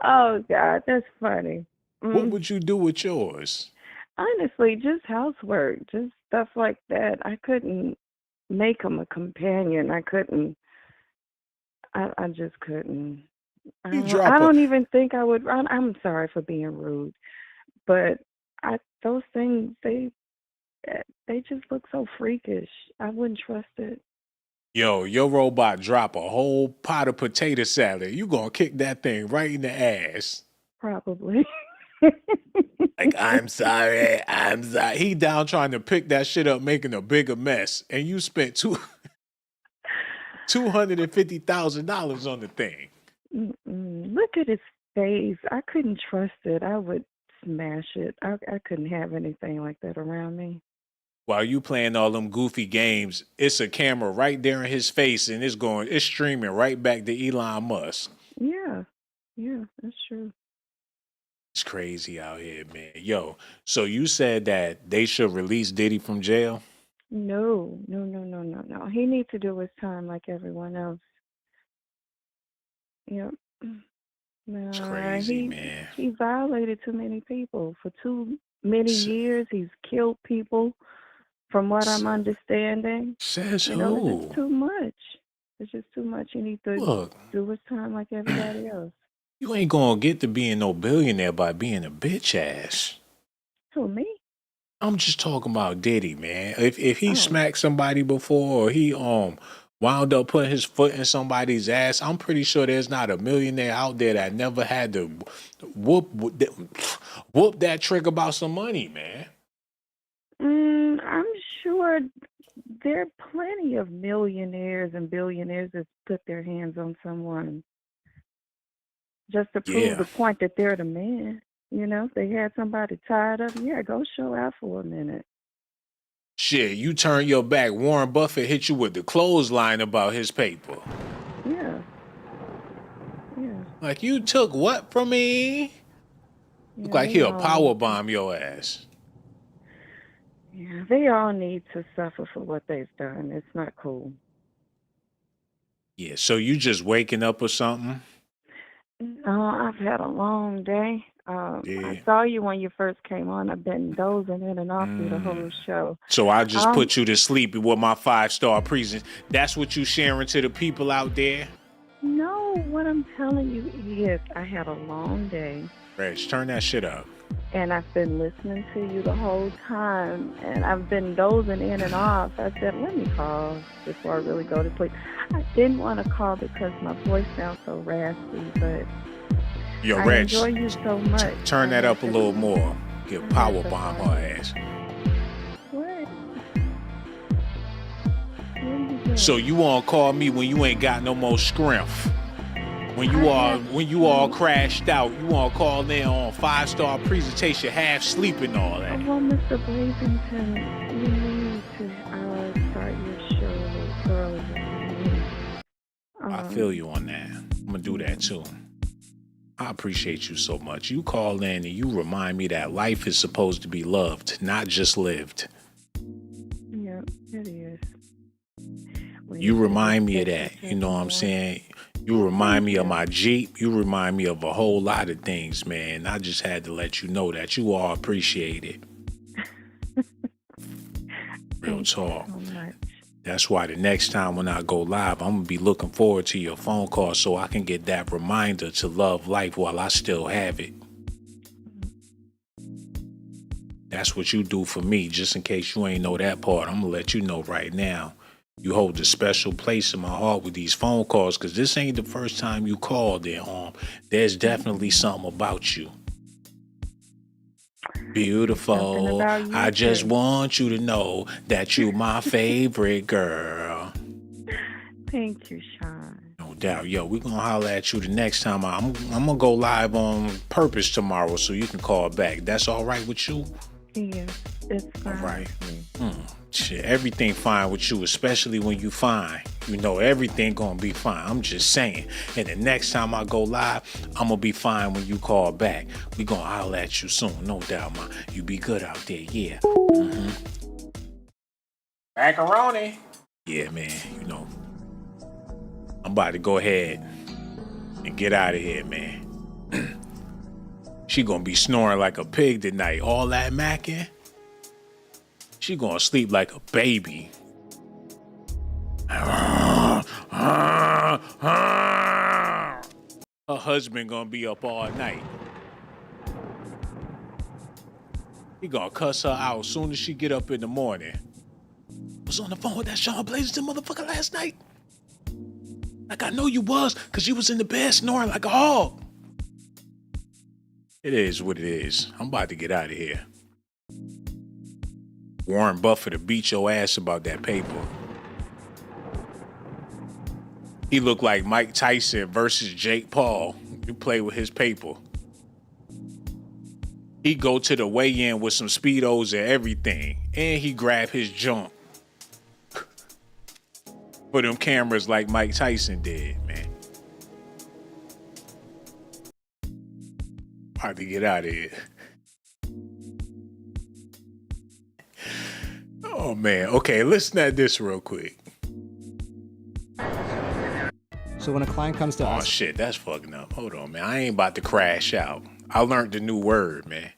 Oh, God, that's funny. What would you do with yours? Honestly, just housework, just stuff like that. I couldn't make him a companion. I couldn't. I just couldn't. I don't even think I would. I'm sorry for being rude, but those things, they just look so freakish. I wouldn't trust it. Yo, your robot drop a whole pot of potato salad. You gonna kick that thing right in the ass. Probably. Like, I'm sorry. He down trying to pick that shit up, making a bigger mess. And you spent $250,000 on the thing. Look at his face. I couldn't trust it. I would smash it. I couldn't have anything like that around me. While you playing all them goofy games, it's a camera right there in his face, and it's streaming right back to Elon Musk. Yeah, that's true. It's crazy out here, man. Yo, so you said that they should release Diddy from jail? No. He needs to do his time like everyone else. Yep. No, It's crazy, man. He violated too many people for too many years. He's killed people. From what I'm understanding, says it's just too much. It's just too much. You need to do his time like everybody else. You ain't gonna get to being no billionaire by being a bitch ass. Who, me? I'm just talking about Diddy, man. If he smacked somebody before, or he wound up putting his foot in somebody's ass, I'm pretty sure there's not a millionaire out there that never had to whoop that trick about some money, man. I'm sure there are plenty of millionaires and billionaires that put their hands on someone just to prove the point that they're the man. If they had somebody tied up, go show out for a minute. Shit, you turn your back, Warren Buffett hit you with the clothesline about his paper. Yeah. Yeah. Like, you took what from me? Look like he'll power bomb your ass. Yeah, they all need to suffer for what they've done. It's not cool. Yeah, so you just waking up or something? No, I've had a long day. Yeah. I saw you when you first came on. I've been dozing in and off through the whole show. So I just put you to sleep with my 5-star present. That's what you sharing to the people out there? No, what I'm telling you is I had a long day. Reg, turn that shit up. And I've been listening to you the whole time, and I've been dozing in and off. I said, let me call before I really go to sleep. I didn't want to call because my voice sounds so raspy, but Yo, I Reg, enjoy you so much. turn that up a little more. Get power bomb her ass. What? So you wanna call me when you ain't got no more strength? When you all crashed out, you wanna call in on 5-star presentation, half sleep and all that. Well, Mr. Blazington, you need to start your show earlier. I feel you on that. I'm gonna do that too. I appreciate you so much. You call in and you remind me that life is supposed to be loved, not just lived. Yeah, it is. You remind me of that. You know what I'm saying? You remind me of my Jeep. You remind me of a whole lot of things, man. I just had to let you know that you all appreciate it. Real talk. That's why the next time when I go live, I'm going to be looking forward to your phone call so I can get that reminder to love life while I still have it. That's what you do for me. Just in case you ain't know that part, I'm going to let you know right now. You hold a special place in my heart with these phone calls because this ain't the first time you called there, There's definitely something about you. Beautiful. I just want you to know that you my favorite girl. Thank you, Shawn. No doubt. Yo, we're going to holler at you the next time. I'm going to go live on purpose tomorrow so you can call back. That's all right with you? Yeah, it's fine. All right. Shit, everything fine with you, especially when you fine. You know everything gonna be fine. I'm just saying. And the next time I go live, I'm gonna be fine when you call back. We gonna holler at you soon, no doubt, man. You be good out there, yeah. Macaroni. Yeah, man, you know. I'm about to go ahead and get out of here, man. She gonna be snoring like a pig tonight. All that macking. She gonna sleep like a baby. Her husband gonna be up all night. He gonna cuss her out as soon as she get up in the morning. Was on the phone with that Shawn Blazington motherfucker last night. Like I know you was, cause you was in the bed snoring like a hog. It is what it is. I'm about to get out of here. Warren Buffett to beat your ass about that paper. He looked like Mike Tyson versus Jake Paul. You play with his paper. He go to the weigh-in with some Speedos and everything. And he grab his junk. For them cameras like Mike Tyson did, man. About to get out of here. Oh, man. Okay, listen to this real quick. So when a client comes to us... Oh, shit, that's fucking up. Hold on, man. I ain't about to crash out. I learned the new word, man.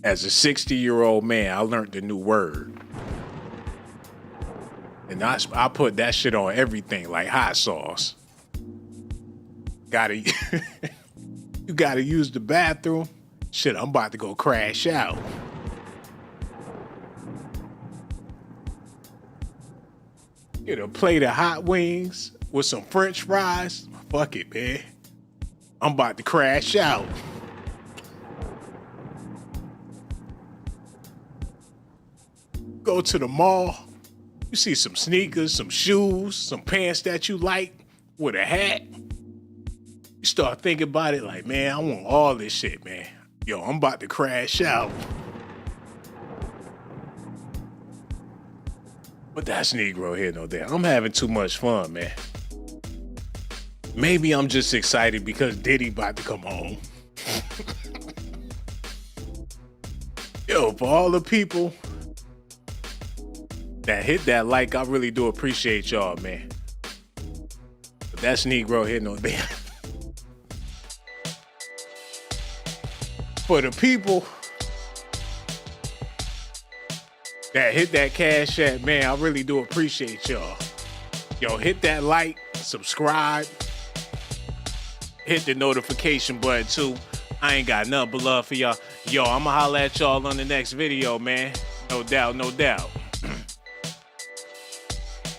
As a 60-year-old man, I learned the new word. And I put that shit on everything like hot sauce. You gotta use the bathroom. Shit, I'm about to go crash out. Get a plate of hot wings with some French fries. Fuck it, man. I'm about to crash out. Go to the mall. You see some sneakers, some shoes, some pants that you like with a hat. You start thinking about it like, man, I want all this shit, man. Yo, I'm about to crash out. But that's Negro here, no doubt. I'm having too much fun, man. Maybe I'm just excited because Diddy about to come home. Yo, for all the people that hit that like, I really do appreciate y'all, man. But that's Negro hitting on there. For the people that hit that Cash App, man, I really do appreciate y'all. Yo, hit that like, subscribe, hit the notification button too. I ain't got nothing but love for y'all. Yo, I'ma holla at y'all on the next video, man. No doubt, no doubt.